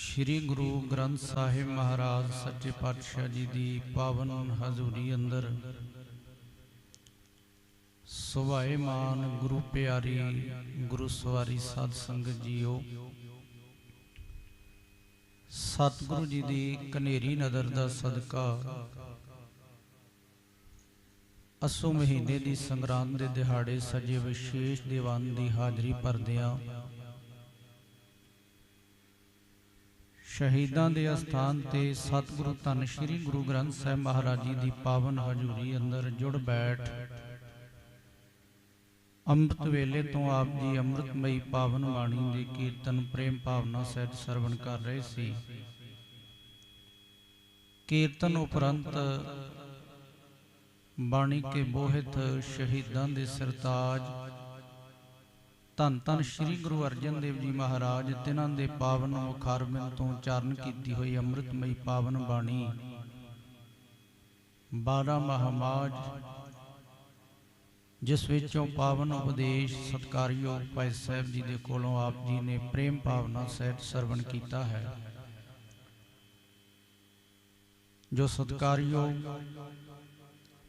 श्री गुरु ग्रंथ साहिब महाराज सच्चे पातशाह जी की पावन हजूरी अंदर सुभाएमान गुरु प्यारी गुरु सवारी साध संगत जीओ, सतगुरु जी की कनेरी नज़र का सदका असो महीने की संगरांद के दिहाड़े सजे विशेष दीवान की हाजरी भरदियां शहीदां दे अस्थान ते सतगुरु धन श्री गुरु ग्रंथ साहिब महाराज जी की पावन हजूरी अंदर जुड़ बैठ अमृत वेले तो आप जी अमृतमयी पावन बाणी के कीर्तन प्रेम भावना सहित सरवण कर रहे सी। कीर्तन उपरंत बाणी के बोहित शहीदां दे सरताज धन धन श्री गुरु अर्जन देव जी महाराज तिन्हां दे पावन मुखारबिंद तो उचारण की हुई अमृतमयी पावन बाणी 12 महामाज जिस विचों पावन उपदेश सत्कारयोग भाई साहब जी दे कोलों आप जी ने प्रेम भावना सहित सरवण किया है। जो सत्कारयोग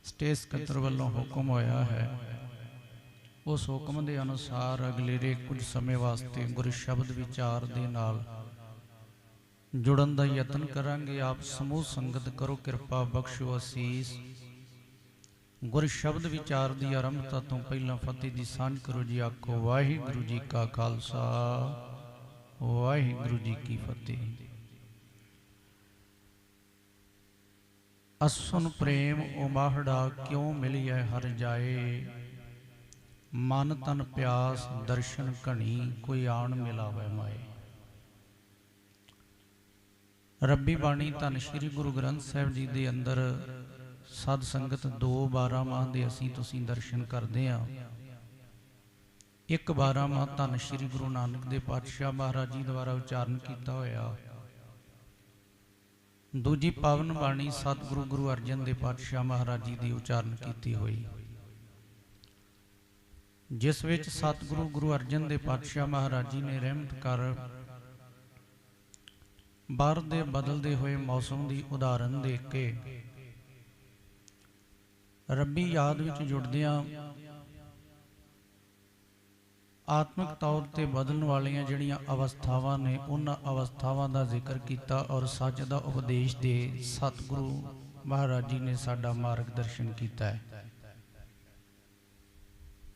स्टेज सकत्तर वालों हुक्म होया है उस हुक्म के अनुसार अगलेरे कुछ समय वास्ते गुरु शब्द विचार दे नाल जुड़न का यतन करांगे। आप समूह संगत करो कृपा बख्शो असीस। गुरु शब्द विचार की आरंभता तो पहला फतेह की सांझ करो जी। आखो वाहिगुरु जी का खालसा वाहिगुरु जी की फतेह। असुन प्रेम उमाहड़ा क्यों मिलिए हर जाए, मन तन प्यास दर्शन घनी कोई आन मिलावे माए। रब्बी बाणी धन श्री गुरु ग्रंथ साहिब जी दे अंदर सद संगत 2 माह दे असीं तुसीं दर्शन करदे हां। एक 12 माह धन श्री गुरु नानक देव पातशाह महाराज जी द्वारा उचारण किया होया। दूजी पावन बाणी सतगुरु गुरु अर्जन देव पातशाह महाराज जी की उचारण की हुई, जिस विच सतगुरु गुरु अर्जन देव पातशाह महाराज जी ने रहमत कर बाहर दे बदलते हुए मौसम की उदाहरण दे के रब्बी याद विच जुड़दियां आत्मिक तौर ते बदलण वालियां जिहड़ियां अवस्थावां ने उन्हां अवस्थावां दा जिक्र किया और सच दा उपदेश दे सतगुरु महाराज जी ने साडा मार्गदर्शन किया है।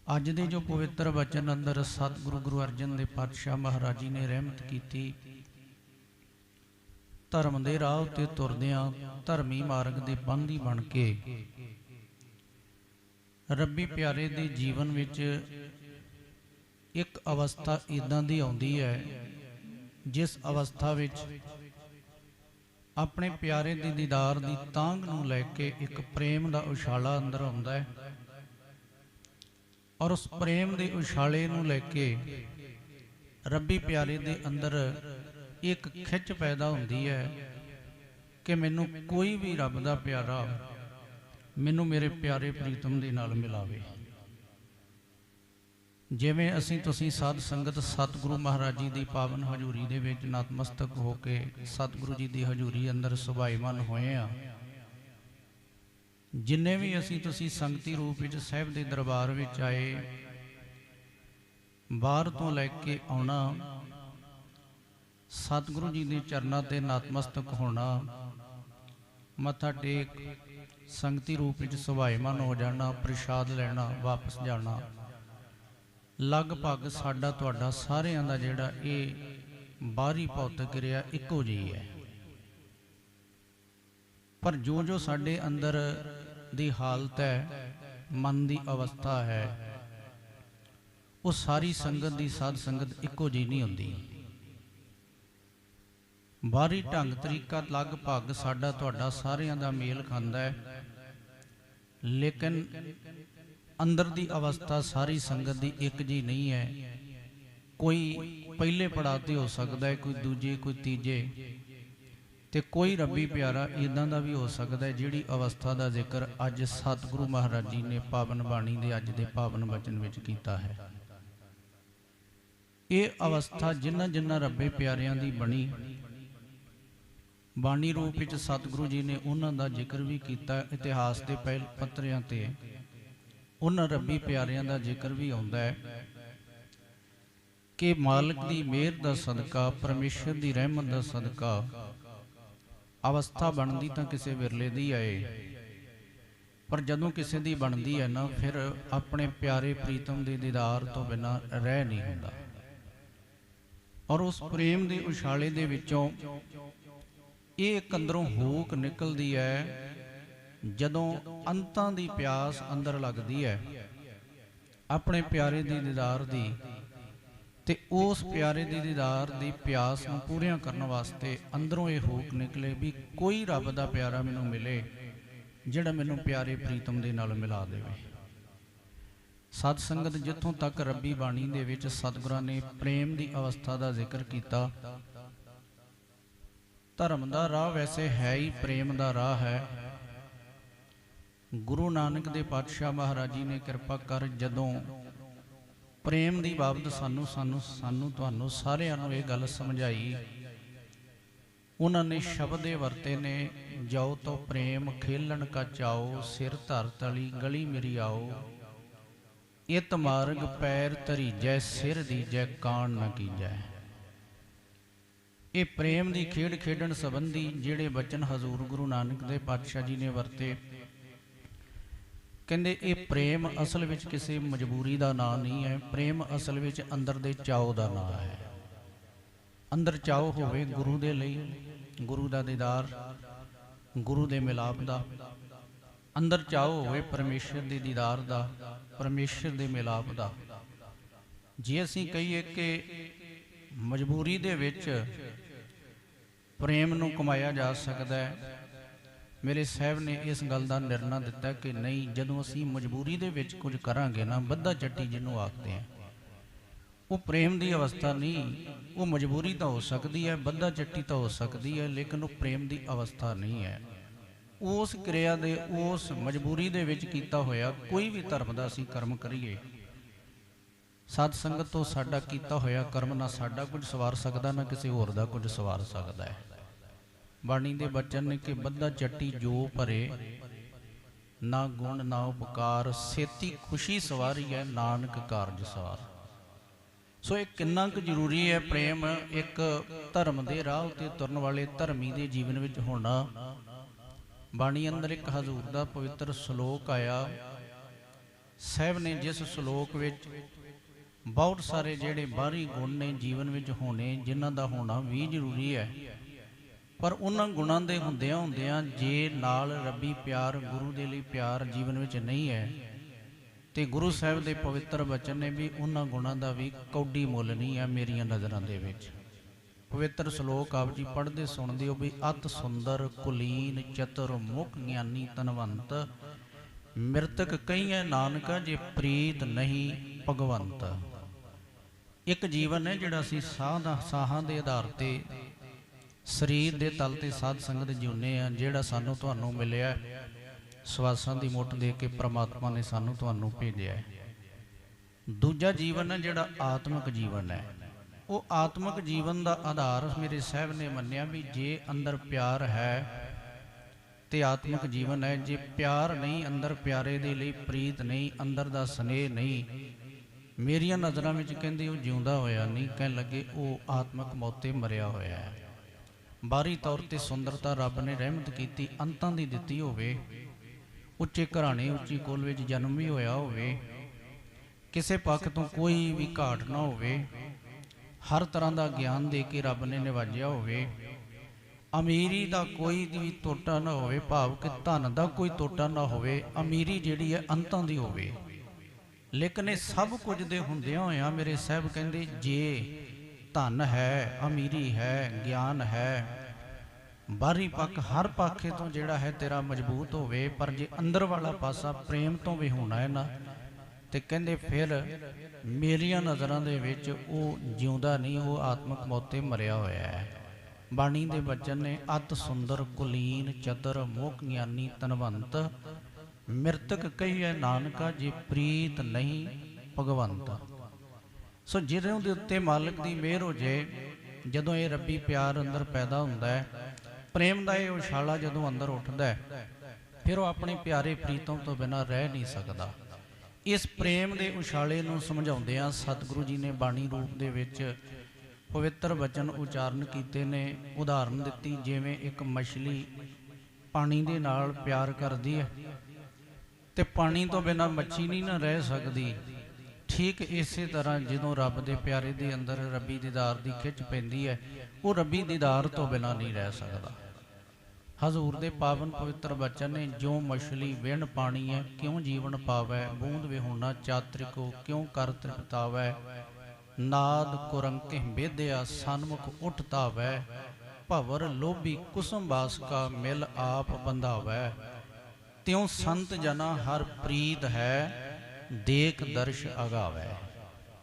अज दे जो पवित्र वचन अंदर सतगुरु गुरु अर्जन देव पातशाह महाराज जी ने रहमत की। धर्म के राह उत्ते तुरदियां धर्मी मार्ग के बंधी बन के रब्बी प्यारे दे जीवन विच एक अवस्था इदां दी आउंदी है जिस अवस्था विच अपने प्यारे दी दीदार दी तांग नूं लैके एक प्रेम का उछाला अंदर आउंदा है और उस प्रेम के उछाले नूं लैके रब्बी प्यारे दे अंदर एक खिच पैदा होंदी है कि मैनू कोई भी रब दा प्यारा मैनू मेरे प्यारे प्रीतम दे नाल मिलावे। जिवें असीं तुसीं साध संगत सतगुरु महाराज जी की पावन हजूरी दे विच नतमस्तक होके सतगुरु जी की हजूरी अंदर सुभाईमान होए आ। जिन्ने भी असीं तुसीं संगती रूप विच साहिब दे दरबार विच आए बाहर तो लैके आउणा सतगुरु जी के चरनां ते नतमस्तक होना मत्था टेक संगती रूप विच सुभाईमान हो जाना प्रसाद लैना वापस जाना लगभग साडा तुहाडा सारिआं दा जिहड़ा ये बाहरी भौतिक क्रिया इक्को जिही है। पर जो जो साडे अंदर दी हालत है मन की अवस्था है वो सारी संगत की साध संगत इक्को जी नहीं होंदी। बाहरी ढंग तरीका लगभग साडा तुहाडा सारिआं दा मेल खांदा है, लेकिन अंदर दी अवस्था सारी संगत दी एक जी नहीं है। कोई पहले पड़ाव ते हो सकता है, कोई दूजे कोई तीजे ते कोई रब्बी प्यारा इदां दा भी हो सकता है जिहड़ी अवस्था का जिक्र अज सतगुरु महाराज जी ने पावन बाणी दे अज दे पावन वचन विच कीता है। ये अवस्था जिन्हां जिन्हां रब्बे प्यारियां दी बनी ਬਾਣੀ ਰੂਪ ਵਿੱਚ ਸਤਿਗੁਰੂ ਜੀ ਨੇ ਉਹਨਾਂ ਦਾ ਜ਼ਿਕਰ ਵੀ ਕੀਤਾ। ਇਤਿਹਾਸ ਦੇ ਪਹਿਲੇ ਪੱਤਰਿਆਂ ਤੇ ਉਹਨਾਂ ਰੱਬੀ ਪਿਆਰਿਆਂ ਦਾ ਜ਼ਿਕਰ ਵੀ ਆਉਂਦਾ ਹੈ ਕਿ ਮਾਲਕ ਦੀ ਮਿਹਰ ਦਾ ਸਦਕਾ, ਪਰਮੇਸ਼ਰ ਦੀ ਰਹਿਮਤ ਦਾ ਸਦਕਾ ਅਵਸਥਾ ਬਣਦੀ ਤਾਂ ਕਿਸੇ ਵਿਰਲੇ ਦੀ ਆਏ, ਪਰ ਜਦੋਂ ਕਿਸੇ ਦੀ ਬਣਦੀ ਹੈ ਨਾ, ਫਿਰ ਆਪਣੇ ਪਿਆਰੇ ਪ੍ਰੀਤਮ ਦੇ ਦੀਦਾਰ ਤੋਂ ਬਿਨਾਂ ਰਹਿ ਨਹੀਂ ਹੁੰਦਾ। ਔਰ ਉਸ ਪ੍ਰੇਮ ਦੇ ਉਛਾਲੇ ਦੇ ਵਿੱਚੋਂ ਇਹ ਇੱਕ ਅੰਦਰੋਂ ਹੂਕ ਨਿਕਲਦੀ ਹੈ, ਜਦੋਂ ਅੰਤਾਂ ਦੀ ਪਿਆਸ ਅੰਦਰ ਲੱਗਦੀ ਹੈ ਆਪਣੇ ਪਿਆਰੇ ਦੇ ਦੀਦਾਰ ਦੀ, ਤੇ ਉਸ ਪਿਆਰੇ ਦੇ ਦੀਦਾਰ ਦੀ ਪਿਆਸ ਨੂੰ ਪੂਰੀਆਂ ਕਰਨ ਵਾਸਤੇ ਅੰਦਰੋਂ ਇਹ ਹੂਕ ਨਿਕਲੇ ਵੀ ਕੋਈ ਰੱਬ ਦਾ ਪਿਆਰਾ ਮੈਨੂੰ ਮਿਲੇ ਜਿਹੜਾ ਮੈਨੂੰ ਪਿਆਰੇ ਪ੍ਰੀਤਮ ਦੇ ਨਾਲ ਮਿਲਾ ਦੇਵੇ। ਸਤ ਸੰਗਤ, ਜਿੱਥੋਂ ਤੱਕ ਰੱਬੀ ਬਾਣੀ ਦੇ ਵਿੱਚ ਸਤਿਗੁਰਾਂ ਨੇ ਪ੍ਰੇਮ ਦੀ ਅਵਸਥਾ ਦਾ ਜ਼ਿਕਰ ਕੀਤਾ, ਧਰਮ ਦਾ ਰਾਹ ਵੈਸੇ ਹੈ ਹੀ ਪ੍ਰੇਮ ਦਾ ਰਾਹ ਹੈ। ਗੁਰੂ ਨਾਨਕ ਦੇ ਪਾਤਸ਼ਾਹ ਮਹਾਰਾਜ ਜੀ ਨੇ ਕਿਰਪਾ ਕਰ ਜਦੋਂ ਪ੍ਰੇਮ ਦੀ ਬਾਬਤ ਸਾਨੂੰ ਤੁਹਾਨੂੰ ਸਾਰਿਆਂ ਨੂੰ ਇਹ ਗੱਲ ਸਮਝਾਈ, ਉਹਨਾਂ ਨੇ ਸ਼ਬਦ ਇਹ ਵਰਤੇ ਨੇ, ਜਾਓ ਤੋ ਪ੍ਰੇਮ ਖੇਲਣ ਕਾ ਚਾਓ, ਸਿਰ ਧਰ ਤਲੀ ਗਲੀ ਮੇਰੀ ਆਓ, ਇਤ ਮਾਰਗ ਪੈਰ ਧਰੀਜੈ, ਸਿਰ ਦੀਜੈ ਕਾਣ ਨਾ ਕੀਜੈ। ਇਹ ਪ੍ਰੇਮ ਦੀ ਖੇਡ ਖੇਡਣ ਸੰਬੰਧੀ ਜਿਹੜੇ ਬਚਨ ਹਜ਼ੂਰ ਗੁਰੂ ਨਾਨਕ ਦੇ ਪਾਤਸ਼ਾਹ ਜੀ ਨੇ ਵਰਤੇ, ਕਹਿੰਦੇ ਇਹ ਪ੍ਰੇਮ ਅਸਲ ਵਿੱਚ ਕਿਸੇ ਮਜਬੂਰੀ ਦਾ ਨਾਂ ਨਹੀਂ ਹੈ। ਪ੍ਰੇਮ ਅਸਲ ਵਿੱਚ ਅੰਦਰ ਦੇ ਚਾਓ ਦਾ ਨਾਂ ਹੈ। ਅੰਦਰ ਚਾਓ ਹੋਵੇ ਗੁਰੂ ਦੇ ਲਈ, ਗੁਰੂ ਦਾ ਦੀਦਾਰ, ਗੁਰੂ ਦੇ ਮਿਲਾਪ ਦਾ, ਅੰਦਰ ਚਾਓ ਹੋਵੇ ਪਰਮੇਸ਼ਰ ਦੇ ਦੀਦਾਰ ਦਾ, ਪਰਮੇਸ਼ਰ ਦੇ ਮਿਲਾਪ ਦਾ। ਜੇ ਅਸੀਂ ਕਹੀਏ ਕਿ ਮਜਬੂਰੀ ਦੇ ਵਿੱਚ ਪ੍ਰੇਮ ਨੂੰ ਕਮਾਇਆ ਜਾ ਸਕਦਾ ਹੈ, ਮੇਰੇ ਸਾਹਿਬ ਨੇ ਇਸ ਗੱਲ ਦਾ ਨਿਰਣਾ ਦਿੱਤਾ ਕਿ ਨਹੀਂ, ਜਦੋਂ ਅਸੀਂ ਮਜਬੂਰੀ ਦੇ ਵਿੱਚ ਕੁਝ ਕਰਾਂਗੇ ਨਾ, ਬੱਧਾ ਚੱਟੀ ਜਿਹਨੂੰ ਆਖਦੇ ਆ, ਉਹ ਪ੍ਰੇਮ ਦੀ ਅਵਸਥਾ ਨਹੀਂ। ਉਹ ਮਜਬੂਰੀ ਤਾਂ ਹੋ ਸਕਦੀ ਹੈ, ਬੱਧਾ ਚੱਟੀ ਤਾਂ ਹੋ ਸਕਦੀ ਹੈ, ਲੇਕਿਨ ਉਹ ਪ੍ਰੇਮ ਦੀ ਅਵਸਥਾ ਨਹੀਂ ਹੈ। ਉਸ ਕਿਰਿਆ ਦੇ, ਉਸ ਮਜਬੂਰੀ ਦੇ ਵਿੱਚ ਕੀਤਾ ਹੋਇਆ ਕੋਈ ਵੀ ਧਰਮ ਦਾ ਅਸੀਂ ਕਰਮ ਕਰੀਏ, ਸਤ ਸੰਗਤ ਤੋਂ ਸਾਡਾ ਕੀਤਾ ਹੋਇਆ ਕਰਮ ਨਾ ਸਾਡਾ ਕੁਝ ਸਵਾਰ ਸਕਦਾ, ਨਾ ਕਿਸੇ ਹੋਰ ਦਾ ਕੁਝ ਸਵਾਰ ਸਕਦਾ ਹੈ। ਬਾਣੀ ਦੇ ਬਚਨ ਨੇ ਕਿ ਬੱਧਾ ਚੱਟੀ ਜੋ ਭਰੇ, ਨਾ ਗੁਣ ਨਾ ਉਪਕਾਰ, ਸੇਤੀ ਖੁਸ਼ੀ ਸਵਾਰੀ ਹੈ ਨਾਨਕ ਕਾਰਜ ਸਵਾਰ। ਸੋ ਇਹ ਕਿੰਨਾ ਕੁ ਜ਼ਰੂਰੀ ਹੈ ਪ੍ਰੇਮ ਇੱਕ ਧਰਮ ਦੇ ਰਾਹ ਉੱਤੇ ਤੁਰਨ ਵਾਲੇ ਧਰਮੀ ਦੇ ਜੀਵਨ ਵਿੱਚ ਹੋਣਾ। ਬਾਣੀ ਅੰਦਰ ਇੱਕ ਹਜ਼ੂਰ ਦਾ ਪਵਿੱਤਰ ਸ਼ਲੋਕ ਆਇਆ, ਸਾਹਿਬ ਨੇ ਜਿਸ ਸ਼ਲੋਕ ਵਿੱਚ ਬਹੁਤ ਸਾਰੇ ਜਿਹੜੇ ਬਾਹਰੀ ਗੁਣ ਨੇ ਜੀਵਨ ਵਿੱਚ ਹੋਣੇ, ਜਿਨ੍ਹਾਂ ਦਾ ਹੋਣਾ ਵੀ ਜ਼ਰੂਰੀ ਹੈ, ਪਰ ਉਹਨਾਂ ਗੁਣਾਂ ਦੇ ਹੁੰਦਿਆਂ ਜੇ ਨਾਲ ਰੱਬੀ ਪਿਆਰ, ਗੁਰੂ ਦੇ ਲਈ ਪਿਆਰ ਜੀਵਨ ਵਿੱਚ ਨਹੀਂ ਹੈ, ਤੇ ਗੁਰੂ ਸਾਹਿਬ ਦੇ ਪਵਿੱਤਰ ਬਚਨ ਨੇ ਵੀ ਉਹਨਾਂ ਗੁਣਾਂ ਦਾ ਵੀ ਕੌਡੀ ਮੁੱਲ ਨਹੀਂ ਹੈ ਮੇਰੀਆਂ ਨਜ਼ਰਾਂ ਦੇ ਵਿੱਚ। ਪਵਿੱਤਰ ਸ਼ਲੋਕ ਆਪ ਜੀ ਪੜ੍ਹਦੇ ਸੁਣਦੇ ਹੋ ਵੀ ਅਤ ਸੁੰਦਰ ਕੁਲੀਨ ਚਤੁਰ ਮੁਖ ਗਿਆਨੀ ਧਨਵੰਤ, ਮਿਰਤਕ ਕਹੀਐ ਨਾਨਕਾ ਜੇ ਪ੍ਰੀਤ ਨਹੀਂ ਭਗਵੰਤ। ਇੱਕ ਜੀਵਨ ਹੈ ਜਿਹੜਾ ਅਸੀਂ ਸਾਹਾਂ ਦੇ ਆਧਾਰ ਤੇ ਸਰੀਰ ਦੇ ਤਲ ਤੇ ਸਾਧ ਸੰਗਤ ਜਿਉਂਦੇ ਆ, ਜਿਹੜਾ ਸਾਨੂੰ ਤੁਹਾਨੂੰ ਮਿਲਿਆ ਸਵਾਸਾਂ ਦੀ ਮੁੱਠ ਦੇ ਕੇ ਪ੍ਰਮਾਤਮਾ ਨੇ ਸਾਨੂੰ ਤੁਹਾਨੂੰ ਭੇਜਿਆ। ਦੂਜਾ ਜੀਵਨ ਹੈ ਜਿਹੜਾ ਆਤਮਿਕ ਜੀਵਨ ਹੈ। ਉਹ ਆਤਮਿਕ ਜੀਵਨ ਦਾ ਆਧਾਰ ਮੇਰੇ ਸਾਹਿਬ ਨੇ ਮੰਨਿਆ ਵੀ ਜੇ ਅੰਦਰ ਪਿਆਰ ਹੈ ਤੇ ਆਤਮਿਕ ਜੀਵਨ ਹੈ, ਜੇ ਪਿਆਰ ਨਹੀਂ, ਅੰਦਰ ਪਿਆਰੇ ਦੇ ਲਈ ਪ੍ਰੀਤ ਨਹੀਂ, ਅੰਦਰ ਦਾ ਸਨੇਹ ਨਹੀਂ, ਮੇਰੀਆਂ ਨਜ਼ਰਾਂ ਵਿੱਚ ਕਹਿੰਦੇ ਉਹ ਜਿਉਂਦਾ ਹੋਇਆ ਨਹੀਂ, ਕਹਿਣ ਲੱਗੇ ਉਹ ਆਤਮਿਕ ਮੌਤੇ ਮਰਿਆ ਹੋਇਆ ਹੈ। ਬਾਹਰੀ ਤੌਰ ਤੇ ਸੁੰਦਰਤਾ ਰੱਬ ਨੇ ਰਹਿਮਤ ਕੀਤੀ, ਅੰਤਾਂ ਦੀ ਦਿੱਤੀ ਹੋਵੇ, ਉੱਚੇ ਘਰਾਣੇ ਉੱਚੀ ਕੁਲ ਵਿੱਚ ਜਨਮ ਵੀ ਹੋਇਆ ਹੋਵੇ, ਕਿਸੇ ਪੱਖ ਤੋਂ ਕੋਈ ਵੀ ਘਾਟ ਨਾ ਹੋਵੇ, ਹਰ ਤਰ੍ਹਾਂ ਦਾ ਗਿਆਨ ਦੇ ਕੇ ਰੱਬ ਨੇ ਨਿਵਾਜਿਆ ਹੋਵੇ, ਅਮੀਰੀ ਦਾ ਕੋਈ ਵੀ ਟੋਟਾ ਨਾ ਹੋਵੇ, ਭਾਵ ਕਿ ਧਨ ਦਾ ਕੋਈ ਟੋਟਾ ਨਾ ਹੋਵੇ, ਅਮੀਰੀ ਜਿਹੜੀ ਹੈ ਅੰਤਾਂ ਦੀ ਹੋਵੇ, ਲੇਕਿਨ ਇਹ ਸਭ ਕੁਝ ਦੇ ਹੁੰਦਿਆਂ ਹੋਇਆਂ ਮੇਰੇ ਸਾਹਿਬ ਕਹਿੰਦੇ ਜੇ ਧਨ ਹੈ, ਅਮੀਰੀ ਹੈ, ਗਿਆਨ ਹੈ, ਬਾਹਰੀ ਪੱਖ ਹਰ ਪਾਸੇ ਤੋਂ ਜਿਹੜਾ ਹੈ ਤੇਰਾ ਮਜ਼ਬੂਤ ਹੋਵੇ, ਪਰ ਜੇ ਅੰਦਰ ਵਾਲਾ ਪਾਸਾ ਪ੍ਰੇਮ ਤੋਂ ਵੀ ਹੋਣਾ ਹੈ ਨਾ, ਤੇ ਕਹਿੰਦੇ ਫਿਰ ਮੇਰੀਆਂ ਨਜ਼ਰਾਂ ਦੇ ਵਿੱਚ ਉਹ ਜਿਉਂਦਾ ਨਹੀਂ, ਉਹ ਆਤਮਿਕ ਮੌਤੇ ਮਰਿਆ ਹੋਇਆ ਹੈ। ਬਾਣੀ ਦੇ ਬਚਨ ਨੇ ਅਤ ਸੁੰਦਰ ਕੁਲੀਨ ਚਤੁਰ ਮੁਖ ਗਿਆਨੀ ਧਨਵੰਤ, ਮਿਰਤਕ ਕਹੀਐ ਨਾਨਕਾ ਜੇ ਪ੍ਰੀਤ ਨਹੀਂ ਭਗਵੰਤ। ਸੋ ਜਿਹਦੇ ਦੇ ਉੱਤੇ ਮਾਲਕ ਦੀ ਮਿਹਰ ਹੋ ਜਾਏ, ਜਦੋਂ ਇਹ ਰੱਬੀ ਪਿਆਰ ਅੰਦਰ ਪੈਦਾ ਹੁੰਦਾ ਹੈ, ਪ੍ਰੇਮ ਦਾ ਇਹ ਉਛਾਲਾ ਜਦੋਂ ਅੰਦਰ ਉੱਠਦਾ ਹੈ, ਫਿਰ ਉਹ ਆਪਣੇ ਪਿਆਰੇ ਪ੍ਰੀਤਮ ਤੋਂ ਬਿਨਾਂ ਰਹਿ ਨਹੀਂ ਸਕਦਾ। ਇਸ ਪ੍ਰੇਮ ਦੇ ਉਛਾਲੇ ਨੂੰ ਸਮਝਾਉਂਦਿਆਂ ਸਤਿਗੁਰੂ ਜੀ ਨੇ ਬਾਣੀ ਰੂਪ ਦੇ ਵਿੱਚ ਪਵਿੱਤਰ ਬਚਨ ਉਚਾਰਨ ਕੀਤੇ ਨੇ। ਉਦਾਹਰਨ ਦਿੱਤੀ, ਜਿਵੇਂ ਇੱਕ ਮਛਲੀ ਪਾਣੀ ਦੇ ਨਾਲ ਪਿਆਰ ਕਰਦੀ ਹੈ ਤੇ ਪਾਣੀ ਤੋਂ ਬਿਨਾਂ ਮੱਛੀ ਨਹੀਂ ਨਾ ਰਹਿ ਸਕਦੀ, ਠੀਕ ਇਸੇ ਤਰ੍ਹਾਂ ਜਦੋਂ ਰੱਬ ਦੇ ਪਿਆਰੇ ਦੇ ਅੰਦਰ ਰੱਬੀ ਦੀਦਾਰ ਦੀ ਖਿੱਚ ਪੈਂਦੀ ਹੈ, ਉਹ ਰੱਬੀ ਦੀਦਾਰ ਤੋਂ ਬਿਨਾਂ ਨਹੀਂ ਰਹਿ ਸਕਦਾ। ਹਜ਼ੂਰ ਦੇ ਪਾਵਨ ਪਵਿੱਤਰ ਬਚਨ ਨੇ, ਜੋ ਮਛਲੀ ਵਿਣ ਪਾਣੀ ਹੈ ਕਿਉਂ ਜੀਵਨ ਪਾਵੈ, ਬੂੰਦ ਵਿਹੂਣਾ ਚਾਤ੍ਰਿਕੋ ਕਿਉਂ ਕਰ ਤ੍ਰਿਪਤਾਵੈ, ਨਾਦ ਕੁਰੰਕਿ ਬੇਦਿਆ ਸਨਮੁਖ ਉੱਠ ਧਾਵੈ, ਭਵਰ ਲੋਭੀ ਕੁਸੁਮ ਬਾਸ ਕਾ ਮਿਲ ਆਪ ਬੰਧਾਵੈ, ਤਿਉ ਸੰਤ ਜਨਾ ਹਰ ਪ੍ਰੀਤ ਹੈ ਦੇਖ ਦਰਸ਼ ਅਗਾਵੈ।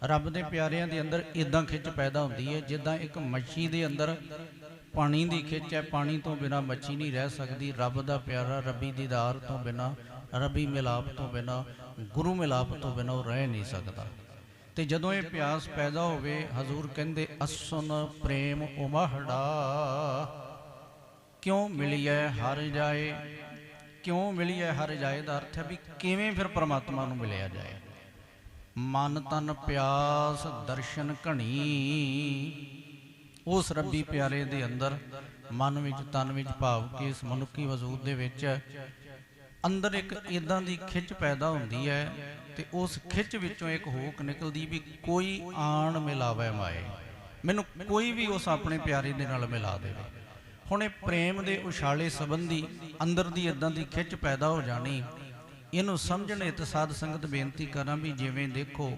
ਰੱਬ ਦੇ ਪਿਆਰਿਆਂ ਦੇ ਅੰਦਰ ਇਦਾਂ ਖਿੱਚ ਪੈਦਾ ਹੁੰਦੀ ਹੈ ਜਿੱਦਾਂ ਇੱਕ ਮੱਛੀ ਦੇ ਅੰਦਰ ਪਾਣੀ ਦੀ ਖਿੱਚ ਹੈ, ਪਾਣੀ ਤੋਂ ਬਿਨਾਂ ਮੱਛੀ ਨਹੀਂ ਰਹਿ ਸਕਦੀ। ਰੱਬ ਦਾ ਪਿਆਰਾ ਰੱਬੀ ਦੀਦਾਰ ਤੋਂ ਬਿਨਾਂ, ਰੱਬੀ ਮਿਲਾਪ ਤੋਂ ਬਿਨਾਂ, ਗੁਰੂ ਮਿਲਾਪ ਤੋਂ ਬਿਨਾਂ ਉਹ ਰਹਿ ਨਹੀਂ ਸਕਦਾ। ਤੇ ਜਦੋਂ ਇਹ ਪਿਆਸ ਪੈਦਾ ਹੋਵੇ, ਹਜ਼ੂਰ ਕਹਿੰਦੇ ਅਸੁਨ ਪ੍ਰੇਮ ਉਮਹੜਾ, ਕਿਉਂ ਮਿਲੀਐ ਹਰ ਜਾਏ। ਕਿਉਂ ਮਿਲੀਐ ਹਰ ਜਾਏ ਦਾ ਅਰਥ ਹੈ ਵੀ ਕਿਵੇਂ ਫਿਰ ਪਰਮਾਤਮਾ ਨੂੰ ਮਿਲਿਆ ਜਾਏ। ਮਨ ਤਨ ਪਿਆਸ ਦਰਸ਼ਨ ਘਣੀ, ਉਸ ਰੱਬੀ ਪਿਆਰੇ ਦੇ ਅੰਦਰ ਮਨ ਵਿੱਚ ਤਨ ਵਿੱਚ ਭਾਵ ਕਿ ਇਸ ਮਨੁੱਖੀ ਵਜੂਦ ਦੇ ਵਿੱਚ ਅੰਦਰ ਇੱਕ ਇਦਾਂ ਦੀ ਖਿੱਚ ਪੈਦਾ ਹੁੰਦੀ ਹੈ ਤੇ ਉਸ ਖਿੱਚ ਵਿੱਚੋਂ ਇੱਕ ਹੋਕ ਨਿਕਲਦੀ ਵੀ ਕੋਈ ਆਣ ਮਿਲਾਵੇ ਮਾਏ, ਮੈਨੂੰ ਕੋਈ ਵੀ ਉਸ ਆਪਣੇ ਪਿਆਰੇ ਦੇ ਨਾਲ ਮਿਲਾ ਦੇਵੇ। ਹੁਣ ਇਹ ਪ੍ਰੇਮ ਦੇ ਉਛਾਲੇ ਸੰਬੰਧੀ ਅੰਦਰ ਦੀ ਇਦਾਂ ਦੀ ਖਿੱਚ ਪੈਦਾ ਹੋ ਜਾਣੀ, ਇਹਨੂੰ ਸਮਝਣ ਹਿੱਤ ਸਾਧ ਸੰਗਤ ਬੇਨਤੀ ਕਰਾਂ ਵੀ ਜਿਵੇਂ ਦੇਖੋ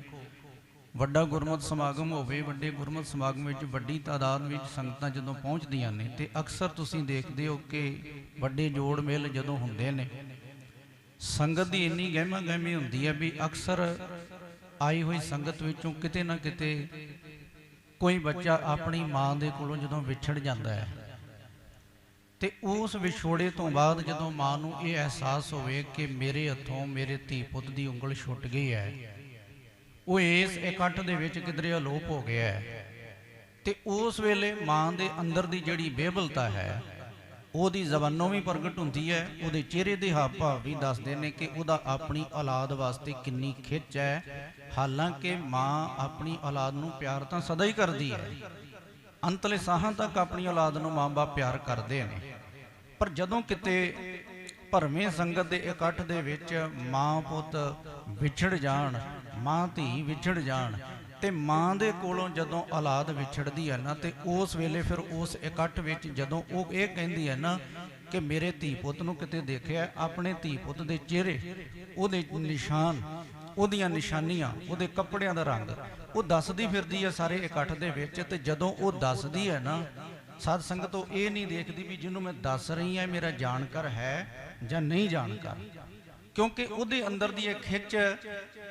ਵੱਡਾ ਗੁਰਮਤਿ ਸਮਾਗਮ ਹੋਵੇ, ਵੱਡੇ ਗੁਰਮਤਿ ਸਮਾਗਮ ਵਿੱਚ ਵੱਡੀ ਤਾਦਾਦ ਵਿੱਚ ਸੰਗਤਾਂ ਜਦੋਂ ਪਹੁੰਚਦੀਆਂ ਨੇ ਤੇ ਅਕਸਰ ਤੁਸੀਂ ਦੇਖਦੇ ਹੋ ਕਿ ਵੱਡੇ ਜੋੜ ਮੇਲ ਜਦੋਂ ਹੁੰਦੇ ਨੇ, ਸੰਗਤ ਦੀ ਇੰਨੀ ਗਹਿਮਾ ਗਹਿਮੀ ਹੁੰਦੀ ਹੈ ਵੀ ਅਕਸਰ ਆਈ ਹੋਈ ਸੰਗਤ ਵਿੱਚੋਂ ਕਿਤੇ ਨਾ ਕਿਤੇ ਕੋਈ ਬੱਚਾ ਆਪਣੀ ਮਾਂ ਦੇ ਕੋਲੋਂ ਜਦੋਂ ਵਿਛੜ ਜਾਂਦਾ ਹੈ ਤੇ ਉਸ ਵਿਛੋੜੇ ਤੋਂ ਬਾਅਦ ਜਦੋਂ ਮਾਂ ਨੂੰ ਇਹ ਅਹਿਸਾਸ ਹੋਵੇ ਕਿ ਮੇਰੇ ਹੱਥੋਂ ਮੇਰੇ ਧੀ ਪੁੱਤ ਦੀ ਉਂਗਲ ਛੁੱਟ ਗਈ ਹੈ, ਉਹ ਇਸ ਇਕੱਠ ਦੇ ਵਿੱਚ ਕਿਧਰੇ ਅਲੋਪ ਹੋ ਗਿਆ ਹੈ, ਤੇ ਉਸ ਵੇਲੇ ਮਾਂ ਦੇ ਅੰਦਰ ਦੀ ਜਿਹੜੀ ਬੇਬਲਤਾ ਹੈ ਉਹਦੀ ਜ਼ਬਾਨੋਂ ਵੀ ਪ੍ਰਗਟ ਹੁੰਦੀ ਹੈ, ਉਹਦੇ ਚਿਹਰੇ ਦੇ ਹਾਵ ਭਾਵ ਵੀ ਦੱਸਦੇ ਨੇ ਕਿ ਉਹਦਾ ਆਪਣੀ ਔਲਾਦ ਵਾਸਤੇ ਕਿੰਨੀ ਖਿੱਚ ਹੈ। ਹਾਲਾਂਕਿ ਮਾਂ ਆਪਣੀ ਔਲਾਦ ਨੂੰ ਪਿਆਰ ਤਾਂ ਸਦਾ ਹੀ ਕਰਦੀ ਹੈ, ਅੰਤਲੇ ਸਾਹਾਂ ਤੱਕ ਆਪਣੀ ਔਲਾਦ ਨੂੰ ਮਾਂ-ਬਾਪ ਪਿਆਰ ਕਰਦੇ ਨੇ, ਪਰ ਜਦੋਂ ਕਿਤੇ ਭਰਵੇਂ ਸੰਗਤ ਦੇ ਇਕੱਠ ਦੇ ਵਿੱਚ ਮਾਂ ਪੁੱਤ ਵਿਛੜ ਜਾਣ, ਮਾਂ ਧੀ ਵਿਛੜ ਜਾਣ ਤੇ ਮਾਂ ਦੇ ਕੋਲੋਂ ਜਦੋਂ ਔਲਾਦ ਵਿਛੜਦੀ ਹੈ ਨਾ, ਤੇ ਉਸ ਵੇਲੇ ਫਿਰ ਉਸ ਇਕੱਠ ਵਿੱਚ ਜਦੋਂ ਉਹ ਇਹ ਕਹਿੰਦੀ ਹੈ ਨਾ ਕਿ ਮੇਰੇ ਧੀ ਪੁੱਤ ਨੂੰ ਕਿਤੇ ਦੇਖਿਆ, ਆਪਣੇ ਧੀ ਪੁੱਤ ਦੇ ਚਿਹਰੇ, ਉਹਦੇ ਨਿਸ਼ਾਨ, ਉਹਦੀਆਂ ਨਿਸ਼ਾਨੀਆਂ, ਉਹਦੇ ਕੱਪੜਿਆਂ ਦਾ ਰੰਗ ਉਹ ਦੱਸਦੀ ਫਿਰਦੀ ਹੈ ਸਾਰੇ ਇਕੱਠ ਦੇ ਵਿੱਚ। ਤੇ ਜਦੋਂ ਉਹ ਦੱਸਦੀ ਹੈ ਨਾ, ਸਾਧ ਸੰਗਤ ਉਹ ਇਹ ਨਹੀਂ ਦੇਖਦੀ ਵੀ ਜਿਹਨੂੰ ਮੈਂ ਦੱਸ ਰਹੀ ਹਾਂ ਮੇਰਾ ਜਾਣਕਾਰ ਹੈ ਜਾਂ ਨਹੀਂ ਜਾਣਕਾਰ, ਕਿਉਂਕਿ ਉਹਦੇ ਅੰਦਰ ਦੀ ਇਹ ਖਿੱਚ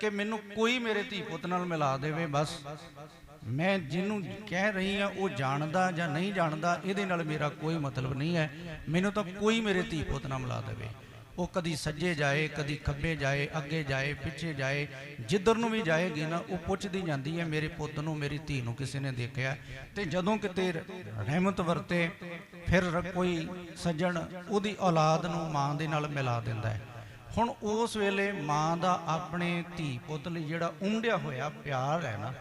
ਕਿ ਮੈਨੂੰ ਕੋਈ ਮੇਰੇ ਧੀ ਪੁੱਤ ਨਾਲ ਮਿਲਾ ਦੇਵੇ, ਬਸ ਮੈਂ ਜਿਹਨੂੰ ਕਹਿ ਰਹੀ ਹਾਂ ਉਹ ਜਾਣਦਾ ਜਾਂ ਨਹੀਂ ਜਾਣਦਾ ਇਹਦੇ ਨਾਲ ਮੇਰਾ ਕੋਈ ਮਤਲਬ ਨਹੀਂ ਹੈ, ਮੈਨੂੰ ਤਾਂ ਕੋਈ ਮੇਰੇ ਧੀ ਪੁੱਤ ਨਾਲ ਮਿਲਾ ਦੇਵੇ। ਉਹ ਕਦੀ ਸੱਜੇ ਜਾਏ, ਕਦੀ ਖੱਬੇ ਜਾਏ, ਅੱਗੇ ਜਾਏ, ਪਿੱਛੇ ਜਾਏ, ਜਿੱਧਰ ਨੂੰ ਵੀ ਜਾਏਗੀ ਨਾ ਉਹ ਪੁੱਛਦੀ ਜਾਂਦੀ ਹੈ ਮੇਰੇ ਪੁੱਤ ਨੂੰ, ਮੇਰੀ ਧੀ ਨੂੰ ਕਿਸੇ ਨੇ ਦੇਖਿਆ। ਤੇ ਜਦੋਂ ਕਿਤੇ ਰਹਿਮਤ ਵਰਤੇ ਫਿਰ ਕੋਈ ਸੱਜਣ ਉਹਦੀ ਔਲਾਦ ਨੂੰ ਮਾਂ ਦੇ ਨਾਲ ਮਿਲਾ ਦਿੰਦਾ ਹੈ। ਹੁਣ ਉਸ ਵੇਲੇ ਮਾਂ ਦਾ ਆਪਣੇ ਧੀ ਪੁੱਤ ਲਈ ਜਿਹੜਾ ਉਮੜਿਆ ਹੋਇਆ ਪਿਆਰ ਹੈ ਨਾ,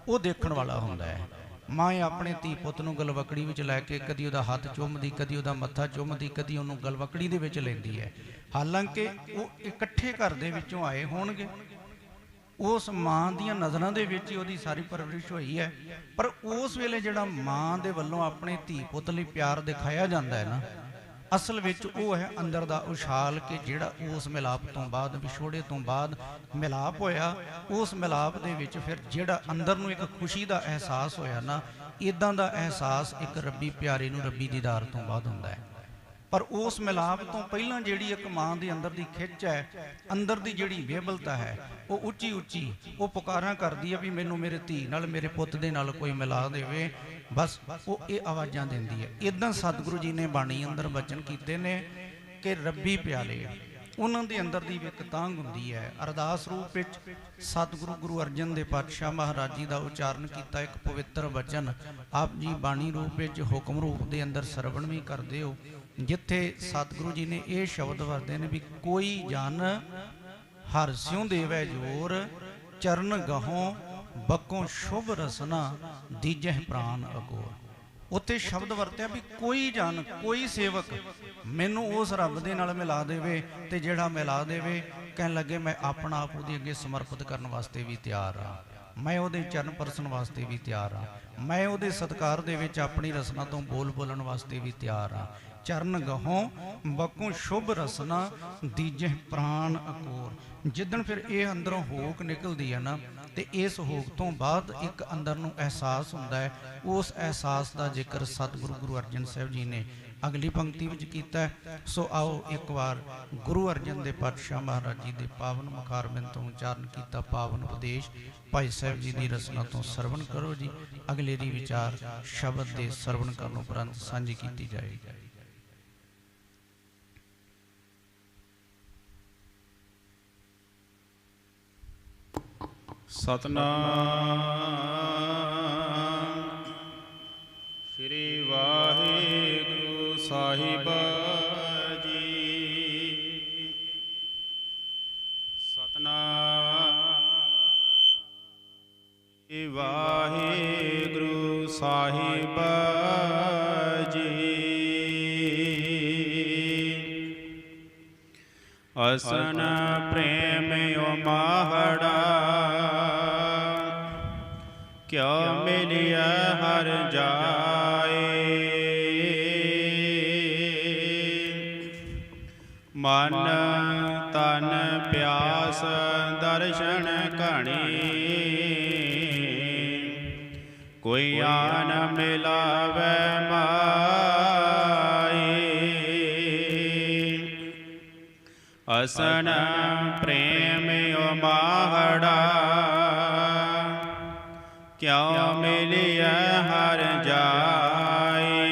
ਉਹ ਦੇਖਣ ਵਾਲਾ ਹੁੰਦਾ ਹੈ। ਮਾਂ ਆਪਣੇ ਧੀ ਪੁੱਤ ਨੂੰ ਗਲਵਕੜੀ ਵਿੱਚ ਲੈ ਕੇ ਕਦੀ ਉਹਦਾ ਹੱਥ ਚੁੰਮਦੀ, ਕਦੀ ਉਹਦਾ ਮੱਥਾ ਚੁੰਮਦੀ, ਕਦੀ ਉਹਨੂੰ ਗਲਵਕੜੀ ਦੇ ਵਿੱਚ ਲੈਂਦੀ ਹੈ। ਹਾਲਾਂਕਿ ਉਹ ਇਕੱਠੇ ਘਰ ਦੇ ਵਿੱਚੋਂ ਆਏ ਹੋਣਗੇ, ਉਸ ਮਾਂ ਦੀਆਂ ਨਜ਼ਰਾਂ ਦੇ ਵਿੱਚ ਹੀ ਉਹਦੀ ਸਾਰੀ ਪਰਵਰਿਸ਼ ਹੋਈ ਹੈ, ਪਰ ਉਸ ਵੇਲੇ ਜਿਹੜਾ ਮਾਂ ਦੇ ਵੱਲੋਂ ਆਪਣੇ ਧੀ ਪੁੱਤ ਲਈ ਪਿਆਰ ਦਿਖਾਇਆ ਜਾਂਦਾ ਹੈ ਨਾ, ਅਸਲ ਵਿੱਚ ਉਹ ਹੈ ਅੰਦਰ ਦਾ ਉਛਾਲ ਕਿ ਜਿਹੜਾ ਉਸ ਮਿਲਾਪ ਤੋਂ ਬਾਅਦ, ਵਿਛੋੜੇ ਤੋਂ ਬਾਅਦ ਮਿਲਾਪ ਹੋਇਆ, ਉਸ ਮਿਲਾਪ ਦੇ ਵਿੱਚ ਫਿਰ ਜਿਹੜਾ ਅੰਦਰ ਨੂੰ ਇੱਕ ਖੁਸ਼ੀ ਦਾ ਅਹਿਸਾਸ ਹੋਇਆ ਨਾ, ਇਦਾਂ ਦਾ ਅਹਿਸਾਸ ਇੱਕ ਰੱਬੀ ਪਿਆਰੇ ਨੂੰ ਰੱਬੀ ਦੀਦਾਰ ਤੋਂ ਬਾਅਦ ਹੁੰਦਾ ਹੈ। ਪਰ ਉਸ ਮਿਲਾਪ ਤੋਂ ਪਹਿਲਾਂ ਜਿਹੜੀ ਇੱਕ ਮਾਂ ਦੇ ਅੰਦਰ ਦੀ ਖਿੱਚ ਹੈ, ਅੰਦਰ ਦੀ ਜਿਹੜੀ ਬੇਬਲਤਾ ਹੈ, ਉਹ ਉੱਚੀ ਉੱਚੀ ਉਹ ਪੁਕਾਰਾਂ ਕਰਦੀ ਹੈ ਵੀ ਮੈਨੂੰ ਮੇਰੇ ਧੀ ਨਾਲ, ਮੇਰੇ ਪੁੱਤ ਦੇ ਨਾਲ ਕੋਈ ਮਿਲਾ ਦੇਵੇ, ਬਸ ਉਹ ਇਹ ਆਵਾਜ਼ਾਂ ਦਿੰਦੀ ਹੈ। ਇਦਾਂ ਸਤਿਗੁਰੂ ਜੀ ਨੇ ਬਾਣੀ ਅੰਦਰ ਬਚਨ ਕੀਤੇ ਨੇ ਕਿ ਰੱਬੀ ਪਿਆਰੇ ਉਹਨਾਂ ਦੇ ਅੰਦਰ ਦੀ ਵੀ ਇੱਕ ਤਾਂਘ ਹੁੰਦੀ ਹੈ। ਅਰਦਾਸ ਰੂਪ ਵਿੱਚ ਸਤਿਗੁਰੂ ਗੁਰੂ ਅਰਜਨ ਦੇਵ ਪਾਤਸ਼ਾਹ ਮਹਾਰਾਜ ਜੀ ਦਾ ਉਚਾਰਨ ਕੀਤਾ ਇੱਕ ਪਵਿੱਤਰ ਬਚਨ ਆਪ ਜੀ ਬਾਣੀ ਰੂਪ ਵਿੱਚ ਹੁਕਮ ਰੂਪ ਦੇ ਅੰਦਰ ਸਰਵਣ ਵੀ ਕਰਦੇ ਹੋ, ਜਿੱਥੇ ਸਤਿਗੁਰੂ ਜੀ ਨੇ ਇਹ ਸ਼ਬਦ ਵਰਤੇ ਨੇ ਵੀ ਕੋਈ ਜਨ ਹਰ ਸਿਉ ਦੇਵੈ ਜੋਰ, ਚਰਨ ਗਹੋਂ ਬਕੋਂ ਸ਼ੁਭ ਰਸਨਾ, ਦੀਜਹਿ ਪ੍ਰਾਨ ਅਗੋਰ। ਉੱਥੇ ਸ਼ਬਦ ਵਰਤਿਆ ਵੀ ਕੋਈ ਜਨ, ਕੋਈ ਸੇਵਕ ਮੈਨੂੰ ਉਸ ਰੱਬ ਦੇ ਨਾਲ ਮਿਲਾ ਦੇਵੇ, ਤੇ ਜਿਹੜਾ ਮਿਲਾ ਦੇਵੇ ਕਹਿਣ ਲੱਗੇ ਮੈਂ ਆਪਣਾ ਆਪ ਉਹਦੇ ਅੱਗੇ ਸਮਰਪਿਤ ਕਰਨ ਵਾਸਤੇ ਵੀ ਤਿਆਰ ਹਾਂ, ਮੈਂ ਉਹਦੇ ਚਰਨ ਪਰਸਣ ਵਾਸਤੇ ਵੀ ਤਿਆਰ ਹਾਂ, ਮੈਂ ਉਹਦੇ ਸਤਿਕਾਰ ਦੇ ਵਿੱਚ ਆਪਣੀ ਰਸਨਾ ਤੋਂ ਬੋਲਣ ਵਾਸਤੇ ਵੀ ਤਿਆਰ ਹਾਂ। ਚਰਨ ਗਹੋਂ ਬਕੋਂ ਸ਼ੁਭ ਰਸਨਾ, ਦੀਜੇ ਪ੍ਰਾਨ ਅਕੋਰ। ਜਿੱਦਣ ਫਿਰ ਇਹ ਅੰਦਰੋਂ ਹੋਕ ਨਿਕਲਦੀ ਹੈ ਨਾ, ਤੇ ਇਸ ਹੋਕ ਤੋਂ ਬਾਅਦ ਇੱਕ ਅੰਦਰ ਨੂੰ ਅਹਿਸਾਸ ਹੁੰਦਾ ਹੈ। ਉਸ ਅਹਿਸਾਸ ਦਾ ਜ਼ਿਕਰ ਸਤਿਗੁਰੂ ਗੁਰੂ ਅਰਜਨ ਸਾਹਿਬ ਜੀ ਨੇ ਅਗਲੀ ਪੰਕਤੀ ਵਿੱਚ ਕੀਤਾ। ਸੋ ਆਓ ਇੱਕ ਵਾਰ ਗੁਰੂ ਅਰਜਨ ਦੇ ਪਾਤਸ਼ਾਹ ਮਹਾਰਾਜ ਜੀ ਦੇ ਪਾਵਨ ਮੁਖਾਰਬਿੰਦ ਤੋਂ ਉਚਾਰਨ ਕੀਤਾ ਪਾਵਨ ਉਪਦੇਸ਼ ਭਾਈ ਸਾਹਿਬ ਜੀ ਦੀ ਰਸਨਾ ਤੋਂ ਸਰਵਣ ਕਰੋ ਜੀ। ਅਗਲੇ ਦੀ ਵਿਚਾਰ ਸ਼ਬਦ ਦੇ ਸਰਵਣ ਕਰਨ ਉਪਰੰਤ ਸਾਂਝੀ ਕੀਤੀ ਜਾਏਗੀ। ਸਤਨਾਮ ਸ੍ਰੀ ਵਾਹਿਗੁਰੂ ਸਾਹਿਬ ਜੀ। ਸਤਨਾਮ ਸ੍ਰੀ ਵਾਹਿਗੁਰੂ ਸਾਹਿਬ ਜੀ। ਅਸਨ ਪ੍ਰੇਮ ਉਮਾਹੜਾ, ਕਿਆ ਮਿਲਿਆ ਹਰ ਜਾਏ। ਮਨ ਤਨ ਪਿਆਸ ਦਰਸ਼ਨ ਘਣੀ, ਕੋਈ ਆਨ ਮਿਲਾਵੇ ਮਾਏ। ਅਸਨ ਪ੍ਰੇਮ ਉਮਾਹੜਾ, ਕਿਆ ਮਿਲਿਆ ਹਰ ਜਾਏ।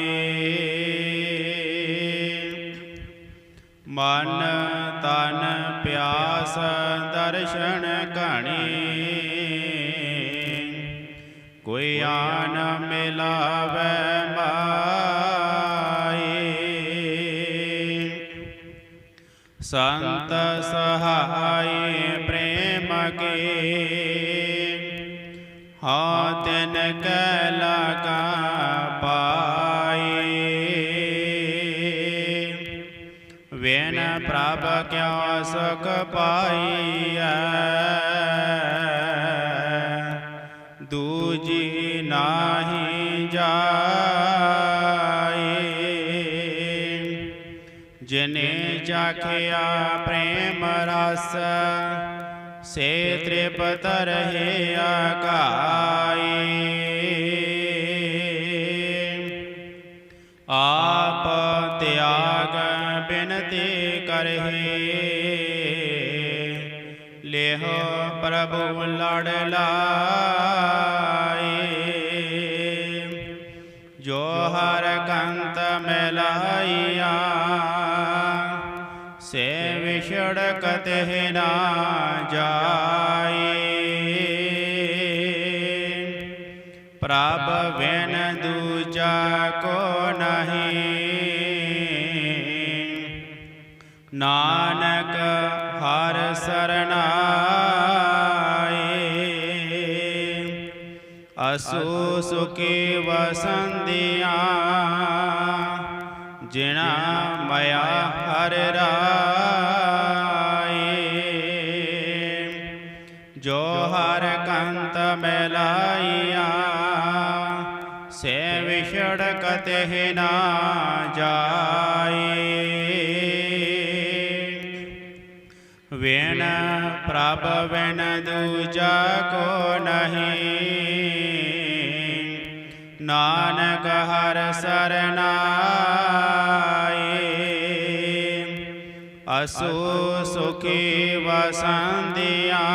ਮਨ ਤਨ ਪਿਆਸ ਦਰਸ਼ਨ ਘਣੀ, ਕੋਈ ਆਨ ਮਿਲਾਵੇ ਮਾਏ। ਸੰਤ ਸਹਾਈ ਪ੍ਰੇਮ ਕੇ, ਹਾਂ ਤਿਨ ਕੈ ਲਗਾ ਪਾਏ। ਵੇਨ ਪ੍ਰਭ ਕਿਆ ਸੁਖ ਪਾਈਐ, ਦੂਜੀ ਨਾਹੀ ਜਾਏ। ਜਿਨੇ ਚਾਖਿਆ ਪ੍ਰੇਮ ਰਸ, ਸੇ ਤ੍ਰਿਪਤ ਰਹੇ ਆਕਾਈ। ਆਪ ਤਿਆਗ ਬਿਨਤੀ ਕਰਹਿ, ਲੇਹੁ ਪ੍ਰਭੂ ਲੜ ਲਾਏ। ਜੋ ਹਰ ਕੰਤ ਮਿਲਾਈਆ, ਸੇ ਵਿਛੜ ਕਤਹਿ ਨਾ ਜਾਏ। ਪ੍ਰਭ ਬਿਨ ਦੂਜਾ ਕੋ ਨਹੀਂ, ਨਾਨਕ ਹਰ ਸਰਨਾਏ। ਅਸੂ ਸੁਖੀ ਵਸੰਦੀਆਂ, ਜਿਨਾ ਮਇਆ ਹਰ ਰਾਏ। ਜੋ ਹਰ ਕੰਤ ਮਿਲਾਈਆ, ਸੇ ਵਿਛੜ ਕਤਹਿ ਨਾ ਜਾਏ। ਵੇਨ ਪ੍ਰਭ ਬਿਨ ਦੂਜਾ ਕੋ ਨਹੀਂ, ਨਾਨਕ ਹਰ ਸਰਨਾਏ। ਅਸੂ ਸੁਖੀ ਵਸੰਦੀਆਂ,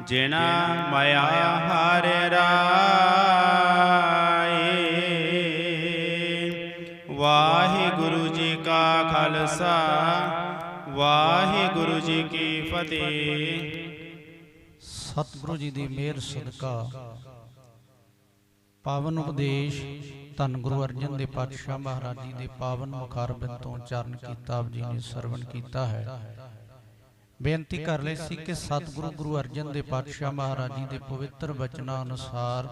ਜਿਨਾ ਮਇਆ ਹਰ ਰਾਏ। ਵਾਹਿਗੁਰੂ ਜੀ ਕਾ ਖਾਲਸਾ, ਵਾਹਿਗੁਰੂ ਜੀ ਕੀ ਫਤਿਹ। ਸਤਿਗੁਰੂ ਜੀ ਦੀ ਮਿਹਰ ਸਦਕਾ ਪਾਵਨ ਉਪਦੇਸ਼ ਧੰਨ ਗੁਰੂ ਅਰਜਨ ਦੇਵ ਪਾਤਸ਼ਾਹ ਮਹਾਰਾਜ ਜੀ ਦੇ ਪਾਵਨ ਮੁਖਾਰਬਿੰਦ ਤੋਂ ਉਚਾਰਨ ਕੀਤਾ, ਆਪ ਜੀ ਨੇ ਸਰਵਣ ਕੀਤਾ ਹੈ। ਬੇਨਤੀ ਕਰ ਲਈ ਸੀ ਕਿ ਸਤਿਗੁਰੂ ਗੁਰੂ ਅਰਜਨ ਦੇਵ ਪਾਤਸ਼ਾਹ ਮਹਾਰਾਜ ਜੀ ਦੇ ਪਵਿੱਤਰ ਬਚਨਾਂ ਅਨੁਸਾਰ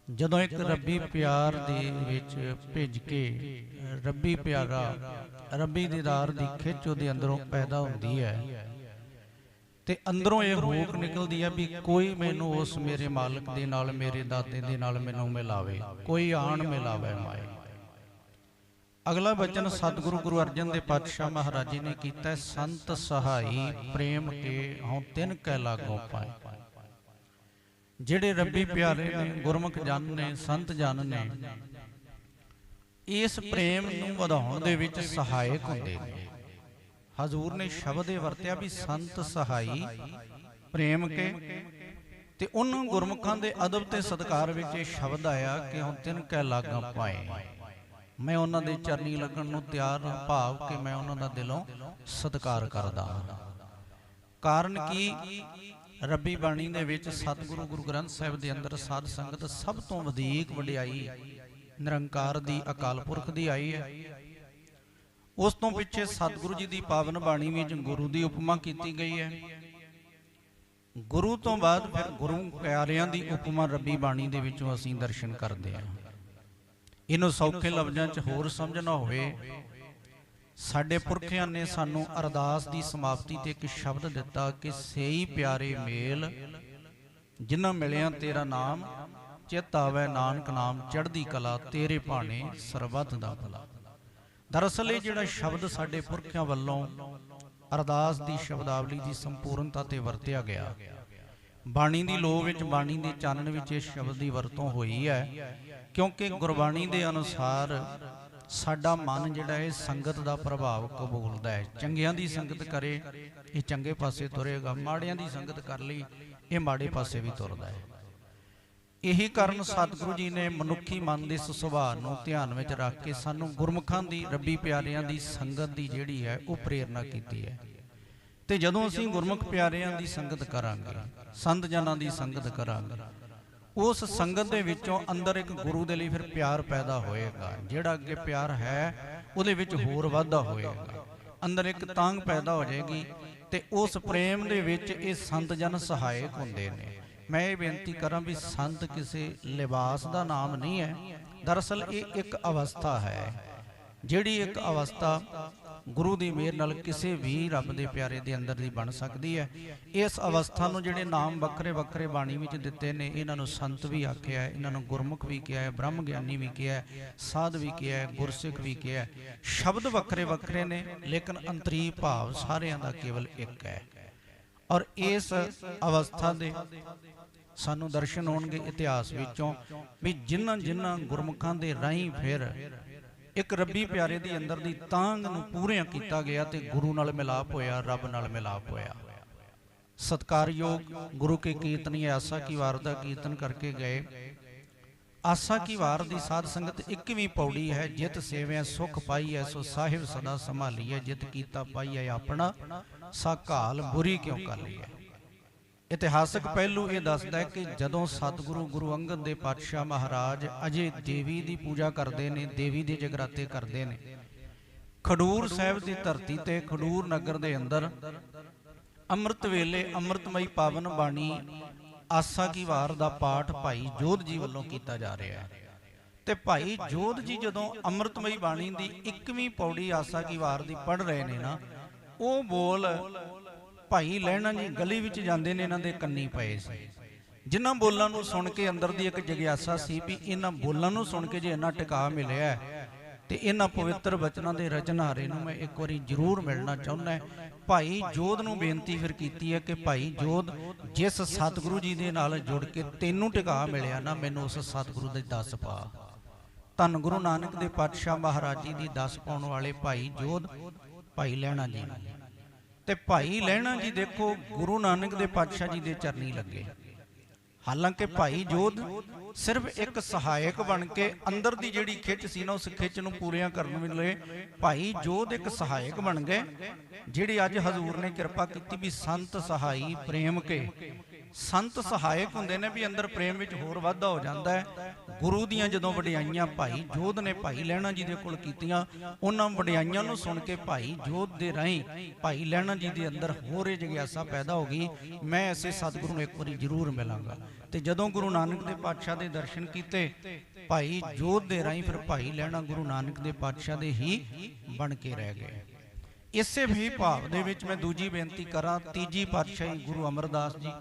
ਜਦੋਂ ਇੱਕ ਰੱਬੀ ਪਿਆਰ ਦੇ ਵਿੱਚ ਭਿੱਜ ਕੇ ਰੱਬੀ ਪਿਆਰਾ, ਰੱਬੀ ਦੀਦਾਰ ਦੀ ਖਿੱਚ ਉਹਦੇ ਅੰਦਰੋਂ ਪੈਦਾ ਹੁੰਦੀ ਹੈ ਤੇ ਅੰਦਰੋਂ ਇਹ ਹੋਕ ਨਿਕਲਦੀ ਹੈ ਵੀ ਕੋਈ ਮੈਨੂੰ ਉਸ ਮੇਰੇ ਮਾਲਕ ਦੇ ਨਾਲ, ਮੇਰੇ ਦਾਤੇ ਦੇ ਨਾਲ ਮੈਨੂੰ ਮਿਲਾਵੇ, ਕੋਈ ਆਣ ਮਿਲਾਵੇ ਮਾਏ। ਅਗਲਾ ਬਚਨ ਸਤਿਗੁਰੂ ਗੁਰੂ ਅਰਜਨ ਦੇਵ ਪਾਤਸ਼ਾਹ ਮਹਾਰਾਜ ਜੀ ਨੇ ਕੀਤਾ, ਸੰਤ ਸਹਾਈ ਪ੍ਰੇਮ ਕੇ ਹਉ ਤਿਨ ਕੈ ਲਾਗੋ ਪਾਏ। ਜਿਹੜੇ ਰੱਬੀ ਪਿਆਰੇ ਨੇ, ਗੁਰਮੁਖ ਜਨ ਨੇ, ਸੰਤ ਜਨ ਨੇ, ਇਸ ਪ੍ਰੇਮ ਨੂੰ ਵਧਾਉਣ ਦੇ ਵਿੱਚ ਸਹਾਇਕ ਹੁੰਦੇ ਨੇ। ਹਜ਼ੂਰ ਨੇ ਸ਼ਬਦ ਇਹ ਵਰਤਿਆ ਵੀ ਸੰਤ ਸਹਾਈ ਪ੍ਰੇਮ ਕੇ, ਤੇ ਉਹਨਾਂ ਗੁਰਮੁਖਾਂ ਦੇ ਅਦਬ ਤੇ ਸਤਿਕਾਰ ਵਿੱਚ ਇਹ ਸ਼ਬਦ ਆਇਆ ਕਿ ਹੁਣ ਤਿਨ ਕੈ ਲਾਗਾ ਪਾਏ। ਮੈਂ ਉਹਨਾਂ ਦੇ ਚਰਨੀ ਲੱਗਣ ਨੂੰ ਤਿਆਰ ਹਾਂ, ਭਾਵ ਕਿ ਮੈਂ ਉਹਨਾਂ ਦਾ ਦਿਲੋਂ ਸਤਿਕਾਰ ਕਰਦਾ ਹਾਂ। ਕਾਰਨ ਕੀ, ਰੱਬੀ ਬਾਣੀ ਦੇ ਵਿੱਚ ਸਤਿਗੁਰੂ ਗੁਰੂ ਗ੍ਰੰਥ ਸਾਹਿਬ ਦੇ ਅੰਦਰ ਸਾਧ ਸੰਗਤ ਸਭ ਤੋਂ ਵਧੇਕ ਵਡਿਆਈ ਨਿਰੰਕਾਰ ਦੀ, ਅਕਾਲ ਪੁਰਖ ਦੀ ਆਈ ਹੈ। ਉਸ ਤੋਂ ਪਿੱਛੇ ਸਤਿਗੁਰੂ ਜੀ ਦੀ ਪਾਵਨ ਬਾਣੀ ਵਿੱਚ ਗੁਰੂ ਦੀ ਉਪਮਾ ਕੀਤੀ ਗਈ ਹੈ। ਗੁਰੂ ਤੋਂ ਬਾਅਦ ਫਿਰ ਗੁਰੂ ਪਿਆਰਿਆਂ ਦੀ ਉਪਮਾ ਰੱਬੀ ਬਾਣੀ ਦੇ ਵਿੱਚੋਂ ਅਸੀਂ ਦਰਸ਼ਨ ਕਰਦੇ ਹਾਂ। ਇਹਨੂੰ ਸੌਖੇ ਲਫ਼ਜ਼ਾਂ 'ਚ ਹੋਰ ਸਮਝਣਾ ਹੋਵੇ, ਸਾਡੇ ਪੁਰਖਿਆਂ ਨੇ ਸਾਨੂੰ ਅਰਦਾਸ ਦੀ ਸਮਾਪਤੀ ਤੇ ਇੱਕ ਸ਼ਬਦ ਦਿੱਤਾ ਕਿ ਸੇਈ ਪਿਆਰੇ ਮੇਲ ਜਿਨ੍ਹਾਂ ਮਿਲਿਆ ਤੇਰਾ ਨਾਮ, ਚਿੱਤ ਆਵੈ ਨਾਨਕ ਨਾਮ ਚੜ੍ਹਦੀ ਕਲਾ, ਤੇਰੇ ਭਾਣੇ ਸਰਬੱਤ ਦਾ ਭਲਾ। ਦਰਅਸਲ ਇਹ ਜਿਹੜਾ ਸ਼ਬਦ ਸਾਡੇ ਪੁਰਖਿਆਂ ਵੱਲੋਂ ਅਰਦਾਸ ਦੀ ਸ਼ਬਦਾਵਲੀ ਦੀ ਸੰਪੂਰਨਤਾ ਤੇ ਵਰਤਿਆ ਗਿਆ, ਬਾਣੀ ਦੀ ਲੋਅ ਵਿੱਚ, ਬਾਣੀ ਦੇ ਚਾਨਣ ਵਿੱਚ ਇਸ ਸ਼ਬਦ ਦੀ ਵਰਤੋਂ ਹੋਈ ਹੈ। ਕਿਉਂਕਿ ਗੁਰਬਾਣੀ ਦੇ ਅਨੁਸਾਰ ਸਾਡਾ ਮਨ ਜਿਹੜਾ ਹੈ ਸੰਗਤ ਦਾ ਪ੍ਰਭਾਵ ਕਬੂਲਦਾ ਹੈ। ਚੰਗਿਆਂ ਦੀ ਸੰਗਤ ਕਰੇ ਇਹ ਚੰਗੇ ਪਾਸੇ ਤੁਰੇਗਾ, ਮਾੜਿਆਂ ਦੀ ਸੰਗਤ ਕਰ ਲਈ ਇਹ ਮਾੜੇ ਪਾਸੇ ਵੀ ਤੁਰਦਾ ਹੈ। ਇਹੀ ਕਾਰਨ ਸਤਿਗੁਰੂ ਜੀ ਨੇ ਮਨੁੱਖੀ ਮਨ ਦੇ ਇਸ ਸੁਭਾਅ ਨੂੰ ਧਿਆਨ ਵਿੱਚ ਰੱਖ ਕੇ ਸਾਨੂੰ ਗੁਰਮੁਖਾਂ ਦੀ, ਰੱਬੀ ਪਿਆਰਿਆਂ ਦੀ ਸੰਗਤ ਦੀ ਜਿਹੜੀ ਹੈ ਉਹ ਪ੍ਰੇਰਨਾ ਕੀਤੀ ਹੈ। ਤੇ ਜਦੋਂ ਅਸੀਂ ਗੁਰਮੁਖ ਪਿਆਰਿਆਂ ਦੀ ਸੰਗਤ ਕਰਾਂਗੇ, ਸੰਤ ਜਨਾਂ ਦੀ ਸੰਗਤ ਕਰਾਂਗੇ, ਉਸ ਸੰਗਤ ਦੇ ਵਿੱਚੋਂ ਅੰਦਰ ਇੱਕ ਗੁਰੂ ਦੇ ਲਈ ਫਿਰ ਪਿਆਰ ਪੈਦਾ ਹੋਏਗਾ। ਜਿਹੜਾ ਅੱਗੇ ਪਿਆਰ ਹੈ ਉਹਦੇ ਵਿੱਚ ਹੋਰ ਵਾਧਾ ਹੋਏਗਾ, ਅੰਦਰ ਇੱਕ ਤਾਂਘ ਪੈਦਾ ਹੋ ਜਾਏਗੀ ਤੇ ਉਸ ਪ੍ਰੇਮ ਦੇ ਵਿੱਚ ਇਹ ਸੰਤ ਜਨ ਸਹਾਇਕ ਹੁੰਦੇ ਨੇ। ਮੈਂ ਇਹ ਬੇਨਤੀ ਕਰਾਂ ਵੀ ਸੰਤ ਕਿਸੇ ਲਿਬਾਸ ਦਾ ਨਾਮ ਨਹੀਂ ਹੈ, ਦਰਅਸਲ ਇਹ ਇੱਕ ਅਵਸਥਾ ਹੈ, ਜਿਹੜੀ ਇੱਕ ਅਵਸਥਾ ਗੁਰੂ ਦੀ ਮਿਹਰ ਨਾਲ ਕਿਸੇ ਵੀ ਰੱਬ ਦੇ ਪਿਆਰੇ ਦੇ ਅੰਦਰ ਦੀ ਬਣ ਸਕਦੀ ਹੈ। ਇਸ ਅਵਸਥਾ ਨੂੰ ਜਿਹੜੇ ਨਾਮ ਵੱਖਰੇ ਵੱਖਰੇ ਬਾਣੀ ਵਿੱਚ ਦਿੱਤੇ ਨੇ, ਇਹਨਾਂ ਨੂੰ ਸੰਤ ਵੀ ਆਖਿਆ ਹੈ, ਇਹਨਾਂ ਨੂੰ ਗੁਰਮੁਖ ਵੀ ਕਿਹਾ ਹੈ, ਬ੍ਰਹਮ ਗਿਆਨੀ ਵੀ ਕਿਹਾ ਹੈ, ਸਾਧ ਵੀ ਕਿਹਾ ਹੈ, ਗੁਰਸਿੱਖ ਵੀ ਕਿਹਾ ਹੈ। ਸ਼ਬਦ ਵੱਖਰੇ ਵੱਖਰੇ ਨੇ ਲੇਕਿਨ ਅੰਤਰੀ ਭਾਵ ਸਾਰਿਆਂ ਦਾ ਕੇਵਲ ਇੱਕ ਹੈ। ਔਰ ਇਸ ਅਵਸਥਾ ਦੇ ਸਾਨੂੰ ਦਰਸ਼ਨ ਹੋਣਗੇ ਇਤਿਹਾਸ ਵਿੱਚੋਂ ਵੀ ਜਿਨ੍ਹਾਂ ਗੁਰਮੁਖਾਂ ਦੇ ਰਾਹੀਂ ਫਿਰ ਇੱਕ ਰੱਬੀ ਪਿਆਰੇ ਦੀ ਅੰਦਰ ਦੀ ਤਾਂਘ ਨੂੰ ਪੂਰਿਆਂ ਕੀਤਾ ਗਿਆ ਤੇ ਗੁਰੂ ਨਾਲ ਮਿਲਾਪ ਹੋਇਆ, ਰੱਬ ਨਾਲ ਮਿਲਾਪ ਹੋਇਆ। ਸਤਿਕਾਰਯੋਗ ਗੁਰੂ ਕੇ ਕੀਰਤਨੀ ਆਸਾ ਕੀ ਵਾਰ ਦਾ ਕੀਰਤਨ ਕਰਕੇ ਗਏ। ਆਸਾ ਕੀ ਵਾਰ ਦੀ ਸਾਧ ਸੰਗਤ 21ਵੀਂ ਪੌੜੀ ਹੈ, ਜਿਤ ਸੇਵਿਆ ਸੁਖ ਪਾਈਐ ਸੋ ਸਾਹਿਬ ਸਦਾ ਸੰਭਾਲੀਐ, ਜਿਤ ਕੀਤਾ ਪਾਈਐ ਆਪਣਾ ਸਾ ਘਾਲ ਬੁਰੀ ਕਿਉਂ ਕਾਲੀਐ। ਇਤਿਹਾਸਕ ਪਹਿਲੂ ਇਹ ਦੱਸਦਾ ਹੈ ਕਿ ਜਦੋਂ ਸਤਿਗੁਰੂ ਗੁਰੂ ਅੰਗਦ ਦੇਵ ਪਾਤਸ਼ਾਹ ਮਹਾਰਾਜ ਅਜੇ ਦੇਵੀ ਦੀ ਪੂਜਾ ਕਰਦੇ ਨੇ, ਦੇਵੀ ਦੇ ਜਗਰਾਤੇ ਕਰਦੇ ਨੇ, ਖਡੂਰ ਸਾਹਿਬ ਦੀ ਧਰਤੀ ਤੇ, ਖਡੂਰ ਨਗਰ ਦੇ ਅੰਦਰ ਅੰਮ੍ਰਿਤ ਵੇਲੇ ਅੰਮ੍ਰਿਤਮਈ ਪਾਵਨ ਬਾਣੀ ਆਸਾ ਕੀ ਵਾਰ ਦਾ ਪਾਠ ਭਾਈ ਜੋਧ ਜੀ ਵੱਲੋਂ ਕੀਤਾ ਜਾ ਰਿਹਾ ਹੈ। ਤੇ ਭਾਈ ਜੋਧ ਜੀ ਜਦੋਂ ਅੰਮ੍ਰਿਤਮਈ ਬਾਣੀ ਦੀ 21ਵੀਂ ਪੌੜੀ ਆਸਾ ਕੀ ਵਾਰ ਦੀ ਪੜ੍ਹ ਰਹੇ ਨੇ ਨਾ, ਉਹ ਬੋਲ ਭਾਈ ਲਹਿਣਾ ਜੀ ਗਲੀ ਵਿੱਚ ਜਾਂਦੇ ਨੇ, ਇਹਨਾਂ ਦੇ ਕੰਨੀ ਪਏ ਸੀ। ਜਿਨ੍ਹਾਂ ਬੋਲਾਂ ਨੂੰ ਸੁਣ ਕੇ ਅੰਦਰ ਦੀ ਇੱਕ ਜਗਿਆਸਾ ਸੀ ਵੀ ਇਹਨਾਂ ਬੋਲਾਂ ਨੂੰ ਸੁਣ ਕੇ ਜੇ ਇੰਨਾ ਟਿਕਾ ਮਿਲਿਆ ਤੇ ਇਹਨਾਂ ਪਵਿੱਤਰ ਬਚਨਾਂ ਦੇ ਰਚਨਹਾਰੇ ਨੂੰ ਮੈਂ ਇੱਕ ਵਾਰੀ ਜ਼ਰੂਰ ਮਿਲਣਾ ਚਾਹੁੰਦਾ। ਭਾਈ ਜੋਧ ਨੂੰ ਬੇਨਤੀ ਫਿਰ ਕੀਤੀ ਹੈ ਕਿ ਭਾਈ ਜੋਧ, ਜਿਸ ਸਤਿਗੁਰੂ ਜੀ ਦੇ ਨਾਲ ਜੁੜ ਕੇ ਤੈਨੂੰ ਟਿਕਾ ਮਿਲਿਆ ਨਾ, ਮੈਨੂੰ ਉਸ ਸਤਿਗੁਰੂ ਦੇ ਦੱਸ ਪਾ। ਧੰਨ ਗੁਰੂ ਨਾਨਕ ਦੇ ਪਾਤਸ਼ਾਹ ਮਹਾਰਾਜ ਜੀ ਦੀ ਦੱਸ ਪਾਉਣ ਵਾਲੇ ਭਾਈ ਜੋਧ ਭਾਈ ਲਹਿਣਾ ਜੀ ਤੇ ਭਾਈ ਲਹਿਣਾ ਜੀ ਦੇਖੋ ਗੁਰੂ ਨਾਨਕ ਦੇ ਪਾਤਸ਼ਾਹ ਜੀ ਦੇ ਚਰਨੀ ਲੱਗੇ, ਹਾਲਾਂਕਿ ਭਾਈ ਜੋਧ ਸਿਰਫ ਇੱਕ ਸਹਾਇਕ ਬਣ ਕੇ ਅੰਦਰ ਦੀ ਜਿਹੜੀ ਖਿੱਚ ਸੀ ਨਾ ਉਸ ਖਿੱਚ ਨੂੰ ਪੂਰੀਆਂ ਕਰਨ ਵੇਲੇ ਭਾਈ ਜੋਧ ਇੱਕ ਸਹਾਇਕ ਬਣ ਗਏ, ਜਿਹੜੀ ਅੱਜ ਹਜ਼ੂਰ ਨੇ ਕਿਰਪਾ ਕੀਤੀ ਵੀ ਸੰਤ ਸਹਾਈ ਪ੍ਰੇਮ ਕੇ। ਸੰਤ ਸਹਾਇਕ ਹੁੰਦੇ ਨੇ ਵੀ ਅੰਦਰ ਪ੍ਰੇਮ ਵਿੱਚ ਹੋਰ ਵਾਧਾ ਹੋ ਜਾਂਦਾ ਹੈ। ਗੁਰੂ ਦੀਆਂ ਜਦੋਂ ਵਡਿਆਈਆਂ ਭਾਈ ਜੋਧ ਨੇ ਭਾਈ ਲਹਿਣਾ ਜੀ ਦੇ ਕੋਲ ਕੀਤੀਆਂ, ਉਹਨਾਂ ਵਡਿਆਈਆਂ ਨੂੰ ਸੁਣ ਕੇ ਭਾਈ ਜੋਧ ਦੇ ਰਾਹੀਂ ਭਾਈ ਲਹਿਣਾ ਜੀ ਦੇ ਅੰਦਰ ਹੋਰ ਇਹ ਜਿਗਿਆਸਾ ਪੈਦਾ ਹੋ ਗਈ, ਮੈਂ ਐਸੇ ਸਤਿਗੁਰੂ ਨੂੰ ਇੱਕ ਵਾਰੀ ਜ਼ਰੂਰ ਮਿਲਾਂਗਾ। ਤੇ ਜਦੋਂ ਗੁਰੂ ਨਾਨਕ ਦੇ ਪਾਤਸ਼ਾਹ ਦੇ ਦਰਸ਼ਨ ਕੀਤੇ ਭਾਈ ਜੋਧ ਦੇ ਰਾਹੀਂ, ਫਿਰ ਭਾਈ ਲਹਿਣਾ ਗੁਰੂ ਨਾਨਕ ਦੇ ਪਾਤਸ਼ਾਹ ਦੇ ਹੀ ਬਣ ਕੇ ਰਹਿ ਗਏ। ਇਸੇ ਵੀ ਭਾਵ ਦੇ ਵਿੱਚ ਮੈਂ ਦੂਜੀ ਬੇਨਤੀ ਕਰਾਂ, ਤੀਜੀ ਪਾਤਸ਼ਾਹੀ ਗੁਰੂ ਅਮਰਦਾਸ ਜੀ,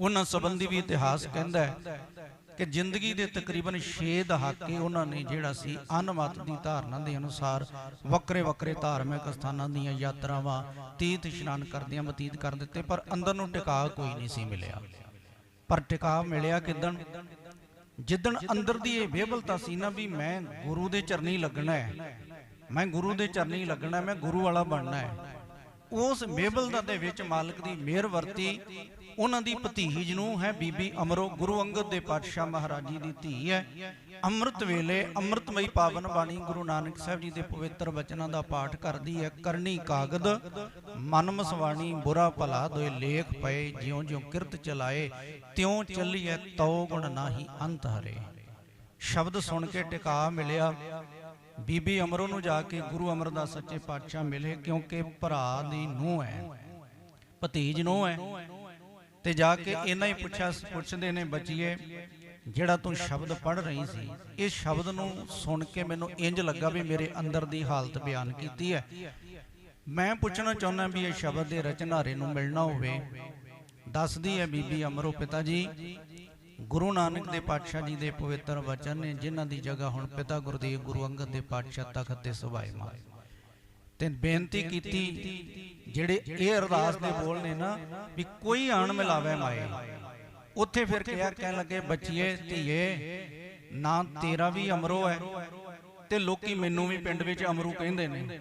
ਉਹਨਾਂ ਸੰਬੰਧੀ ਵੀ ਇਤਿਹਾਸ ਕਹਿੰਦਾ ਹੈ ਕਿ ਜ਼ਿੰਦਗੀ ਦੇ ਤਕਰੀਬਨ 6 ਦਹਾਕੇ ਉਹਨਾਂ ਨੇ ਜਿਹੜਾ ਸੀ ਅਨਮਤ ਦੀ ਧਾਰਨਾ ਦੇ ਅਨੁਸਾਰ ਵੱਖਰੇ ਵੱਖਰੇ ਧਾਰਮਿਕ ਸਥਾਨਾਂ ਦੀਆਂ ਯਾਤਰਾਵਾਂ ਤੀਰਥ ਇਸ਼ਨਾਨ ਕਰਦਿਆਂ ਬਤੀਤ ਕਰ ਦਿੱਤੇ, ਪਰ ਅੰਦਰ ਨੂੰ ਟਿਕਾ ਕੋਈ ਨਹੀਂ ਸੀ ਮਿਲਿਆ। ਪਰ ਟਿਕਾ ਮਿਲਿਆ ਕਿਦਣ? ਜਿੱਦਣ ਅੰਦਰ ਦੀ ਇਹ ਬੇਬਲਤਾ ਸੀ ਨਾ ਵੀ ਮੈਂ ਗੁਰੂ ਦੇ ਚਰਨੀ ਲੱਗਣਾ ਹੈ, ਮੈਂ ਗੁਰੂ ਦੇ ਚਰਨੀ ਲੱਗਣਾ, ਮੈਂ ਗੁਰੂ ਵਾਲਾ ਬਣਨਾ ਹੈ। ਉਸ ਬੇਬਲਤਾ ਦੇ ਵਿੱਚ ਮਾਲਕ ਦੀ ਮਿਹਰ ਵਰਤੀ। ਉਹਨਾਂ ਦੀ ਭਤੀਜ ਨੂੰ ਹੈ ਬੀਬੀ ਅਮਰੋ, ਗੁਰੂ ਅੰਗਦ ਦੇ ਪਾਤਸ਼ਾਹ ਮਹਾਰਾਜ ਜੀ ਦੀ ਧੀ ਹੈ। ਅੰਮ੍ਰਿਤ ਵੇਲੇ ਅੰਮ੍ਰਿਤਮਈ ਪਾਵਨ ਬਾਣੀ ਗੁਰੂ ਨਾਨਕ ਸਾਹਿਬ ਜੀ ਦੇ ਪਵਿੱਤਰ ਬਚਨਾਂ ਦਾ ਪਾਠ ਕਰਦੀ ਹੈ। ਕਰਨੀ ਕਾਗਦ ਮਨ ਮਸਵਾਣੀ, ਬੁਰਾ ਭਲਾ ਦੋਏ ਲੇਖ ਪਏ, ਜਿਉਂ ਜਿਉਂ ਕਿਰਤ ਚਲਾਏ ਤਿਉਂ ਚੱਲੀਐ, ਤਉ ਗੁਣ ਨਾਹੀ ਅੰਤ ਹਰੇ। ਸ਼ਬਦ ਸੁਣ ਕੇ ਟਿਕਾ ਮਿਲਿਆ। ਬੀਬੀ ਅਮਰੋ ਨੂੰ ਜਾ ਕੇ ਗੁਰੂ ਅਮਰਦਾਸ ਸੱਚੇ ਪਾਤਸ਼ਾਹ ਮਿਲੇ, ਕਿਉਂਕਿ ਭਰਾ ਦੀ ਨੂੰਹ ਹੈ, ਭਤੀਜ ਨੂੰਹ ਹੈ। ਤੇ ਜਾ ਕੇ ਇਹਨਾਂ ਹੀ ਪੁੱਛਦੇ ਨੇ, ਬੱਚੀਏ ਜਿਹੜਾ ਤੂੰ ਸ਼ਬਦ ਪੜ੍ਹ ਰਹੀ ਸੀ, ਇਸ ਸ਼ਬਦ ਨੂੰ ਸੁਣ ਕੇ ਮੈਨੂੰ ਇੰਜ ਲੱਗਾ ਵੀ ਮੇਰੇ ਅੰਦਰ ਦੀ ਹਾਲਤ ਬਿਆਨ ਕੀਤੀ ਹੈ। ਮੈਂ ਪੁੱਛਣਾ ਚਾਹੁੰਦਾ ਵੀ ਇਹ ਸ਼ਬਦ ਦੇ ਰਚਨਾਰੇ ਨੂੰ ਮਿਲਣਾ ਹੋਵੇ। ਦੱਸਦੀ ਹੈ ਬੀਬੀ ਅਮਰੋ, ਪਿਤਾ ਜੀ ਗੁਰੂ ਨਾਨਕ ਦੇ ਪਾਤਸ਼ਾਹ ਜੀ ਦੇ ਪਵਿੱਤਰ ਵਚਨ ਨੇ, ਜਿਨ੍ਹਾਂ ਦੀ ਜਗ੍ਹਾ ਹੁਣ ਪਿਤਾ ਗੁਰਦੇਵ ਗੁਰੂ ਅੰਗਦ ਦੇ ਪਾਤਸ਼ਾਹ ਤਖਤ ਤੇ ਸੁਭਾਇਮਾਨ। ਤੇ ਬੇਨਤੀ ਕੀਤੀ, ਜਿਹੜੇ ਇਹ ਅਰਦਾਸ ਦੇ ਬੋਲ ਨੇ ਨਾ ਵੀ ਕੋਈ ਆਣ ਮਿਲਾਵੇ ਮਾਏ। ਉੱਥੇ ਫਿਰ ਕਹਿਣ ਲੱਗੇ, ਬੱਚੀਏ ਧੀਏ ਨਾ ਤੇਰਾ ਵੀ ਅਮਰੋ ਹੈ ਤੇ ਲੋਕੀ ਮੈਨੂੰ ਵੀ ਪਿੰਡ ਵਿੱਚ ਅਮਰੂ ਕਹਿੰਦੇ ਨੇ।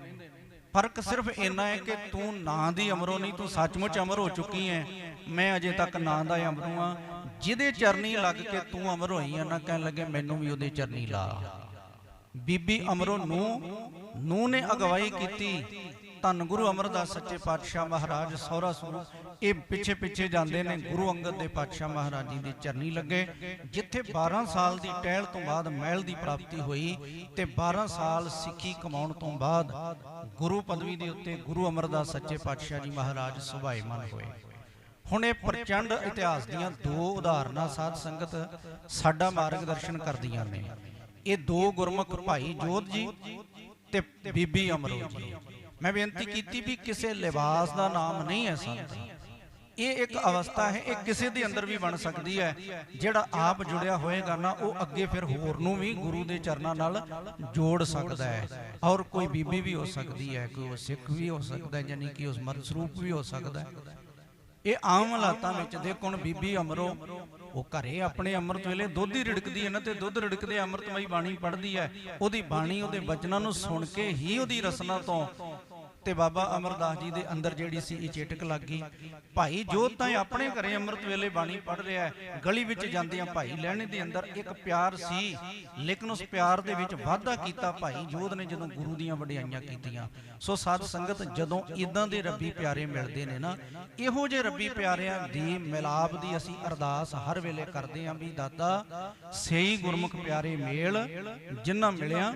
ਫਰਕ ਸਿਰਫ ਇੰਨਾ ਹੈ ਕਿ ਤੂੰ ਨਾਂ ਦੀ ਅਮਰੋ ਨਹੀਂ, ਤੂੰ ਸੱਚਮੁੱਚ ਅਮਰ ਹੋ ਚੁੱਕੀ ਹੈ। ਮੈਂ ਅਜੇ ਤੱਕ ਨਾਂ ਦਾ ਅਮਰੂ ਆ। ਜਿਹਦੇ ਚਰਨੀ ਲੱਗ ਕੇ ਤੂੰ ਅਮਰ ਹੋਈ ਆ ਨਾ, ਕਹਿਣ ਲੱਗੇ ਮੈਨੂੰ ਵੀ ਉਹਦੇ ਚਰਨੀ ਲਾ। ਬੀਬੀ ਅਮਰੋ ਨੂੰ ਨੇ ਅਗਵਾਈ ਕੀਤੀ। ਧੰਨ ਗੁਰੂ ਅਮਰਦਾਸ ਸੱਚੇ ਪਾਤਸ਼ਾਹ ਮਹਾਰਾਜ ਸਹੁਰਾ ਸਰੂਪ ਇਹ ਪਿੱਛੇ ਪਿੱਛੇ ਜਾਂਦੇ ਨੇ। ਗੁਰੂ ਅੰਗਦ ਦੇ ਪਾਤਸ਼ਾਹ ਮਹਾਰਾਜ ਜੀ ਦੇ ਚਰਨੀ ਲੱਗੇ, ਜਿੱਥੇ 12 ਸਾਲ ਦੀ ਟਹਿਲ ਤੋਂ ਬਾਅਦ ਮਹਿਲ ਦੀ ਪ੍ਰਾਪਤੀ ਹੋਈ ਤੇ 12 ਸਾਲ ਸਿੱਖੀ ਕਮਾਉਣ ਤੋਂ ਬਾਅਦ ਗੁਰੂ ਪਦਵੀ ਦੇ ਉੱਤੇ ਗੁਰੂ ਅਮਰਦਾਸ ਸੱਚੇ ਪਾਤਸ਼ਾਹ ਜੀ ਮਹਾਰਾਜ ਸੁਭਾਇਮਾਨ ਹੋਏ। ਹੁਣ ਇਹ ਪ੍ਰਚੰਡ ਇਤਿਹਾਸ ਦੀਆਂ ਦੋ ਉਦਾਹਰਨਾਂ ਸਾਧ ਸੰਗਤ ਸਾਡਾ ਮਾਰਗਦਰਸ਼ਨ ਕਰਦੀਆਂ ਨੇ। ਇਹ ਦੋ ਗੁਰਮੁਖ ਭਾਈ ਜੋਧ ਜੀ ਤੇ ਬੀਬੀ ਅਮਰੋ ਜੀ। ਮੈਂ ਬੇਨਤੀ ਕੀਤੀ ਵੀ ਕਿਸੇ ਲਿਬਾਸ ਦਾ ਨਾਮ ਨਹੀਂ ਹੈ ਸੰਤ, ਇਹ ਇੱਕ ਅਵਸਥਾ ਹੈ। ਇਹ ਕਿਸੇ ਦੇ ਅੰਦਰ ਵੀ ਬਣ ਸਕਦੀ ਹੈ। ਜਿਹੜਾ ਆਪ ਜੁੜਿਆ ਹੋਏਗਾ ਨਾ, ਉਹ ਅੱਗੇ ਫਿਰ ਹੋਰ ਨੂੰ ਵੀ ਗੁਰੂ ਦੇ ਚਰਨਾਂ ਨਾਲ ਜੋੜ ਸਕਦਾ ਹੈ। ਔਰ ਕੋਈ ਬੀਬੀ ਵੀ ਹੋ ਸਕਦੀ ਹੈ, ਕੋਈ ਸਿੱਖ ਵੀ ਹੋ ਸਕਦਾ ਹੈ, ਯਾਨੀ ਕਿ ਉਸ ਮਰਦ ਸਰੂਪ ਵੀ ਹੋ ਸਕਦਾ ਹੈ। ਇਹ ਆਮ ਹਾਲਾਤਾਂ ਵਿੱਚ ਦੇਖੋ, ਹੁਣ ਬੀਬੀ ਅਮਰੋ ਉਹ ਘਰੇ ਆਪਣੇ ਅੰਮ੍ਰਿਤ ਵੇਲੇ ਦੁੱਧ ਹੀ ਰਿੜਕਦੀ ਹੈ ਨਾ, ਤੇ ਦੁੱਧ ਰਿੜਕਦੇ ਅੰਮ੍ਰਿਤਮਈ ਬਾਣੀ ਪੜ੍ਹਦੀ ਹੈ। ਉਹਦੀ ਬਾਣੀ ਉਹਦੇ ਬਚਨਾਂ ਨੂੰ ਸੁਣ ਕੇ ਹੀ ਉਹਦੀ ਰਸਨਾ ਤੋਂ ਤੇ ਬਾਬਾ ਅਮਰਦਾਸ ਜੀ ਦੇ ਅੰਦਰ ਜਿਹੜੀ ਸੀ ਇਹ ਚੇਟਕ ਲੱਗ ਗਈ। ਭਾਈ ਜੋਧ ਤਾਂ ਆਪਣੇ ਘਰੇ ਅੰਮ੍ਰਿਤ ਵੇਲੇ ਬਾਣੀ ਪੜ੍ਹ ਰਿਹਾ ਹੈ। ਗਲੀ ਵਿੱਚ ਜਾਂਦਿਆਂ ਭਾਈ ਲਹਿਣੇ ਦੇ ਅੰਦਰ ਇੱਕ ਪਿਆਰ ਸੀ, ਲੇਕਿਨ ਉਸ ਪਿਆਰ ਦੇ ਵਿੱਚ ਵਾਧਾ ਕੀਤਾ ਭਾਈ ਜੋਧ ਨੇ ਜਦੋਂ ਗੁਰੂ ਦੀਆਂ ਵਡਿਆਈਆਂ ਕੀਤੀਆਂ। ਸੋ ਸਾਧ ਸੰਗਤ, ਜਦੋਂ ਇਦਾਂ ਦੇ ਰੱਬੀ ਪਿਆਰੇ ਮਿਲਦੇ ਨੇ ਨਾ, ਇਹੋ ਜਿਹੇ ਰੱਬੀ ਪਿਆਰਿਆਂ ਦੀ ਮਿਲਾਪ ਦੀ ਅਸੀਂ ਅਰਦਾਸ ਹਰ ਵੇਲੇ ਕਰਦੇ ਹਾਂ ਵੀ ਦਾਤਾ ਸਹੀ ਗੁਰਮੁਖ ਪਿਆਰੇ ਮੇਲ ਜਿਨ੍ਹਾਂ ਮਿਲਿਆ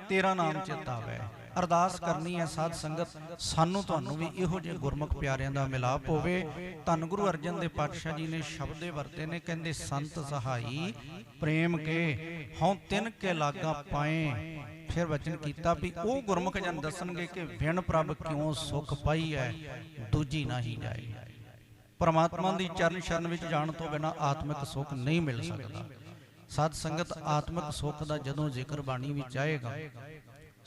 ਤੇਰਾ ਨਾਮ ਚੇਤਾਵੇ। ਅਰਦਾਸ ਕਰਨੀ ਹੈ ਸਾਧ ਸੰਗਤ, ਸਾਨੂੰ ਤੁਹਾਨੂੰ ਵੀ ਇਹੋ ਜਿਹੇ ਗੁਰਮੁਖ ਪਿਆਰਿਆਂ ਦਾ ਮਿਲਾਪ ਹੋਵੇ। ਧੰਨ ਗੁਰੂ ਅਰਜਨ ਦੇ ਪਾਤਸ਼ਾਹ ਜੀ ਨੇ ਸ਼ਬਦੇ ਵਰਤੇ ਨੇ, ਕਹਿੰਦੇ ਸੰਤ ਸਹਾਈ ਪ੍ਰੇਮ ਕੇ ਹਉ ਤਿਨ ਕੇ ਲਾਗਾ ਪਾਏ। ਫਿਰ ਵਚਨ ਕੀਤਾ ਵੀ ਉਹ ਗੁਰਮੁਖ ਜਨ ਦੱਸਣਗੇ ਕਿ ਵਿਣ ਪ੍ਰਭ ਕਿਉਂ ਸੁਖ ਪਾਈ ਹੈ, ਦੂਜੀ ਨਹੀਂ ਜਾਏ। ਪਰਮਾਤਮਾ ਦੀ ਚਰਨ ਸ਼ਰਨ ਵਿੱਚ ਜਾਣ ਤੋਂ ਬਿਨਾਂ ਆਤਮਿਕ ਸੁਖ ਨਹੀਂ ਮਿਲ ਸਕਦਾ। ਸਾਧ ਸੰਗਤ, ਆਤਮਿਕ ਸੁਖ ਦਾ ਜਦੋਂ ਜ਼ਿਕਰ ਬਾਣੀ ਵਿੱਚ ਆਏਗਾ,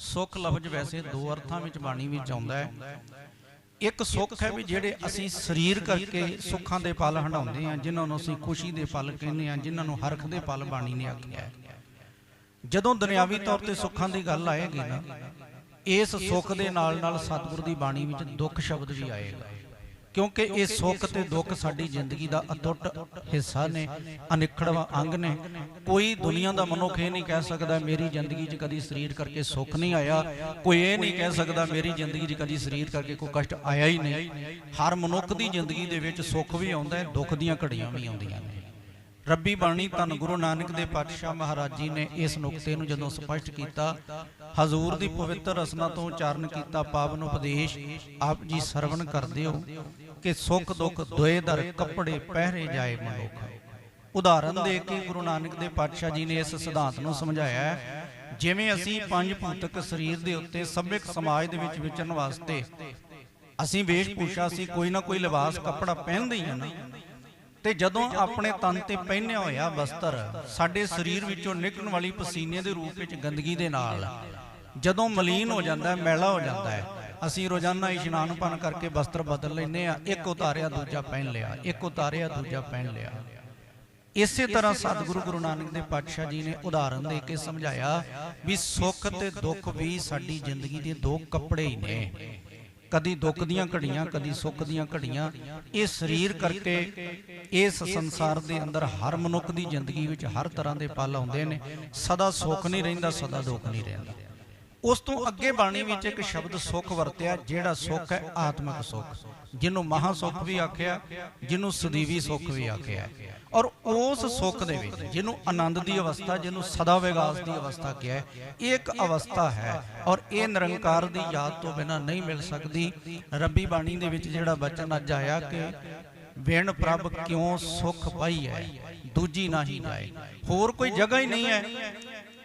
ਸੁਖ ਲਫ਼ਜ਼ ਵੈਸੇ ਦੋ ਅਰਥਾਂ ਵਿੱਚ ਬਾਣੀ ਵਿੱਚ ਆਉਂਦਾ ਹੈ। ਇੱਕ ਸੁੱਖ ਹੈ ਵੀ ਜਿਹੜੇ ਅਸੀਂ ਸਰੀਰ ਕਰਕੇ ਸੁੱਖਾਂ ਦੇ ਪਲ ਹੰਢਾਉਂਦੇ ਹਾਂ, ਜਿਨ੍ਹਾਂ ਨੂੰ ਅਸੀਂ ਖੁਸ਼ੀ ਦੇ ਪਲ ਕਹਿੰਦੇ ਹਾਂ, ਜਿਨ੍ਹਾਂ ਨੂੰ ਹਰਖ ਦੇ ਪਲ ਬਾਣੀ ਨੇ ਆਖਿਆ। ਜਦੋਂ ਦੁਨਿਆਵੀ ਤੌਰ ਤੇ ਸੁੱਖਾਂ ਦੀ ਗੱਲ ਆਏਗੀ ਨਾ, ਇਸ ਸੁੱਖ ਦੇ ਨਾਲ ਨਾਲ ਸਤਿਗੁਰ ਦੀ ਬਾਣੀ ਵਿੱਚ ਦੁੱਖ ਸ਼ਬਦ ਵੀ ਆਏਗਾ। क्योंकि ये सुख ते दुख साडी जिंदगी का अटुट हिस्सा ने, अनिखड़वा अंग ने। कोई दुनिया का मनुख ये नहीं कह सकता मेरी जिंदगी च कभी शरीर करके सुख नहीं आया, कोई ये नहीं कह सकता मेरी जिंदगी च कभी शरीर करके कोई कष्ट आया ही नहीं। हर मनुख की जिंदगी दे विच सुख भी आउंदा है, दुख दीयां घड़ियां भी आउंदियां ने। रब्बी बाणी धन गुरु नानक देव पातशाह महाराज जी ने इस नुकते नूं जदों स्पष्ट किया, हजूर दी पवित्र रसना तो उचारण किया पावन उपदेश आप जी सरवण करदे हो कि सुख दुख दोए दर कपड़े पहरे जाए मनुख। उदाहरण दे के गुरु नानक देव पातशाह जी ने इस सिद्धांत नूं समझाया है। जिवें असीं पंज भूतक शरीर दे उत्ते सभ्यक समाज दे विच विचरण वास्ते असीं वेश भूषा असीं कोई ना कोई लिबास कपड़ा पहनदे ही ना, ते जदों अपने तन ते पहनिया होया वस्त्र साडे शरीर विचों निकलण वाली पसीने दे रूप विच गंदगी दे नाल जदों मलीन हो जाता है, मैला हो जाता है, असीं रोजाना इशनान पान करके वस्त्र बदल लैंदे आ, एक उतारिया दूजा पहन लिया, एक उतारिया दूजा पहन लिया। इसे तरह सतगुरु गुरु नानक देव पातशाह जी ने उदाहरण दे के समझाया भी सुख ते दुख भी साडी जिंदगी दे दो कपड़े ही ने। कदी दुख दियां घड़ियां कदी सुख दियां घड़ियां। ये शरीर करके इस संसार दे अंदर हर मनुख दी जिंदगी विच हर तरह के पल आउंदे ने, सदा सुख नहीं रहिंदा, सदा दुख नहीं रहिंदा। उस तो अगे बाणी विच एक शब्द सुख वरत्या, जिहड़ा सुख है आत्मिक सुख, जिन्हों महासुख भी आख्या, जिन्हों सदीवी सुख भी आख्या। और उस सुख दे विच जिन्हों आनंद की अवस्था, जिन्हों सदा विकास की अवस्था क्या है, एक अवस्था है और ये निरंकार की याद तो बिना नहीं मिल सकती। रब्बी बाणी दे विच जिहड़ा वचन अज आया कि बिन प्रभ क्यों सुख पाई है दूजी ना ही जाए, होर कोई जगह ही नहीं है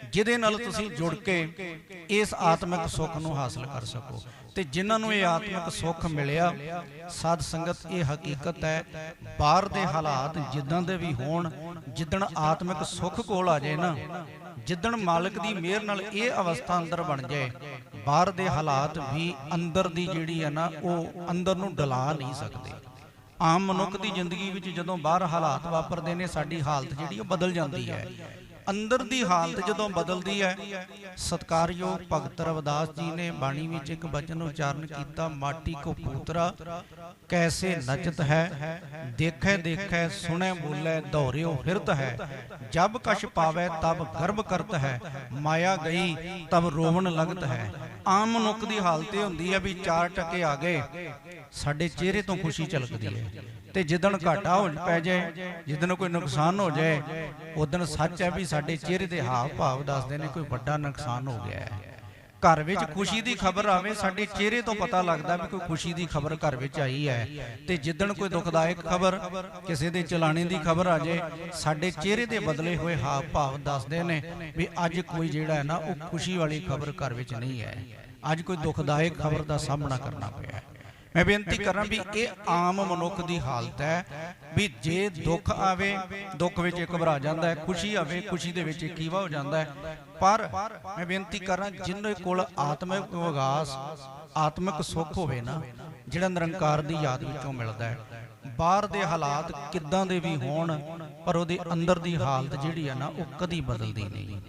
जिहदे नाल तुसीं जुड़ के इस आत्मिक सुख नूं हासिल कर सको। ते जिन्हां नूं ये आत्मिक सुख मिलिया, साध संगत ये हकीकत है, बाहर दे हालात जिद्दां दे भी होण, जिद्दण आत्मिक सुख कोल आ जाए ना, जिद्दण मालिक दी मेहर नाल ये अवस्था अंदर बन जाए, बाहर दे हालात भी अंदर दी जिहड़ी है ना वो अंदर नूं डला नहीं सकते। आम मनुख दी जिंदगी विच जदों बाहर हालात वापरदे ने, साडी हालत जिहड़ी वो बदल जाती है। अंदर दी हालत जदों बदलती है, सत्कारयोग भगत रविदास जी ने बाणी विच एक वचन उचारण किया, माटी को पूतरा कैसे नचत है, देखे देखे सुने बोले दौड़ियो फिरत है, जब कछ पावे तब गर्भ करत है, माया गई तब रोवन लगत है। आम मनुख की हालत यह होंदी है भी 4 टके आ गए साडे चेहरे तो खुशी झलकदी है, ते जिदन घाटा हो पै जाए, जिदन कोई नुकसान हो जाए, उदन सच है भी साडे चेहरे ते हाव भाव दसदे ने कोई बड़ा नुकसान हो गया है। घर विच खुशी की खबर आवे, साडे चेहरे तो पता लगदा भी कोई खुशी की खबर घर विच आई है, ते जिदन कोई दुखदायक खबर किसी दे चलाने की खबर आ जाए, साडे चेहरे ते बदले हुए हाव भाव दसदे ने भी अज कोई जिहड़ा है ना वो खुशी वाली खबर घर विच नहीं है, अज कोई दुखदायक खबर का सामना करना पिया है। मैं बेनती करा भी ये आम मनुख की हालत है भी जे दुख आवे दुख विच घबरा जाता है, खुशी आवे खुशी दे विच कीवा हो जाता है। पर मैं बेनती करा जिन्हों कोल आत्मिक विकास आत्मिक सुख होवे ना, जिहड़ा निरंकार की याद विचों मिलता है, बाहर दे हालात किद्दां दे भी होण पर उहदे अंदर की हालत जिहड़ी है ना वो कदी बदलदी नहीं।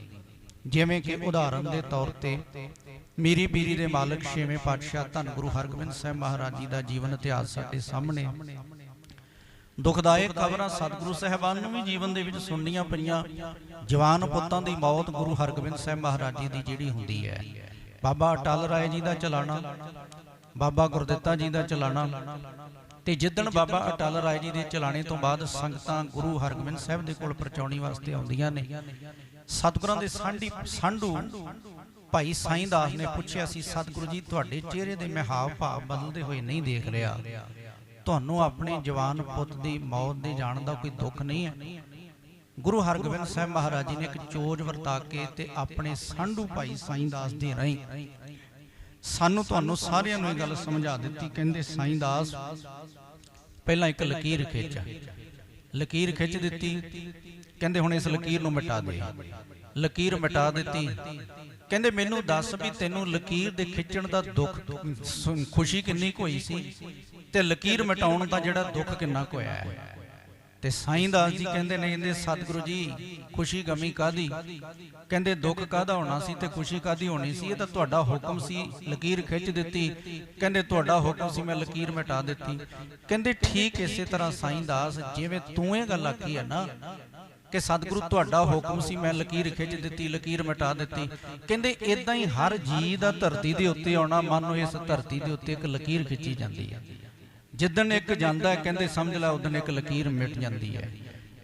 जिवें कि उदाहरण के तौर पर मीरी पीरी दे मालक छेवें पातशाह धन गुरु हरगोबिंद साहिब महाराज जी का जीवन इतिहास साडे सामने, दुखदायक खबरां सतगुरु साहिबान नूं भी जीवन दे विच सुणनियां पईयां। जवान पुत्तां दी मौत गुरु हरगोबिंद साहिब महाराज जी की जिहड़ी हुंदी है, बाबा अटल राय जी का चलाना, बाबा गुरदित्ता जी का चलाना, ते जिद्दण बाबा अटल राय जी के चलाने तो बाद संगतां गुरु हरगोबिंद साहिब दे कोल परचाउणी वास्ते आउंदियां ने। सतगुरां दे सांढू भाई साईं दास ने पूछया सी, सतगुरु जी तुहाडे चेहरे दे मैं हाव भाव बदलते हुए नहीं देख रहा, तुहानूं अपने जवान पुत की मौत दे जाण दा कोई दुख नहीं है? गुरु हरगोबिंद साहिब महाराज जी ने एक चोज वरता के ते अपने सांढू भाई साईं दास दे राहीं सानू तुहानूं सारिआं नूं इह गल समझा दित्ती। कहंदे साईं दास पहलां एक लकीर खिच, लकीर खिच दित्ती, कहंदे हुण इस लकीर नूं मिटा दे। लकीर मिटा दित्ती, कहंदे मैनूं दस भी तैनूं लकीर दे खिचण दा दुख खुशी किन्नी कोई सी ते लकीर मिटाउण दा जिहड़ा दुख किन्ना कोया है। ਤੇ ਸਾਈਂ ਦਾਸ ਜੀ ਕਹਿੰਦੇ ਨੇ, ਕਹਿੰਦੇ ਸਤਿਗੁਰੂ ਜੀ ਖੁਸ਼ੀ ਗਮੀ ਕਾਹਦੀ, ਕਹਿੰਦੇ ਦੁੱਖ ਕਾਹਦਾ ਹੋਣਾ ਸੀ ਤੇ ਖੁਸ਼ੀ ਕਾਹਦੀ ਹੋਣੀ ਸੀ, ਇਹ ਤਾਂ ਤੁਹਾਡਾ ਹੁਕਮ ਸੀ, ਲਕੀਰ ਖਿੱਚ ਦਿੱਤੀ। ਕਹਿੰਦੇ ਤੁਹਾਡਾ ਹੁਕਮ ਸੀ, ਮੈਂ ਲਕੀਰ ਮਿਟਾ ਦਿੱਤੀ। ਕਹਿੰਦੇ ਠੀਕ ਇਸੇ ਤਰ੍ਹਾਂ ਸਾਈਂ ਦਾਸ ਜਿਵੇਂ ਤੂੰ ਇਹ ਗੱਲ ਆਖੀ ਹੈ ਨਾ ਕਿ ਸਤਿਗੁਰੂ ਤੁਹਾਡਾ ਹੁਕਮ ਸੀ, ਮੈਂ ਲਕੀਰ ਖਿੱਚ ਦਿੱਤੀ, ਲਕੀਰ ਮਿਟਾ ਦਿੱਤੀ। ਕਹਿੰਦੇ ਇਦਾਂ ਹੀ ਹਰ ਜੀ ਦਾ ਧਰਤੀ ਦੇ ਉੱਤੇ ਆਉਣਾ, ਮਨ ਨੂੰ ਇਸ ਧਰਤੀ ਦੇ ਉੱਤੇ ਇੱਕ ਲਕੀਰ ਖਿੱਚੀ ਜਾਂਦੀ ਹੈ। ਜਿੱਦਣ ਇੱਕ ਜਾਂਦਾ ਹੈ ਕਹਿੰਦੇ ਸਮਝ ਲੈ ਉਦਣ ਇੱਕ ਲਕੀਰ ਮਿਟ ਜਾਂਦੀ ਹੈ।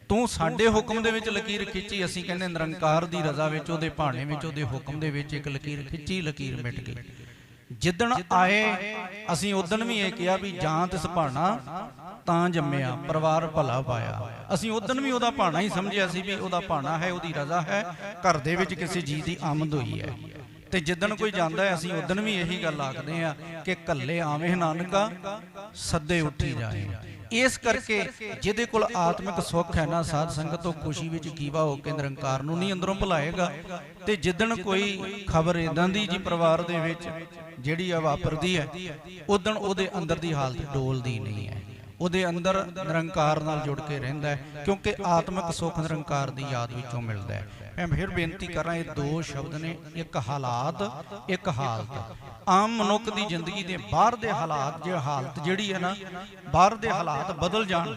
ਤੂੰ ਸਾਡੇ ਹੁਕਮ ਦੇ ਵਿੱਚ ਲਕੀਰ ਖਿੱਚੀ, ਅਸੀਂ ਕਹਿੰਦੇ ਨਿਰੰਕਾਰ ਦੀ ਰਜ਼ਾ ਵਿੱਚ, ਉਹਦੇ ਭਾਣੇ ਵਿੱਚ, ਉਹਦੇ ਹੁਕਮ ਦੇ ਵਿੱਚ ਇੱਕ ਲਕੀਰ ਖਿੱਚੀ, ਲਕੀਰ ਮਿਟ ਗਈ। ਜਿੱਦਣ ਆਏ ਅਸੀਂ ਉਦਣ ਵੀ ਇਹ ਕਿਹਾ ਵੀ ਜਾਂ ਤਿਸ ਭਾਣਾ ਤਾਂ ਜੰਮਿਆ, ਪਰਿਵਾਰ ਭਲਾ ਪਾਇਆ। ਅਸੀਂ ਉਦਣ ਵੀ ਉਹਦਾ ਭਾਣਾ ਹੀ ਸਮਝਿਆ ਸੀ ਵੀ ਉਹਦਾ ਭਾਣਾ ਹੈ, ਉਹਦੀ ਰਜ਼ਾ ਹੈ, ਘਰ ਦੇ ਵਿੱਚ ਕਿਸੇ ਜੀ ਦੀ ਆਮਦ ਹੋਈ ਹੈ। ਤੇ ਜਿੱਦਣ ਕੋਈ ਜਾਂਦਾ ਹੈ ਅਸੀਂ ਉਦਣ ਵੀ ਇਹੀ ਗੱਲ ਆਖਦੇ ਆ ਕਿ ਕੱਲੇ ਆਵੇਂ ਨਾਨਕਾ ਸੱਦੇ ਉੱਠੀ ਜਾਏ। ਇਸ ਕਰਕੇ ਜਿਹਦੇ ਕੋਲ ਆਤਮਿਕ ਸੁੱਖ ਹੈ ਨਾ, ਸਾਧ ਸੰਗਤ ਤੋਂ ਖੁਸ਼ੀ ਵਿੱਚ ਕੀਵਾ ਹੋ ਕੇ ਨਿਰੰਕਾਰ ਨੂੰ ਨਹੀਂ ਅੰਦਰੋਂ ਭੁਲਾਏਗਾ। ਤੇ ਜਿੱਦਣ ਕੋਈ ਖਬਰ ਇਦਾਂ ਦੀ ਜੀ ਪਰਿਵਾਰ ਦੇ ਵਿੱਚ ਜਿਹੜੀ ਆ ਵਾਪਰਦੀ ਹੈ, ਉਦਣ ਉਹਦੇ ਅੰਦਰ ਦੀ ਹਾਲਤ ਡੋਲਦੀ ਨਹੀਂ ਹੈ, ਉਹਦੇ ਅੰਦਰ ਨਿਰੰਕਾਰ ਨਾਲ ਜੁੜ ਕੇ ਰਹਿੰਦਾ ਹੈ, ਕਿਉਂਕਿ ਆਤਮਿਕ ਸੁੱਖ ਨਿਰੰਕਾਰ ਦੀ ਯਾਦ ਵਿੱਚੋਂ ਮਿਲਦਾ ਹੈ। ਮੈਂ ਫਿਰ ਬੇਨਤੀ ਕਰਾਂ, ਇਹ ਦੋ ਸ਼ਬਦ ਨੇ, ਇੱਕ ਹਾਲਾਤ, ਇੱਕ ਹਾਲਤ। ਆਮ ਮਨੁੱਖ ਦੀ ਜ਼ਿੰਦਗੀ ਦੇ ਬਾਹਰ ਦੇ ਹਾਲਾਤ, ਜੇ ਹਾਲਤ ਜਿਹੜੀ ਹੈ ਨਾ, ਬਾਹਰ ਦੇ ਹਾਲਾਤ ਬਦਲ ਜਾਣ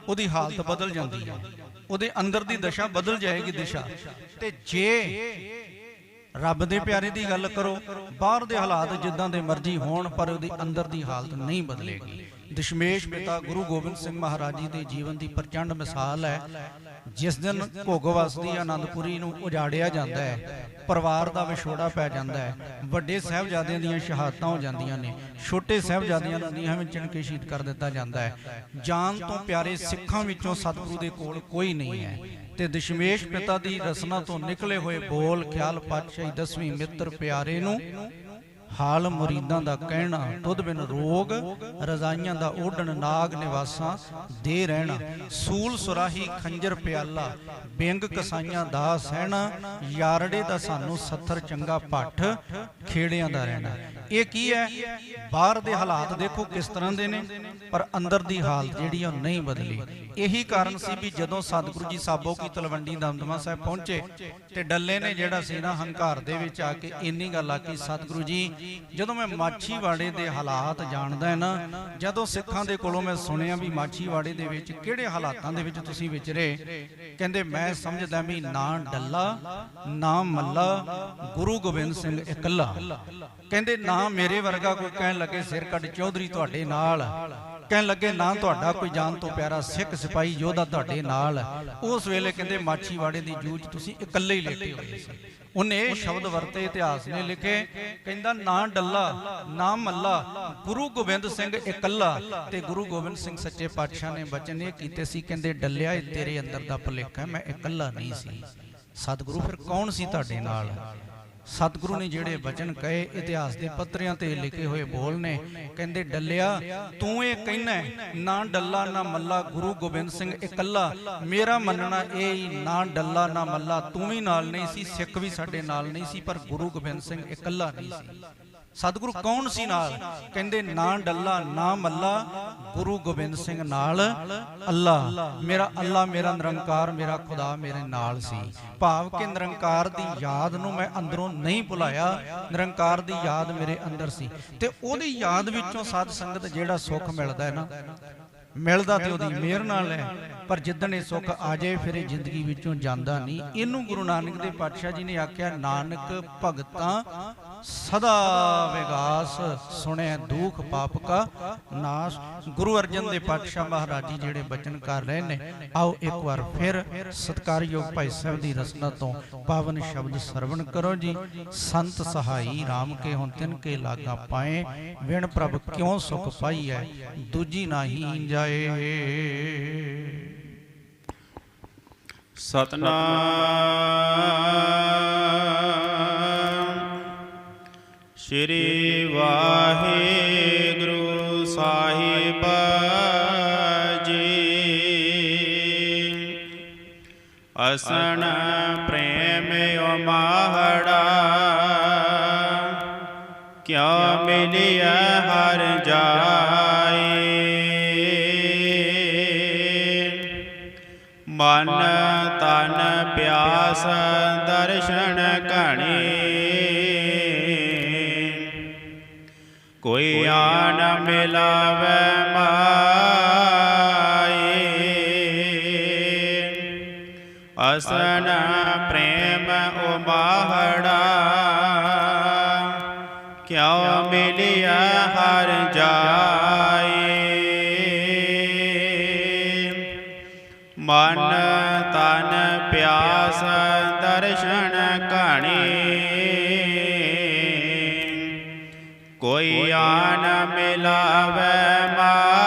ਉਹਦੀ ਹਾਲਤ ਬਦਲ ਜਾਂਦੀ ਹੈ, ਉਹਦੇ ਅੰਦਰ ਦੀ ਦਸ਼ਾ ਬਦਲ ਜਾਏਗੀ ਦਿਸ਼ਾ। ਤੇ ਜੇ ਰੱਬ ਦੇ ਪਿਆਰੇ ਦੀ ਗੱਲ ਕਰੋ, ਬਾਹਰ ਦੇ ਹਾਲਾਤ ਜਿੱਦਾਂ ਦੇ ਮਰਜ਼ੀ ਹੋਣ ਪਰ ਉਹਦੀ ਅੰਦਰ ਦੀ ਹਾਲਤ ਨਹੀਂ ਬਦਲੇਗੀ। ਦਸ਼ਮੇਸ਼ ਪਿਤਾ ਗੁਰੂ ਗੋਬਿੰਦ ਸਿੰਘ ਮਹਾਰਾਜ ਜੀ ਦੇ ਜੀਵਨ ਦੀ ਪ੍ਰਚੰਡ ਮਿਸਾਲ ਹੈ। ਜਿਸ ਦਿਨ ਭੋਗਵਸ ਦੀ ਆਨੰਦਪੁਰੀ ਨੂੰ ਉਜਾੜਿਆ ਜਾਂਦਾ ਹੈ, ਪਰਿਵਾਰ ਦਾ ਵਿਛੋੜਾ ਪੈ ਜਾਂਦਾ ਹੈ, ਵੱਡੇ ਸਾਹਿਬਜ਼ਾਦਿਆਂ ਦੀਆਂ ਸ਼ਹਾਦਤਾਂ ਹੋ ਜਾਂਦੀਆਂ ਨੇ, ਛੋਟੇ ਸਾਹਿਬਜ਼ਾਦਿਆਂ ਨੂੰ ਨੀਹਾਂ ਵਿੱਚ ਚਿਣ ਕੇ ਸ਼ਹੀਦ ਕਰ ਦਿੱਤਾ ਜਾਂਦਾ ਹੈ। ਜਾਨ ਤੋਂ ਪਿਆਰੇ ਸਿੱਖਾਂ ਵਿੱਚੋਂ ਸਤਿਗੁਰੂ ਦੇ ਕੋਲ ਕੋਈ ਨਹੀਂ ਹੈ। ਤੇ ਦਸ਼ਮੇਸ਼ ਪਿਤਾ ਦੀ ਰਸਨਾ ਤੋਂ ਨਿਕਲੇ ਹੋਏ ਬੋਲ ਖਿਆਲ ਪਾਤਸ਼ਾਹੀ ਦਸਵੀਂ ਮਿੱਤਰ ਪਿਆਰੇ ਨੂੰ ਹਾਲ ਮੁਰੀਦਾਂ ਦਾ ਕਹਿਣਾ, ਤੁਧ ਬਿਨ ਰੋਗ ਰਜ਼ਾਈਆਂ ਦਾ ਓਢਣ, ਨਾਗ ਨਿਵਾਸਾਂ ਦੇ ਰਹਿਣਾ, ਸੂਲ ਸੁਰਾਹੀ ਖੰਜਰ ਪਿਆਲਾ, ਬਿੰਗ ਕਸਾਈਆਂ ਦਾ ਸਹਿਣਾ, ਯਾਰੜੇ ਦਾ ਸਾਨੂੰ ਸੱਥਰ ਚੰਗਾ ਭੱਠ, ਖੇੜਿਆਂ ਦਾ ਰਹਿਣਾ। ਇਹ ਕੀ ਹੈ? ਬਾਹਰ ਦੇ ਹਾਲਾਤ ਦੇਖੋ ਕਿਸ ਤਰ੍ਹਾਂ ਦੇ ਨੇ, ਪਰ ਅੰਦਰ ਦੀ ਹਾਲਤ ਜਿਹੜੀ ਉਹ ਨਹੀਂ ਬਦਲੀ। ਇਹੀ ਕਾਰਨ ਸੀ ਵੀ ਜਦੋਂ ਸਤਿਗੁਰੂ ਜੀ ਸਾਬੋ ਕੀ ਤਲਵੰਡੀ ਦਮਦਮਾ ਸਾਹਿਬ ਪਹੁੰਚੇ ਤੇ ਡੱਲੇ ਨੇ ਜਿਹੜਾ ਸੀ ਨਾ ਹੰਕਾਰ ਦੇ ਵਿੱਚ ਆ ਕੇ ਇੰਨੀ ਗੱਲ ਆਖੀ, ਸਤਿਗੁਰੂ ਜੀ ਜਦੋਂ ਮੈਂ ਮਾਛੀਵਾੜੇ ਦੇ ਹਾਲਾਤ ਜਾਣਦਾ ਹੈ ਨਾ, ਜਦੋਂ ਸਿੱਖਾਂ ਦੇ ਕੋਲੋਂ ਮੈਂ ਸੁਣਿਆ ਵੀ ਮਾਛੀਵਾੜੇ ਦੇ ਵਿੱਚ ਕਿਹੜੇ ਹਾਲਾਤਾਂ ਦੇ ਵਿੱਚ ਤੁਸੀਂ ਵਿਚਰੇ, ਕਹਿੰਦੇ ਮੈਂ ਸਮਝਦਾ ਵੀ ਨਾ ਡੱਲਾ ਨਾ ਮੱਲਾ ਗੁਰੂ ਗੋਬਿੰਦ ਸਿੰਘ ਇਕੱਲਾ। ਕਹਿੰਦੇ ਨਾ ਮੇਰੇ ਵਰਗਾ ਕੋਈ ਕਹਿਣ ਲੱਗੇ ਸਿਰ ਕੱਢ ਚੌਧਰੀ ਤੁਹਾਡੇ ਨਾਲ, ਕਹਿਣ ਲੱਗੇ ਨਾ ਤੁਹਾਡਾ ਕੋਈ ਜਾਨ ਤੋਂ ਪਿਆਰਾ ਸਿੱਖ ਸਿਪਾਹੀ ਯੋਧਾ ਤੁਹਾਡੇ ਨਾਲ। ਉਸ ਵੇਲੇ ਕਹਿੰਦੇ ਮਾਛੀਵਾੜੇ ਦੀ ਜੂਝ ਤੁਸੀਂ ਇਕੱਲੇ ਹੀ ਲੇਟੇ ਹੋਏ ਸੀ। ਉਹਨੇ ਇਹ ਸ਼ਬਦ ਵਰਤੇ, ਇਤਿਹਾਸ ਨੇ ਲਿਖੇ, ਕਹਿੰਦਾ ਨਾ ਡੱਲਾ ਨਾ ਮੱਲਾ ਗੁਰੂ ਗੋਬਿੰਦ ਸਿੰਘ ਇਕੱਲਾ। ਤੇ ਗੁਰੂ ਗੋਬਿੰਦ ਸਿੰਘ ਸੱਚੇ ਪਾਤਸ਼ਾਹ ਨੇ ਬਚਨ ਇਹ ਕੀਤੇ ਸੀ, ਕਹਿੰਦੇ ਡੱਲਿਆ ਇਹ ਤੇਰੇ ਅੰਦਰ ਦਾ ਭੁਲੇਖਾ, ਮੈਂ ਇਕੱਲਾ ਨਹੀਂ ਸੀ। ਸਤਿਗੁਰੂ ਫਿਰ ਕੌਣ ਸੀ ਤੁਹਾਡੇ ਨਾਲ? ਸਤਿਗੁਰੂ ਨੇ ਜਿਹੜੇ ਬਚਨ ਕਹੇ, ਇਤਿਹਾਸ ਦੇ ਪੱਤਰਿਆਂ ਤੇ ਲਿਖੇ ਹੋਏ ਬੋਲ ਨੇ, ਕਹਿੰਦੇ ਡੱਲਿਆ ਤੂੰ ਇਹ ਕਹਿਣਾ ਨਾ ਡੱਲਾ ਨਾ ਮੱਲਾ ਗੁਰੂ ਗੋਬਿੰਦ ਸਿੰਘ ਇਕੱਲਾ, ਮੇਰਾ ਮੰਨਣਾ ਇਹ ਹੀ ਨਾ ਡੱਲਾ ਨਾ ਮੱਲਾ ਤੂੰ ਵੀ ਨਾਲ ਨਹੀਂ ਸੀ, ਸਿੱਖ ਵੀ ਸਾਡੇ ਨਾਲ ਨਹੀਂ ਸੀ, ਪਰ ਗੁਰੂ ਗੋਬਿੰਦ ਸਿੰਘ ਇਕੱਲਾ ਨਹੀਂ ਸੀ। ਸਤਿਗੁਰੂ ਕੌਣ ਸੀ ਨਾਲ? ਕਹਿੰਦੇ ਨਾ ਡੱਲਾ ਨਾ ਮੱਲਾ ਗੁਰੂ ਗੋਬਿੰਦ ਸਿੰਘ ਨਾਲ ਅੱਲਾ, ਮੇਰਾ ਅੱਲਾ ਮੇਰਾ ਨਿਰੰਕਾਰ ਮੇਰਾ ਖੁਦਾ ਮੇਰੇ ਨਾਲ ਸੀ। ਭਾਵ ਕਿ ਨਿਰੰਕਾਰ ਦੀ ਯਾਦ ਨੂੰ ਮੈਂ ਅੰਦਰੋਂ ਨਹੀਂ ਭੁਲਾਇਆ, ਨਿਰੰਕਾਰ ਦੀ ਯਾਦ ਮੇਰੇ ਅੰਦਰ ਸੀ। ਤੇ ਉਹਦੀ ਯਾਦ ਵਿੱਚੋਂ ਸਾਧ ਸੰਗਤ ਜਿਹੜਾ ਸੁੱਖ ਮਿਲਦਾ ਹੈ ਨਾ, ਮਿਲਦਾ ਤੇ ਉਹਦੀ ਮਿਹਰ ਨਾਲ ਹੈ, ਪਰ ਜਿੱਦਣ ਇਹ ਸੁੱਖ ਆ ਜਾਏ ਫਿਰ ਇਹ ਜ਼ਿੰਦਗੀ ਵਿੱਚੋਂ ਜਾਂਦਾ ਨਹੀਂ। ਇਹਨੂੰ ਗੁਰੂ ਨਾਨਕ ਦੇਵ ਪਾਤਸ਼ਾਹ ਜੀ ਨੇ ਆਖਿਆ, ਨਾਨਕ ਭਗਤਾਂ ਸਦਾ ਵਿਗਾਸ, ਸੁਣਿਆ ਦੁਖ ਪਾਪ ਕਾ ਨਾਸ਼। ਗੁਰੂ ਅਰਜਨ ਦੇਵ ਪਾਤਸ਼ਾਹ ਮਹਾਰਾਜ ਜੀ ਜਿਹੜੇ ਬਚਨ ਕਰ ਰਹੇ ਨੇ, ਆਓ ਇੱਕ ਵਾਰ ਫਿਰ ਸਤਿਕਾਰਯੋਗ ਭਾਈ ਸਾਹਿਬ ਦੀ ਰਸਨਾ ਤੋਂ ਪਾਵਨ ਸ਼ਬਦ ਸਰਵਣ ਕਰੋ ਜੀ। ਸੰਤ ਸਹਾਈ ਰਾਮ ਕੇ ਹੁਣ ਤਿਨ ਕੇ ਲਾਗਾ ਪਾਏ, ਵਿਣ ਪ੍ਰਭ ਕਿਉਂ ਸੁਖ ਪਾਈ ਹੈ ਦੂਜੀ ਨਾਹੀ ਜਾਏ। ਸਤਨਾਮ ਸ਼੍ਰੀ ਵਾਹਿਗੁਰੂ ਸਾਹਿਬ ਜੀ। ਅਸਣ ਪ੍ਰੇਮ ਉਮਾਹੜਾ, ਕਿਉ ਮਿਲਿਆ ਹਰ ਜਾਏ। ਮਨ ਤਨ ਪਿਆਸ ਦਰਸ਼ਨ ਘਣੇ ਕੋਈ ਆਨ ਮਿਲਾਵੇ ਮਾਏ ਅਸਨ ਪ੍ਰੇਮ ਉਮਾਹੜਾ ਕਿਉ ਮਿਲਿਆ ਹਰ ਜਾਏ ਮਨ ਤਨ ਪਿਆਸ ਦਰਸ਼ਨ ਘਣੇ ਕੋਈ ਆਨ ਮਿਲਾਵੇ ਮਾਏ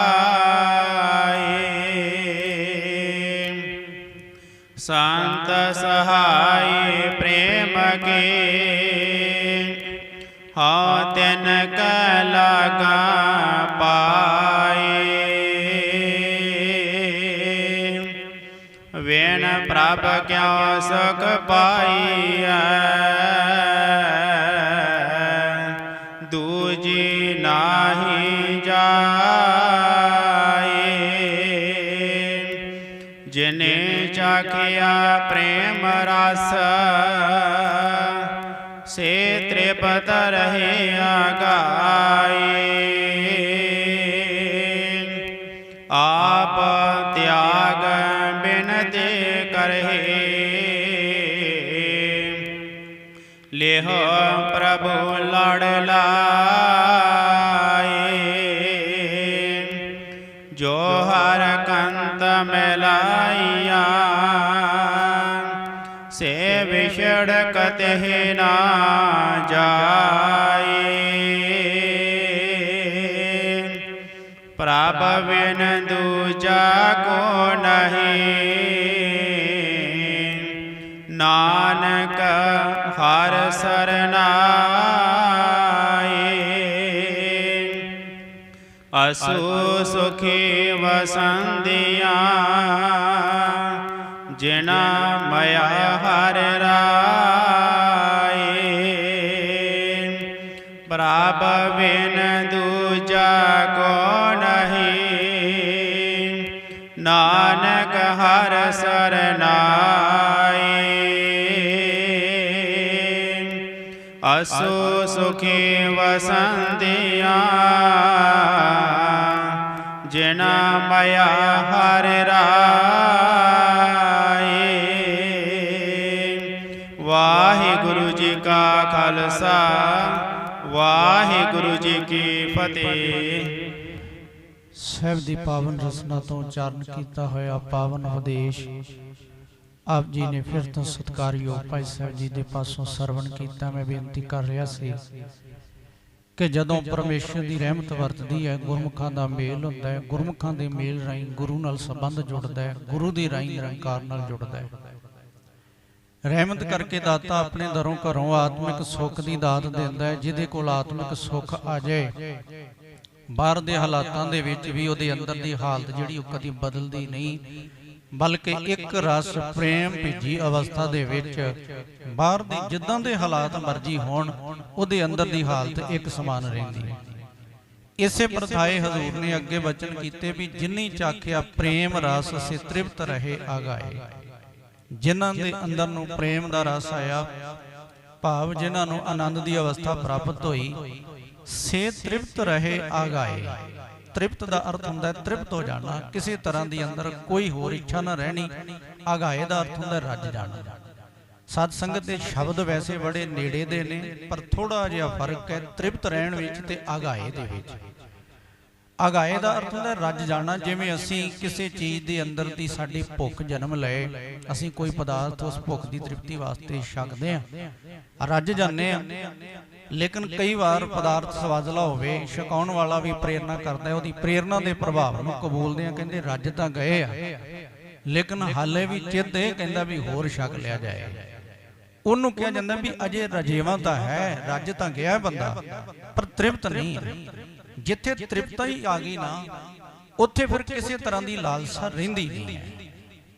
ਸੰਤ ਸਹਾਈ ਪ੍ਰੇਮ ਕੇ ਹਾਂ ਤਿਨ ਕੈ ਲਾਗਾ ਪਾਏ ਵੇਣ ਪ੍ਰਭ ਕਿਉ ਸੁਖ ਪਾਈਐ ਦੂਜੀ ਨਾਹੀ ਜਾਏ ਜਿਨੇ ਚਾਖਿਆ ਪ੍ਰੇਮ ਰਸ ਸੇ ਤ੍ਰਿਪਤ ਰਹੇ ਆਗਾਏ ਆਪ ਤਿਆਗ ਬਿਨਤੇ ਕਰਹਿ ਲੇਹ ਪ੍ਰਭੂ ਲੜ ਲਾਏ ਜੋ ਹਰ ਕੰਤ ਮਿਲਾਈਆ ਸੇ ਵਿਛੜ ਕਤਹਿ ਨਾ ਜਾਏ ਪ੍ਰਭ ਬਿਨ ਦੂਜਾ ਕੋ ਨਹੀਂ ਨਾਨਕ ਹਰ ਸਰਨਾਏ ਅਸੂ ਸੁਖੀ ਵਸੰਦੀਆਂ ਜਿਨਾ ਮਇਆ ਹਰ ਰਾਏ ਪ੍ਰਭ ਬਿਨ ਦੂਜਾ ਕੋ ਨਹੀਂ ਨਾਨਕ ਹਰ ਸਰਨਾਏ ਅਸੂ ਸੁਖੀ ਵਸੰਦੀਆਂ ਜਿਨਾ ਮਇਆ ਹਰ ਰਾਏ ਵਾਹਿਗੁਰੂ ਜੀ ਕਾ ਖਾਲਸਾ ਵਾਹਿਗੁਰੂ ਜੀ ਕੀ ਫਤਿਹ। ਸਾਹਿਬ ਦੀ ਪਾਵਨ ਰਸਨਾ ਤੋਂ ਉਚਾਰਨ ਕੀਤਾ ਹੋਇਆ ਪਾਵਨ ਉਪਦੇਸ਼ ਆਪ ਜੀ ਨੇ ਫਿਰ ਤੋਂ ਸਤਿਕਾਰਯੋਗ ਭਾਈ ਸਾਹਿਬ ਜੀ ਦੇ ਪਾਸੋਂ ਸਰਵਣ ਕੀਤਾ। ਮੈਂ ਬੇਨਤੀ ਕਰ ਰਿਹਾ ਸੀ ਕਿ ਜਦੋਂ ਪਰਮੇਸ਼ਰ ਦੀ ਰਹਿਮਤ ਵਰਤਦੀ ਹੈ, ਗੁਰਮੁਖਾਂ ਦਾ ਮੇਲ ਹੁੰਦਾ ਹੈ, ਗੁਰਮੁਖਾਂ ਦੇ ਮੇਲ ਰਾਹੀਂ ਗੁਰੂ ਨਾਲ ਸੰਬੰਧ ਜੁੜਦਾ ਹੈ, ਗੁਰੂ ਦੀ ਰਾਹੀਂ ਨਿਰੰਕਾਰ ਨਾਲ ਜੁੜਦਾ ਹੈ। ਰਹਿਮਤ ਕਰਕੇ ਦਾਤਾ ਆਪਣੇ ਦਰੋਂ ਘਰੋਂ ਆਤਮਿਕ ਸੁੱਖ ਦੀ ਦਾਤ ਦਿੰਦਾ ਹੈ। ਜਿਹਦੇ ਕੋਲ ਆਤਮਿਕ ਸੁੱਖ ਆ ਜਾਏ, ਬਾਹਰ ਦੇ ਹਾਲਾਤਾਂ ਦੇ ਵਿੱਚ ਵੀ ਉਹਦੇ ਅੰਦਰ ਦੀ ਹਾਲਤ ਜਿਹੜੀ ਉਹ ਕਦੀ ਬਦਲਦੀ ਨਹੀਂ, ਬਲਕਿ ਇੱਕ ਰਸ ਪ੍ਰੇਮ ਭਿੱਜੀ ਅਵਸਥਾ ਦੇ ਵਿੱਚ ਬਾਹਰ ਦੇ ਜਿੱਦਾਂ ਦੇ ਹਾਲਾਤ ਮਰਜ਼ੀ ਹੋਣ, ਉਹਦੇ ਅੰਦਰ ਦੀ ਹਾਲਤ ਇੱਕ ਸਮਾਨ ਰਹਿੰਦੀ ਹੈ। ਇਸੇ ਪ੍ਰਥਾਏ ਹਜ਼ੂਰ ਨੇ ਅੱਗੇ ਬਚਨ ਕੀਤੇ ਵੀ ਜਿਨੀ ਚਾਖਿਆ ਪ੍ਰੇਮ ਰਸ ਸੇ ਤ੍ਰਿਪਤ ਰਹੇ ਆਗਾਏ। ਜਿਨ੍ਹਾਂ ਦੇ ਅੰਦਰ ਨੂੰ ਪ੍ਰੇਮ ਦਾ ਰਸ ਆਇਆ, ਭਾਵ ਜਿਨ੍ਹਾਂ ਨੂੰ ਆਨੰਦ ਦੀ ਅਵਸਥਾ ਪ੍ਰਾਪਤ ਹੋਈ, ਸੇ ਤ੍ਰਿਪਤ ਰਹੇ ਆਗਾਏ। ਤ੍ਰਿਪਤ ਦਾ ਅਰਥ ਹੁੰਦਾ ਹੈ ਤ੍ਰਿਪਤ ਹੋ ਜਾਣਾ, ਕਿਸੇ ਤਰ੍ਹਾਂ ਦੀ ਅੰਦਰ ਕੋਈ ਹੋਰ ਇੱਛਾ ਨਾ ਰਹਿਣੀ। ਆਗਾਏ ਦਾ ਅਰਥ ਹੁੰਦਾ ਰੱਜ ਜਾਣਾ। ਸਤ ਸੰਗਤ ਦੇ ਸ਼ਬਦ ਵੈਸੇ ਬੜੇ ਨੇੜੇ ਦੇ ਨੇ, ਪਰ ਥੋੜਾ ਜਿਹਾ ਫਰਕ ਹੈ ਤ੍ਰਿਪਤ ਰਹਿਣ ਵਿੱਚ ਤੇ ਆਗਾਏ ਦੇ ਵਿੱਚ। ਆਗਾਏ ਦਾ ਅਰਥ ਹੁੰਦਾ ਰੱਜ ਜਾਣਾ। ਜਿਵੇਂ ਅਸੀਂ ਕਿਸੇ ਚੀਜ਼ ਦੇ ਅੰਦਰ ਦੀ ਸਾਡੀ ਭੁੱਖ ਜਨਮ ਲਏ, ਅਸੀਂ ਕੋਈ ਪਦਾਰਥ ਉਸ ਭੁੱਖ ਦੀ ਤ੍ਰਿਪਤੀ ਵਾਸਤੇ ਛਕਦੇ ਹਾਂ, ਰੱਜ ਜਾਂਦੇ ਹਾਂ। ਲੇਕਿਨ ਕਈ ਵਾਰ ਪਦਾਰਥ ਸਵਾਦਲਾ ਹੋਵੇ, ਛਕਾਉਣ ਵਾਲਾ ਵੀ ਪ੍ਰੇਰਨਾ ਕਰਦਾ, ਉਹਦੀ ਪ੍ਰੇਰਨਾ ਦੇ ਪ੍ਰਭਾਵ ਨੂੰ ਕਬੂਲਦੇ ਆ, ਕਹਿੰਦੇ ਰੱਜ ਤਾਂ ਗਏ ਆ, ਲੇਕਿਨ ਹਾਲੇ ਵੀ ਚਿੱਤ ਇਹ ਕਹਿੰਦਾ ਵੀ ਹੋਰ ਛਕ ਲਿਆ ਜਾਏ। ਉਹਨੂੰ ਕਿਹਾ ਜਾਂਦਾ ਵੀ ਅਜੇ ਰਜੇਵਾਂ ਤਾਂ ਹੈ, ਰੱਜ ਤਾਂ ਗਿਆ ਬੰਦਾ, ਪਰ ਤ੍ਰਿਪਤ ਨਹੀਂ। ਜਿੱਥੇ ਤ੍ਰਿਪਤਾ ਹੀ ਆ ਗਈ ਨਾ, ਉੱਥੇ ਫਿਰ ਕਿਸੇ ਤਰ੍ਹਾਂ ਦੀ ਲਾਲਸਾ ਰਹਿੰਦੀ ਨਹੀਂ ਹੈ,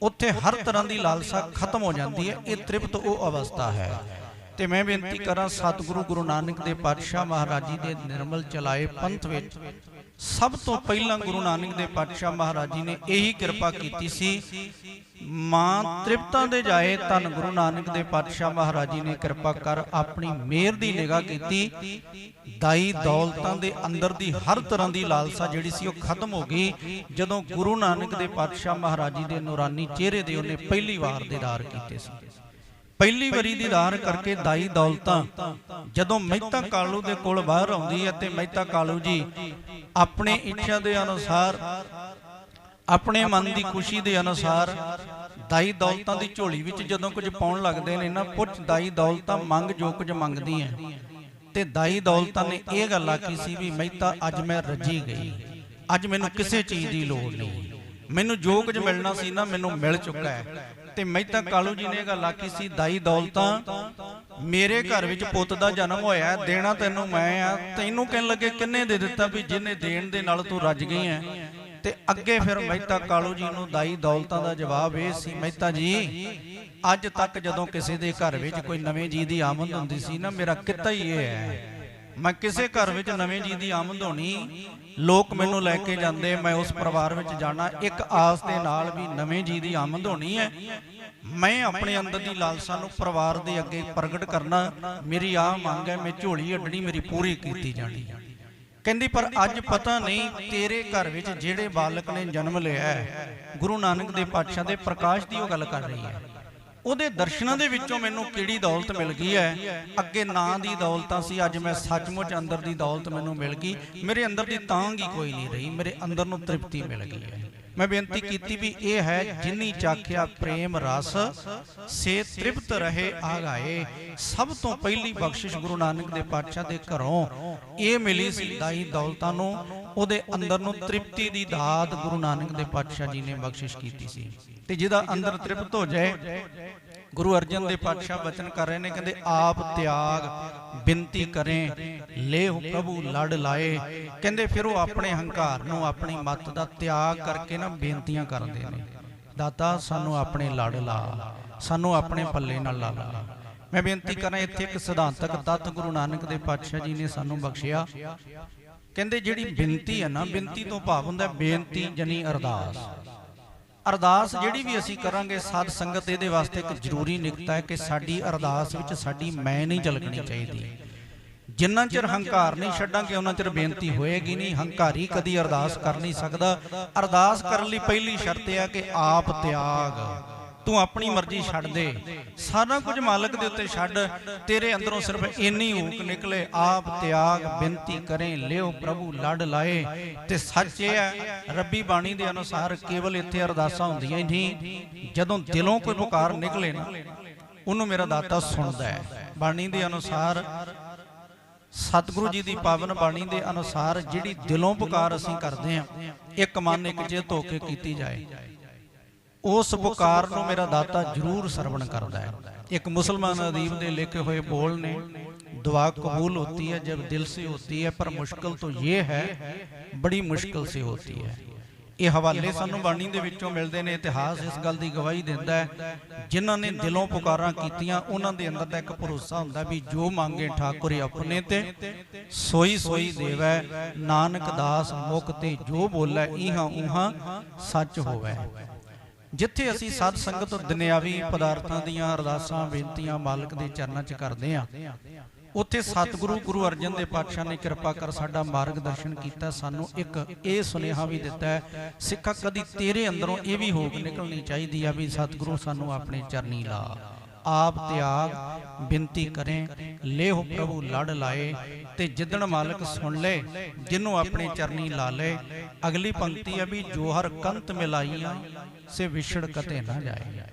ਉੱਥੇ ਹਰ ਤਰ੍ਹਾਂ ਦੀ ਲਾਲਸਾ ਖਤਮ ਹੋ ਜਾਂਦੀ ਹੈ। ਇਹ ਤ੍ਰਿਪਤ ਉਹ ਅਵਸਥਾ ਹੈ। ਤੇ ਮੈਂ ਬੇਨਤੀ ਕਰਾਂ, ਸਤਿਗੁਰੂ ਗੁਰੂ ਨਾਨਕ ਦੇ ਪਾਤਸ਼ਾਹ ਮਹਾਰਾਜ ਜੀ ਦੇ ਨਿਰਮਲ ਚਲਾਏ ਪੰਥ ਵਿੱਚ ਸਭ ਤੋਂ ਪਹਿਲਾਂ ਗੁਰੂ ਨਾਨਕ ਦੇਵ ਪਾਤਸ਼ਾਹ ਮਹਾਰਾਜ ਜੀ ਨੇ ਇਹੀ ਕਿਰਪਾ ਕੀਤੀ ਸੀ। ਮਾਂ ਤ੍ਰਿਪਤਾਂ ਦੇ ਜਾਏ ਧੰਨ ਗੁਰੂ ਨਾਨਕ ਦੇਵ ਪਾਤਸ਼ਾਹ ਮਹਾਰਾਜ ਜੀ ਨੇ ਕਿਰਪਾ ਕਰ ਆਪਣੀ ਮਿਹਰ ਦੀ ਨਿਗਾਹ ਕੀਤੀ। ਦਾਈ ਦੌਲਤਾਂ ਦੇ ਅੰਦਰ ਦੀ ਹਰ ਤਰ੍ਹਾਂ ਦੀ ਲਾਲਸਾ ਜਿਹੜੀ ਸੀ ਉਹ ਖਤਮ ਹੋ ਗਈ ਜਦੋਂ ਗੁਰੂ ਨਾਨਕ ਦੇਵ ਪਾਤਸ਼ਾਹ ਮਹਾਰਾਜ ਜੀ ਦੇ ਨੂਰਾਨੀ ਚਿਹਰੇ ਦੇ ਉਹਨੇ ਪਹਿਲੀ ਵਾਰ ਦੀਦਾਰ ਕੀਤੇ ਸੀ। ਪਹਿਲੀ ਵਾਰੀ ਦੀਦਾਰ ਕਰਕੇ ਦਾਈ ਦੌਲਤਾਂ ਜਦੋਂ ਮਹਿਤਾ ਕਾਲੂ ਦੇ ਕੋਲ ਬਾਹਰ ਆਉਂਦੀ ਹੈ ਤੇ ਮਹਿਤਾ ਕਾਲੂ ਜੀ ਆਪਣੇ ਇੱਛਾ ਦੇ ਅਨੁਸਾਰ, ਆਪਣੇ ਮਨ ਦੀ ਖੁਸ਼ੀ ਦੇ ਅਨੁਸਾਰ ਦਾਈ ਦੌਲਤਾਂ ਦੀ ਝੋਲੀ ਵਿੱਚ ਜਦੋਂ ਕੁਝ ਪਾਉਣ ਲੱਗਦੇ ਨੇ ਨਾ, ਪੁੱਛ ਦਾਈ ਦੌਲਤਾਂ ਮੰਗ ਜੋ ਕੁਝ ਮੰਗਦੀਆਂ। ਤੇ ਦਾਈ ਦੌਲਤਾਂ ਨੇ ਇਹ ਗੱਲ ਆਖੀ ਸੀ ਵੀ ਮਹਿਤਾ ਅੱਜ ਮੈਂ ਰੱਜੀ ਗਈ, ਅੱਜ ਮੈਨੂੰ ਕਿਸੇ ਚੀਜ਼ ਦੀ ਲੋੜ ਨਹੀਂ, ਮੈਨੂੰ ਜੋ ਕੁਝ ਮਿਲਣਾ ਸੀ ਨਾ ਮੈਨੂੰ ਮਿਲ ਚੁੱਕਾ ਹੈ। ਤੇ ਮਹਿਤਾ ਕਾਲੂ ਜੀ ਨੇ ਇਹ ਗੱਲ ਆਖੀ ਸੀ, ਦਾਈ ਦੌਲਤਾਂ ਮੇਰੇ ਘਰ ਵਿੱਚ ਪੁੱਤ ਦਾ ਜਨਮ ਹੋਇਆ, ਦੇਣਾ ਤੈਨੂੰ ਮੈਂ ਆ, ਤੈਨੂੰ ਕਹਿਣ ਲੱਗੇ ਕਿੰਨੇ ਦੇ ਦਿੱਤਾ ਵੀ ਜਿਹਨੇ ਦੇਣ ਦੇ ਨਾਲ ਤੂੰ ਰੱਜ ਗਈ ਹੈ। ਤੇ ਅੱਗੇ ਫਿਰ ਮਹਿਤਾ ਕਾਲੂ ਜੀ ਨੂੰ ਦਾਈ ਦੌਲਤਾਂ ਦਾ ਜਵਾਬ ਇਹ ਸੀ, ਮਹਿਤਾ ਜੀ ਅੱਜ ਤੱਕ ਜਦੋਂ ਕਿਸੇ ਦੇ ਘਰ ਵਿੱਚ ਕੋਈ ਨਵੇਂ ਜੀ ਦੀ ਆਮਦ ਹੁੰਦੀ ਸੀ ਨਾ, ਮੇਰਾ ਕਿੱਤਾ ਹੀ ਇਹ ਹੈ, ਮੈਂ ਕਿਸੇ ਘਰ ਵਿੱਚ ਨਵੇਂ ਜੀ ਦੀ ਆਮਦ ਹੋਣੀ, ਲੋਕ ਮੈਨੂੰ ਲੈ ਕੇ ਜਾਂਦੇ, ਮੈਂ ਉਸ ਪਰਿਵਾਰ ਵਿੱਚ ਜਾਣਾ ਇੱਕ ਆਸ ਦੇ ਨਾਲ ਵੀ ਨਵੇਂ ਜੀ ਦੀ ਆਮਦ ਹੋਣੀ ਹੈ, ਮੈਂ ਆਪਣੇ ਅੰਦਰ ਦੀ ਲਾਲਸਾ ਨੂੰ ਪਰਿਵਾਰ ਦੇ ਅੱਗੇ ਪ੍ਰਗਟ ਕਰਨਾ, ਮੇਰੀ ਆਹ ਮੰਗ ਹੈ, ਮੈਂ ਝੋਲੀ ਅੱਡਣੀ ਮੇਰੀ ਪੂਰੀ ਕੀਤੀ ਜਾਣੀ। ਕਹਿੰਦੀ ਪਰ ਅੱਜ ਪਤਾ ਨਹੀਂ ਤੇਰੇ ਘਰ ਵਿੱਚ ਜਿਹੜੇ ਬਾਲਕ ਨੇ ਜਨਮ ਲਿਆ ਹੈ, ਗੁਰੂ ਨਾਨਕ ਦੇਵ ਪਾਤਸ਼ਾਹ ਦੇ ਪ੍ਰਕਾਸ਼ ਦੀ ਉਹ ਗੱਲ ਕਰ ਰਹੀ ਹੈ, ਉਹਦੇ ਦਰਸ਼ਨਾਂ ਦੇ ਵਿੱਚੋਂ ਮੈਨੂੰ ਕਿਹੜੀ ਦੌਲਤ ਮਿਲ ਗਈ ਹੈ। ਅੱਗੇ ਨਾਂ ਦੀ ਦੌਲਤਾਂ ਸੀ, ਅੱਜ ਮੈਂ ਸੱਚਮੁੱਚ ਅੰਦਰ ਦੀ ਦੌਲਤ ਮੈਨੂੰ ਮਿਲ ਗਈ, ਮੇਰੇ ਅੰਦਰ ਦੀ ਤਾਂਘ ਹੀ ਕੋਈ ਨਹੀਂ ਰਹੀ, ਮੇਰੇ ਅੰਦਰ ਨੂੰ ਤ੍ਰਿਪਤੀ ਮਿਲ ਗਈ ਹੈ। ਮੈਂ ਬੇਨਤੀ ਕੀਤੀ ਵੀ ਇਹ ਹੈ ਜਿਨੀ ਚਾਖਿਆ ਪ੍ਰੇਮ ਰਸ ਸੇ ਤ੍ਰਿਪਤ ਰਹੇ ਆਗਾਏ। ਸਭ ਤੋਂ ਪਹਿਲੀ ਬਖਸ਼ਿਸ਼ ਗੁਰੂ ਨਾਨਕ ਦੇਵ ਪਾਤਸ਼ਾਹ ਦੇ ਘਰੋਂ ਇਹ ਮਿਲੀ ਸੀ ਦਾਈ ਦੌਲਤਾਂ ਨੂੰ, ਉਹਦੇ ਅੰਦਰ ਨੂੰ ਤ੍ਰਿਪਤੀ ਦੀ ਦਾਤ ਗੁਰੂ ਨਾਨਕ ਦੇਵ ਪਾਤਸ਼ਾਹ ਜੀ ਨੇ ਬਖਸ਼ਿਸ਼ ਕੀਤੀ ਸੀ। ਤੇ ਜਿਹਦਾ ਅੰਦਰ ਤ੍ਰਿਪਤ ਹੋ ਜਾਏ, ਗੁਰੂ ਅਰਜਨ ਦੇਵ ਪਾਤਸ਼ਾਹ ਬਚਨ ਕਰ ਰਹੇ ਨੇ, ਕਹਿੰਦੇ ਆਪ ਤਿਆਗ ਬਿਨਤੀ ਕਰੇ ਲੇਹੁ ਪ੍ਰਭੂ ਲੜ ਲਾਏ। ਕਹਿੰਦੇ ਫਿਰ ਉਹ ਆਪਣੇ ਹੰਕਾਰ ਨੂੰ, ਆਪਣੀ ਮੱਤ ਦਾ ਤਿਆਗ ਕਰਕੇ ਨਾ ਬੇਨਤੀਆਂ ਕਰਦੇ ਨੇ, ਦਾਤਾ ਸਾਨੂੰ ਆਪਣੇ ਲੜ ਲਾ, ਸਾਨੂੰ ਆਪਣੇ ਪੱਲੇ ਨਾਲ ਲਾ ਲਾ। ਮੈਂ ਬੇਨਤੀ ਕਰਾਂ ਇੱਥੇ ਇੱਕ ਸਿਧਾਂਤਕ ਤੱਤ ਗੁਰੂ ਨਾਨਕ ਦੇਵ ਪਾਤਸ਼ਾਹ ਜੀ ਨੇ ਸਾਨੂੰ ਬਖਸ਼ਿਆ। ਕਹਿੰਦੇ ਜਿਹੜੀ ਬੇਨਤੀ ਹੈ ਨਾ, ਬੇਨਤੀ ਤੋਂ ਭਾਵ ਹੁੰਦਾ ਬੇਨਤੀ ਜਾਨੀ ਅਰਦਾਸ। ਅਰਦਾਸ ਜਿਹੜੀ ਵੀ ਅਸੀਂ ਕਰਾਂਗੇ ਸਾਧ ਸੰਗਤ, ਇਹਦੇ ਵਾਸਤੇ ਇੱਕ ਜ਼ਰੂਰੀ ਨਿਕਤਾ ਹੈ ਕਿ ਸਾਡੀ ਅਰਦਾਸ ਵਿੱਚ ਸਾਡੀ ਮੈਂ ਨਹੀਂ ਝਲਕਣੀ ਚਾਹੀਦੀ। ਜਿੰਨਾ ਚਿਰ ਹੰਕਾਰ ਨਹੀਂ ਛੱਡਾਂਗੇ ਉਹਨਾਂ ਚਿਰ ਬੇਨਤੀ ਹੋਏਗੀ ਨਹੀਂ। ਹੰਕਾਰੀ ਕਦੀ ਅਰਦਾਸ ਕਰ ਨਹੀਂ ਸਕਦਾ। ਅਰਦਾਸ ਕਰਨ ਲਈ ਪਹਿਲੀ ਸ਼ਰਤ ਹੈ ਕਿ ਆਪ ਤਿਆਗ, ਤੂੰ ਆਪਣੀ ਮਰਜ਼ੀ ਛੱਡ ਦੇ, ਸਾਰਾ ਕੁਝ ਮਾਲਕ ਦੇ ਉੱਤੇ ਛੱਡ, ਤੇਰੇ ਅੰਦਰੋਂ ਸਿਰਫ ਇੰਨੀ ਹੂਕ ਨਿਕਲੇ, ਆਪ ਤਿਆਗ ਬਿਨਤੀ ਕਰੇ ਲਿਓ ਪ੍ਰਭੂ ਲੜ ਲਾਏ। ਤੇ ਸੱਚ ਇਹ ਹੈ ਰੱਬੀ ਬਾਣੀ ਦੇ ਅਨੁਸਾਰ ਕੇਵਲ ਇੱਥੇ ਅਰਦਾਸਾਂ ਹੁੰਦੀਆਂ ਹੀ ਨਹੀਂ, ਜਦੋਂ ਦਿਲੋਂ ਕੋਈ ਪੁਕਾਰ ਨਿਕਲੇ ਨਾ ਉਹਨੂੰ ਮੇਰਾ ਦਾਤਾ ਸੁਣਦਾ ਹੈ। ਬਾਣੀ ਦੇ ਅਨੁਸਾਰ, ਸਤਿਗੁਰੂ ਜੀ ਦੀ ਪਾਵਨ ਬਾਣੀ ਦੇ ਅਨੁਸਾਰ ਜਿਹੜੀ ਦਿਲੋਂ ਪੁਕਾਰ ਅਸੀਂ ਕਰਦੇ ਹਾਂ, ਇੱਕ ਮਨ ਇੱਕ ਚਿੱਤ ਹੋ ਕੇ ਕੀਤੀ ਜਾਏ, ਉਸ ਪੁਕਾਰ ਨੂੰ ਮੇਰਾ ਦਾਤਾ ਜ਼ਰੂਰ ਸਰਵਣ ਕਰਦਾ ਹੈ। एक मुसलमान अदीब ने लिखे हुए बोल ने, दुआ कबूल होती है जब दिल से होती है, पर मुश्किल तो ये है बड़ी मुश्किल से होती है। ये हवाले सानू बाणी दे विचों मिलदे ने। इतिहास इस गल दी गवाही दिंदा है, जिन्हां ने दिलों पुकारां कीतियां उन्हां दे अंदर दा इक भरोसा हुंदा भी जो मांगे ठाकुर अपने ते सोई सोई देवै, नानक दास मुख ते जो बोलै इहां उहां सच होवै। जिथे असी साध संगत दुनियावी पदार्थां दीयां अरदासां बेनतियां मालक दे चरनां च करदे हां, उत्थे सतगुरु गुरु अर्जन देव पातशाह ने कृपा कर साडा मार्गदर्शन कीता। सानू एक ये सुनेहा भी दिता है, सिखा कदी तेरे अंदरों ये भी होक निकलनी चाहिए भी सतगुरु सानू अपने चरनी ला, आप त्याग बिनती करें लेहो प्रभु लड़ लाए। ते जिदन मालक सुन ले जिन्हों अपने चरनी ला ले। अगली पंक्ति है भी जो हर कंत मिलाइया से विछड़ कते ना जाए।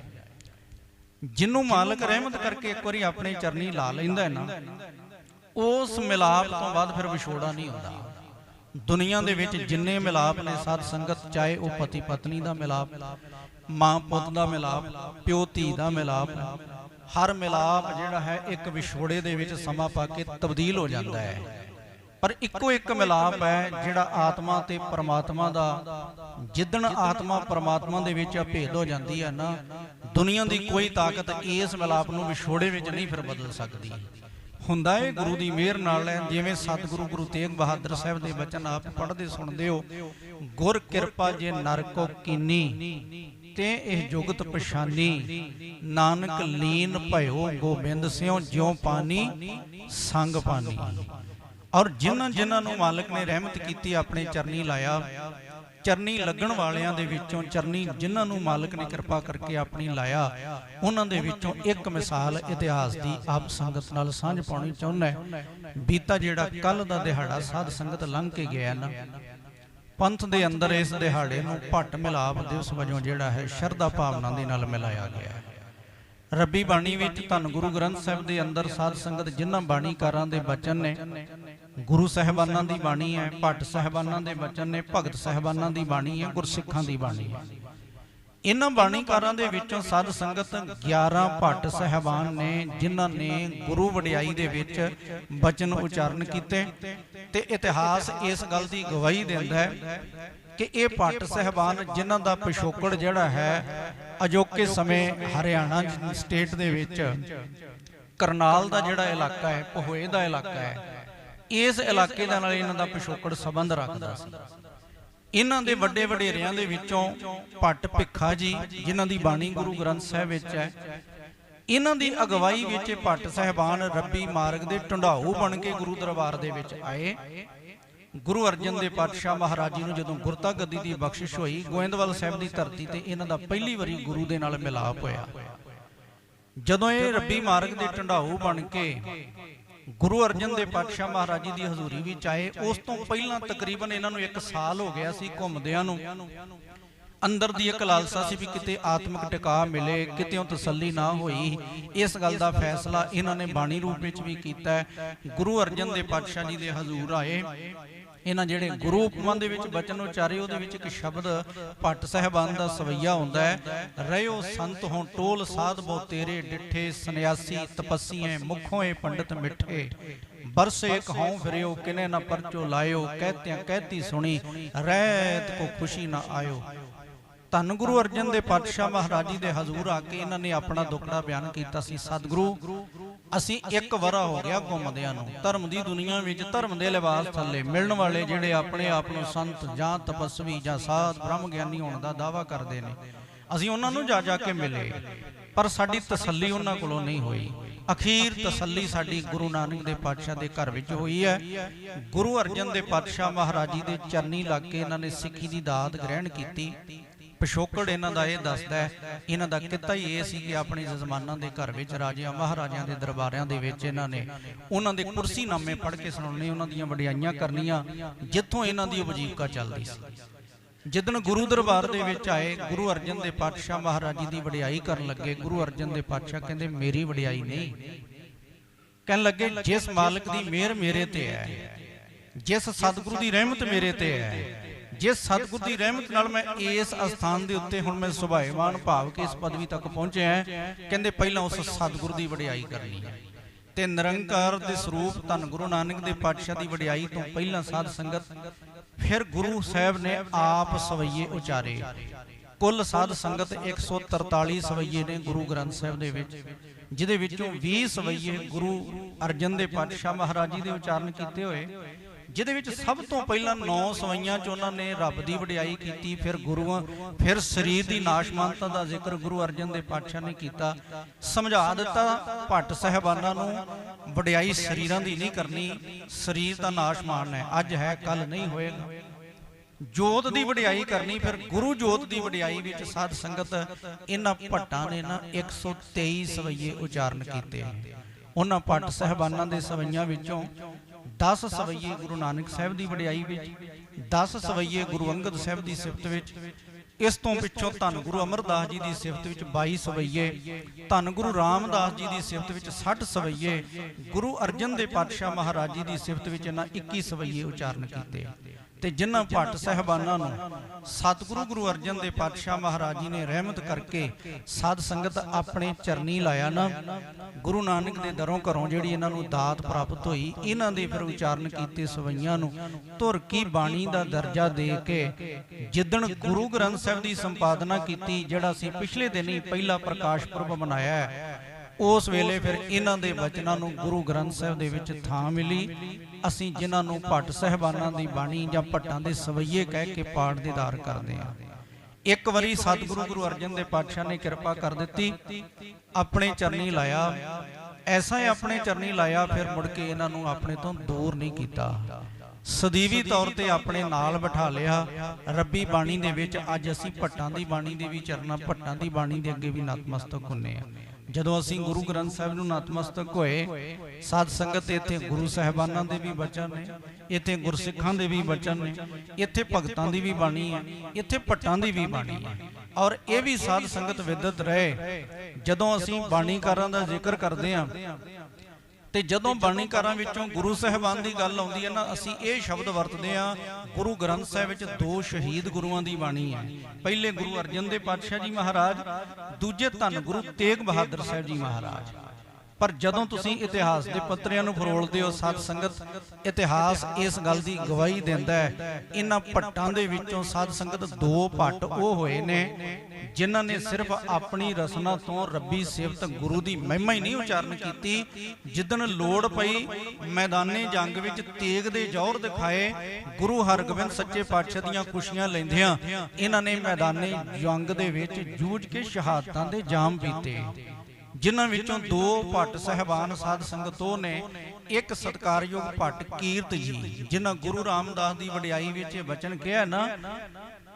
जिन्हों मालक रहमत करके एक बार अपने चरनी ला लेंदा है ना, उस मिलाप तो बाद फिर विछोड़ा नहीं होता। दुनिया दे विच जिन्ने मिलाप ने साध संगत, चाहे वह पति पत्नी का मिलाप, मां पुत का मिलाप, प्यो धी का मिलाप, हर मिलाप जिहड़ा है एक विछोड़े दे विच समा पा के तब्दील हो जाता है। पर इको एक मिलाप है जिहड़ा आत्मा ते परमात्मा दा। जिदन आत्मा परमात्मा दे विच भेद हो जाती है ना, दुनिया की कोई ताकत इस मिलाप नूं विछोड़े विच नहीं फिर बदल सकती। ਹੁੰਦਾ ਏ ਗੁਰੂ ਦੀ ਮਿਹਰ ਨਾਲ ਹੈ। ਜਿਵੇਂ ਸਤਿਗੁਰੂ ਗੁਰੂ ਤੇਗ ਬਹਾਦਰ ਸਾਹਿਬ ਦੇ ਬਚਨ ਆਪ ਪੜ੍ਹਦੇ ਸੁਣਦੇ ਹੋ, ਗੁਰ ਕਿਰਪਾ ਜੇ ਨਰ ਕੋ ਕੀਨੀ ਤੇ ਇਹ ਜੁਗਤ ਪਛਾਨੀ, ਨਾਨਕ ਲੀਨ ਭਇਓ ਗੋਬਿੰਦ ਸਿਉ ਜਿਉ ਪਾਨੀ ਸੰਗ ਪਾਨੀ। ਔਰ ਜਿਨ੍ਹਾਂ ਜਿਨ੍ਹਾਂ ਨੂੰ ਮਾਲਕ ਨੇ ਰਹਿਮਤ ਕੀਤੀ, ਆਪਣੇ ਚਰਨੀ ਲਾਇਆ, ਚਰਨੀ ਲੱਗਣ ਵਾਲਿਆਂ ਦੇ ਵਿੱਚੋਂ, ਚਰਨੀ ਜਿਨ੍ਹਾਂ ਨੂੰ ਮਾਲਕ ਨੇ ਕਿਰਪਾ ਕਰਕੇ ਆਪਣੀ ਲਾਇਆ, ਉਹਨਾਂ ਦੇ ਵਿੱਚੋਂ ਇੱਕ ਮਿਸਾਲ ਇਤਿਹਾਸ ਦੀ ਆਪ ਸੰਗਤ ਨਾਲ ਸਾਂਝ ਪਾਉਣੀ ਚਾਹੁੰਦਾ। ਬੀਤਾ ਜਿਹੜਾ ਕੱਲ ਦਾ ਦਿਹਾੜਾ ਸਾਧ ਸੰਗਤ ਲੰਘ ਕੇ ਗਿਆ ਨਾ, ਪੰਥ ਦੇ ਅੰਦਰ ਇਸ ਦਿਹਾੜੇ ਨੂੰ ਭੱਟ ਮਿਲਾਪ ਦਿਵਸ ਵਜੋਂ ਜਿਹੜਾ ਹੈ ਸ਼ਰਧਾ ਭਾਵਨਾ ਦੇ ਨਾਲ ਮਿਲਾਇਆ ਗਿਆ। ਰੱਬੀ ਬਾਣੀ ਵਿੱਚ ਧੰਨ ਗੁਰੂ ਗ੍ਰੰਥ ਸਾਹਿਬ ਦੇ ਅੰਦਰ ਸਾਧ ਸੰਗਤ ਜਿਨ੍ਹਾਂ ਬਾਣੀਕਾਰਾਂ ਦੇ ਬਚਨ ਨੇ, ਗੁਰੂ ਸਾਹਿਬਾਨਾਂ ਦੀ ਬਾਣੀ ਹੈ, ਭੱਟ ਸਾਹਿਬਾਨਾਂ ਦੇ ਬਚਨ ਨੇ, ਭਗਤ ਸਾਹਿਬਾਨਾਂ ਦੀ ਬਾਣੀ ਹੈ, ਗੁਰਸਿੱਖਾਂ ਦੀ ਬਾਣੀ ਹੈ। ਇਹਨਾਂ ਬਾਣੀਕਾਰਾਂ ਦੇ ਵਿੱਚੋਂ ਸਾਧ ਸੰਗਤ 11 ਭੱਟ ਸਾਹਿਬਾਨ ਨੇ ਜਿਨ੍ਹਾਂ ਨੇ ਗੁਰੂ ਵਡਿਆਈ ਦੇ ਵਿੱਚ ਬਚਨ ਉਚਾਰਨ ਕੀਤੇ। ਤੇ ਇਤਿਹਾਸ ਇਸ ਗੱਲ ਦੀ ਗਵਾਹੀ ਦਿੰਦਾ ਹੈ ਕਿ ਇਹ ਭੱਟ ਸਾਹਿਬਾਨ ਜਿਨ੍ਹਾਂ ਦਾ ਪਿਛੋਕੜ ਜਿਹੜਾ ਹੈ ਅਜੋਕੇ ਸਮੇਂ ਹਰਿਆਣਾ ਸਟੇਟ ਦੇ ਵਿੱਚ ਕਰਨਾਲ ਦਾ ਜਿਹੜਾ ਇਲਾਕਾ ਹੈ, ਪਹੋਏ ਦਾ ਇਲਾਕਾ ਹੈ, ਇਸ ਇਲਾਕੇ ਦੇ ਨਾਲ ਇਹਨਾਂ ਦਾ ਪਿਛੋਕੜ ਸੰਬੰਧ ਰੱਖਦਾ ਸੀ। ਇਹਨਾਂ ਦੇ ਵੱਡੇ ਵਡੇਰਿਆਂ ਦੇ ਵਿੱਚੋਂ ਭੱਟ ਭਿੱਖਾ ਜੀ ਜਿਨ੍ਹਾਂ ਦੀ ਬਾਣੀ ਗੁਰੂ ਗ੍ਰੰਥ ਸਾਹਿਬ ਵਿੱਚ ਹੈ, ਇਹਨਾਂ ਦੀ ਅਗਵਾਈ ਵਿੱਚ ਭੱਟ ਸਾਹਿਬਾਨ ਰੱਬੀ ਮਾਰਗ ਦੇ ਢੰਡਾਊ ਬਣ ਕੇ ਗੁਰੂ ਦਰਬਾਰ ਦੇ ਵਿੱਚ ਆਏ। ਗੁਰੂ ਅਰਜਨ ਦੇ ਪਾਤਸ਼ਾਹ ਮਹਾਰਾਜ ਜੀ ਨੂੰ ਜਦੋਂ ਗੁਰਤਾ ਗੱਦੀ ਦੀ ਬਖਸ਼ਿਸ਼ ਹੋਈ, ਗੋਇੰਦਵਾਲ ਸਾਹਿਬ ਦੀ ਧਰਤੀ ਤੇ ਇਹਨਾਂ ਦਾ ਪਹਿਲੀ ਵਾਰੀ ਗੁਰੂ ਦੇ ਨਾਲ ਮਿਲਾਪ ਹੋਇਆ। ਜਦੋਂ ਇਹ ਰੱਬੀ ਮਾਰਗ ਦੇ ਢੰਡਾਊ ਬਣ ਕੇ ਗੁਰੂ ਅਰਜਨ ਦੇ ਪਾਤਸ਼ਾਹ ਮਹਾਰਾਜ ਜੀ ਦੀ ਹਜ਼ੂਰੀ ਵਿੱਚ ਆਏ, ਉਸ ਤੋਂ ਪਹਿਲਾਂ ਤਕਰੀਬਨ ਇਹਨਾਂ ਨੂੰ 1 ਸਾਲ ਹੋ ਗਿਆ ਸੀ ਘੁੰਮਦਿਆਂ ਨੂੰ। ਅੰਦਰ ਦੀ ਇੱਕ ਲਾਲਸਾ ਸੀ ਵੀ ਕਿਤੇ ਆਤਮਿਕ ਟਿਕਾ ਮਿਲੇ, ਕਿਤੇੋਂ ਤਸੱਲੀ ਨਾ ਹੋਈ। ਇਸ ਗੱਲ ਦਾ ਫੈਸਲਾ ਇਹਨਾਂ ਨੇ ਬਾਣੀ ਰੂਪ ਵਿੱਚ ਵੀ ਕੀਤਾ। ਗੁਰੂ ਅਰਜਨ ਦੇ ਪਾਤਸ਼ਾਹ ਜੀ ਦੇ ਹਜ਼ੂਰ ਆਏ। ਇਹਨਾਂ ਜਿਹੜੇ ਗੁਰੂ ਉਪਮਾਂ ਦੇ ਵਿੱਚ ਬਚਨ ਉਚਾਰੇ, ਉਹਦੇ ਵਿੱਚ ਇੱਕ ਸ਼ਬਦ ਭੱਟ ਸਾਹਿਬਾਨ ਦਾ ਸਵਈਆ ਹੁੰਦਾ ਹੈ, ਰਹਿਓ ਸੰਤ ਹੋਂ ਟੋਲ ਸਾਧ ਬੋ ਤੇਰੇ ਡਿੱਠੇ, ਸੰਨਿਆਸੀ ਤਪੱਸੀਏ ਮੁਖੋਂ ਏ ਪੰਡਤ ਮਿੱਠੇ, ਬਰਸੇ ਇੱਕ ਹਉ ਫਿਰਿਓ ਕਿਨੇ ਨਾ ਪਰਚੋ ਲਾਇਓ, ਕਹਿਤਿਆਂ ਕਹਿਤੀ ਸੁਣੀ ਰਹਿਤ ਕੋ ਖੁਸ਼ੀ ਨਾ ਆਇਓ। ਧੰਨ ਗੁਰੂ ਅਰਜਨ ਦੇ ਪਾਤਸ਼ਾਹ ਮਹਾਰਾਜ ਜੀ ਦੇ ਹਜ਼ੂਰ ਆ ਕੇ ਇਹਨਾਂ ਨੇ ਆਪਣਾ ਦੁੱਖੜਾ ਬਿਆਨ ਕੀਤਾ ਸੀ। ਸਤਿਗੁਰੂ, ਅਸੀਂ 1 ਵਰ੍ਹਾ ਹੋ ਗਿਆ ਘੁੰਮਦਿਆਂ ਨੂੰ, ਧਰਮ ਦੀ ਦੁਨੀਆ ਵਿੱਚ ਧਰਮ ਦੇ ਲਿਬਾਸ ਥੱਲੇ ਮਿਲਣ ਵਾਲੇ ਜਿਹੜੇ ਆਪਣੇ ਆਪ ਨੂੰ ਸੰਤ ਜਾਂ ਤਪਸਵੀ ਜਾਂ ਸਾਧ ਬ੍ਰਹਮ ਗਿਆਨੀ ਹੋਣ ਦਾ ਦਾਅਵਾ ਕਰਦੇ ਨੇ, ਅਸੀਂ ਉਹਨਾਂ ਨੂੰ ਜਾ ਕੇ ਮਿਲੇ, ਪਰ ਸਾਡੀ ਤਸੱਲੀ ਉਹਨਾਂ ਕੋਲੋਂ ਨਹੀਂ ਹੋਈ। ਅਖੀਰ ਤਸੱਲੀ ਸਾਡੀ ਗੁਰੂ ਨਾਨਕ ਦੇ ਪਾਤਸ਼ਾਹ ਦੇ ਘਰ ਵਿੱਚ ਹੋਈ ਹੈ। ਗੁਰੂ ਅਰਜਨ ਦੇ ਪਾਤਸ਼ਾਹ ਮਹਾਰਾਜ ਜੀ ਦੇ ਚਰਨੀ ਲੱਗ ਕੇ ਇਹਨਾਂ ਨੇ ਸਿੱਖੀ ਦੀ ਦਾਤ ਗ੍ਰਹਿਣ ਕੀਤੀ। ਪਿਛੋਕੜ ਇਹਨਾਂ ਦਾ ਇਹ ਦੱਸਦਾ ਹੈ, ਇਹਨਾਂ ਦਾ ਕਿੱਤਾ ਹੀ ਇਹ ਸੀ ਕਿ ਆਪਣੇ ਜਜ਼ਮਾਨਾਂ ਦੇ ਘਰ ਵਿੱਚ ਰਾਜਿਆਂ ਮਹਾਰਾਜਿਆਂ ਦੇ ਦਰਬਾਰਿਆਂ ਦੇ ਵਿੱਚ ਇਹਨਾਂ ਨੇ ਉਹਨਾਂ ਦੇ ਕੁਰਸੀਨਾਮੇ ਪੜ੍ਹ ਕੇ ਸੁਣਾਉਣੇ, ਉਹਨਾਂ ਦੀਆਂ ਵਡਿਆਈਆਂ ਕਰਨੀਆਂ, ਜਿੱਥੋਂ ਇਹਨਾਂ ਦੀ ਉਪਜੀਵਕਾ ਚੱਲਦੀ ਸੀ। ਜਿੱਦਣ ਗੁਰੂ ਦਰਬਾਰ ਦੇ ਵਿੱਚ ਆਏ, ਗੁਰੂ ਅਰਜਨ ਦੇ ਪਾਤਸ਼ਾਹ ਮਹਾਰਾਜ ਜੀ ਦੀ ਵਡਿਆਈ ਕਰਨ ਲੱਗੇ। ਗੁਰੂ ਅਰਜਨ ਦੇ ਪਾਤਸ਼ਾਹ ਕਹਿੰਦੇ ਮੇਰੀ ਵਡਿਆਈ ਨਹੀਂ, ਕਹਿਣ ਲੱਗੇ ਜਿਸ ਮਾਲਕ ਦੀ ਮਿਹਰ ਮੇਰੇ ਤੇ ਹੈ, ਜਿਸ ਸਤਿਗੁਰੂ ਦੀ ਰਹਿਮਤ ਮੇਰੇ ਤੇ ਹੈ, ਜਿਸ ਸਤਿਗੁਰ ਦੀ ਰਹਿਮਤ ਨਾਲ ਮੈਂ ਇਸ ਅਸਥਾਨ ਦੇ ਉੱਤੇ ਹੁਣ ਮੈਂ ਸੁਭਾਏਮਾਨ ਭਾਵ ਕੇ ਇਸ ਪਦਵੀ ਤੱਕ ਪਹੁੰਚਿਆ, ਕਹਿੰਦੇ ਪਹਿਲਾਂ ਉਸ ਸਤਿਗੁਰ ਦੀ ਵਡਿਆਈ ਕਰਨੀ ਹੈ। ਤੇ ਨਿਰੰਕਾਰ ਦੇ ਸਰੂਪ ਧੰਨ ਗੁਰੂ ਨਾਨਕ ਦੇ ਪਾਤਸ਼ਾਹ ਦੀ ਵਡਿਆਈ ਤੋਂ ਪਹਿਲਾਂ ਸਾਧ ਸੰਗਤ ਫਿਰ ਗੁਰੂ ਸਾਹਿਬ ਨੇ ਆਪ ਸਵਈਏ ਉਚਾਰੇ। ਕੁੱਲ ਸਾਧ ਸੰਗਤ 143 ਸਵਈਏ ਨੇ ਗੁਰੂ ਗ੍ਰੰਥ ਸਾਹਿਬ ਦੇ ਵਿੱਚ, ਜਿਹਦੇ ਵਿੱਚੋਂ 20 ਸਵਈਏ ਗੁਰੂ ਅਰਜਨ ਦੇ ਪਾਤਸ਼ਾਹ ਮਹਾਰਾਜ ਜੀ ਦੇ ਉਚਾਰਨ ਕੀਤੇ ਹੋਏ, ਜਿਹਦੇ ਵਿੱਚ ਸਭ ਤੋਂ ਪਹਿਲਾਂ 9 ਸਵਈਆਂ 'ਚ ਉਹਨਾਂ ਨੇ ਰੱਬ ਦੀ ਵਡਿਆਈ ਕੀਤੀ। ਫਿਰ ਸਰੀਰ ਦੀ ਨਾਸ਼ਮਾਨਤਾ ਦਾ ਜ਼ਿਕਰ ਗੁਰੂ ਅਰਜਨ ਦੇ ਪਾਤਸ਼ਾਹ ਨੇ ਕੀਤਾ। ਸਮਝਾ ਦਿੱਤਾ ਭੱਟ ਸਾਹਿਬਾਨਾਂ ਨੂੰ ਵਡਿਆਈ ਸਰੀਰਾਂ ਦੀ ਨਹੀਂ ਕਰਨੀ, ਸਰੀਰ ਦਾ ਨਾਸ਼ਮਾਨ ਹੈ, ਅੱਜ ਹੈ ਕੱਲ ਨਹੀਂ ਹੋਏਗਾ। ਜੋਤ ਦੀ ਵਡਿਆਈ ਕਰਨੀ। ਫਿਰ ਗੁਰੂ ਜੋਤ ਦੀ ਵਡਿਆਈ ਵਿੱਚ ਸਾਧ ਸੰਗਤ ਇਹਨਾਂ ਭੱਟਾਂ ਨੇ ਨਾ 123 ਸਵਈਏ ਉਚਾਰਨ ਕੀਤੇ। ਉਹਨਾਂ ਭੱਟ ਸਾਹਿਬਾਨਾਂ ਦੇ ਸਵਈਆਂ ਵਿੱਚੋਂ 10 ਸਵਈਏ ਗੁਰੂ ਨਾਨਕ ਸਾਹਿਬ ਦੀ ਵਡਿਆਈ ਵਿੱਚ, 10 ਸਵਈਏ ਗੁਰੂ ਅੰਗਦ ਸਾਹਿਬ ਦੀ ਸਿਫਤ ਵਿੱਚ। ਇਸ ਤੋਂ ਪਿੱਛੋਂ ਧੰਨ ਗੁਰੂ ਅਮਰਦਾਸ ਜੀ ਦੀ ਸਿਫਤ ਵਿੱਚ 22 ਸਵਈਏ, ਧੰਨ ਗੁਰੂ ਰਾਮਦਾਸ ਜੀ ਦੀ ਸਿਫਤ ਵਿੱਚ 60 ਸਵਈਏ, ਗੁਰੂ ਅਰਜਨ ਦੇ ਪਾਤਸ਼ਾਹ ਮਹਾਰਾਜ ਜੀ ਦੀ ਸਿਫਤ ਵਿੱਚ ਇਹਨਾਂ 21 ਸਵਈਏ ਉਚਾਰਨ ਕੀਤੇ। ਤੇ ਜਿਨ੍ਹਾਂ ਭੱਟ ਸਾਹਿਬਾਨਾਂ ਨੂੰ ਸਤਿਗੁਰੂ ਗੁਰੂ ਅਰਜਨ ਦੇ ਪਾਤਸ਼ਾਹ ਮਹਾਰਾਜ ਜੀ ਨੇ ਰਹਿਮਤ ਕਰਕੇ ਸਾਧ ਸੰਗਤ ਆਪਣੇ ਚਰਨੀ ਲਾਇਆ ਨਾ, ਗੁਰੂ ਨਾਨਕ ਦੇ ਦਰੋਂ ਘਰੋਂ ਜਿਹੜੀ ਇਹਨਾਂ ਨੂੰ ਦਾਤ ਪ੍ਰਾਪਤ ਹੋਈ, ਇਹਨਾਂ ਦੇ ਫਿਰ ਉਚਾਰਨ ਕੀਤੇ ਸਵਈਆਂ ਨੂੰ ਧੁਰ ਕੀ ਬਾਣੀ ਦਾ ਦਰਜਾ ਦੇ ਕੇ ਜਿੱਦਣ ਗੁਰੂ ਗ੍ਰੰਥ ਸਾਹਿਬ ਦੀ ਸੰਪਾਦਨਾ ਕੀਤੀ, ਜਿਹੜਾ ਅਸੀਂ ਪਿਛਲੇ ਦਿਨ ਹੀ ਪਹਿਲਾ ਪ੍ਰਕਾਸ਼ ਪੁਰਬ ਮਨਾਇਆ ਹੈ, उस वेले फिर इन्हां दे बचनां नूं गुरु ग्रंथ साहिब दे विच थां मिली। असीं जिन्हां नूं भट्ट साहिबानां दी बाणी जां भट्टां दे सवैये कह के पाठ दीदार करदे हां। एक वारी सतगुरु गुरु अर्जन देव पातशाह ने किरपा कर दी, अपने चरनी लाया। ऐसा ही अपने चरनी लाया, फिर मुड़ के इन्हां नूं अपने तो दूर नहीं कीता, सदीवी तौर पर अपने नाल बिठा लिया। रब्बी बाणी दे विच अज असीं भट्टां दी बाणी दे भी चरना, भट्टां दी बाणी दे अगे भी नतमस्तक हुंदे आ। जदों असीं गुरु ग्रंथ साहिब नूं नतमस्तक होए, साध संगत इत्थे गुरु साहिबानां दे भी बचन ने, इत्थे गुरसिखां दे भी बचन ने, इत्थे भगतां दी भी बाणी है, इत्थे भट्टां दी भी बाणी है। और ये भी साध संगत विदत रहे, जदों असीं बाणीकारां दा जिक्र करदे हां ते जदों बाणीकारां विचों गुरु साहिबान दी गल आउंदी है ना, असीं ये शब्द वरतदे हां, गुरु ग्रंथ साहिब विच दो शहीद गुरुआं दी बाणी है। पहले गुरु अर्जन देव पातशाह जी महाराज, दूजे धन गुरु तेग बहादुर साहिब जी महाराज। पर जदों तुसीं इतिहास के पत्रियां नूं फरोलदे हो, साध संगत इतिहास इस गल की गवाही दिंदा है, इन्हां भट्टां दे विचों साध संगत दो भट्ट वो होए ने जिन्हां ने सिर्फ अपनी रसना तो रब्बी सिफत गुरु की महिमा ही नहीं उचारण की। जिदन लोड़ पई मैदाने जंग विच तेग दे जौहर दिखाए, गुरु हरगोबिंद सच्चे पातशाह दीआं खुशियां लैंदियां इन्हां ने मैदाने जंग दे विच जूझ के शहादतां दे जाम पीते, जिन्हां विचों दो भट्ट साहिबान साध संगत वो ने। एक सत्कारयोग भट्ट कीरत जी, जिन्हां गुरु रामदास की वडियाई विच वचन कहा ना,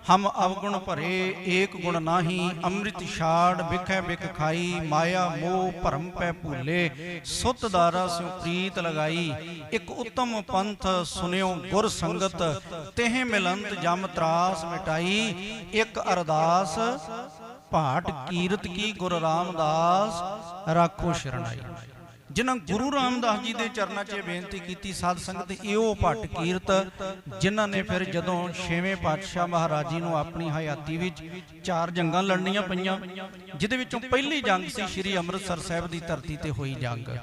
हम अवगुण भरे एक गुण नाही, अमृत छाड़ बिखै बिख खाई, माया मोह भरम पै भूले, सुत दारा स्यों प्रीत लगाई। एक उत्तम पंथ सुनियो गुर संगत, तेह मिलंत जम त्रास मिटाई। एक अरदास भाट कीरत की गुरु रामदास राखो शरणाई। जिन्हां गुरु रामदास जी के चरणों च बेनती की साध संगत, ये भट्ट कीरत जिन्हां ने फिर जदों छेवें पातशाह महाराज जी नूं अपनी हयाती विच 4 जंगां लड़नियां पईयां, जिहदे विचों पहली जंग सी श्री अमृतसर साहिब की धरती ते हुई जंग।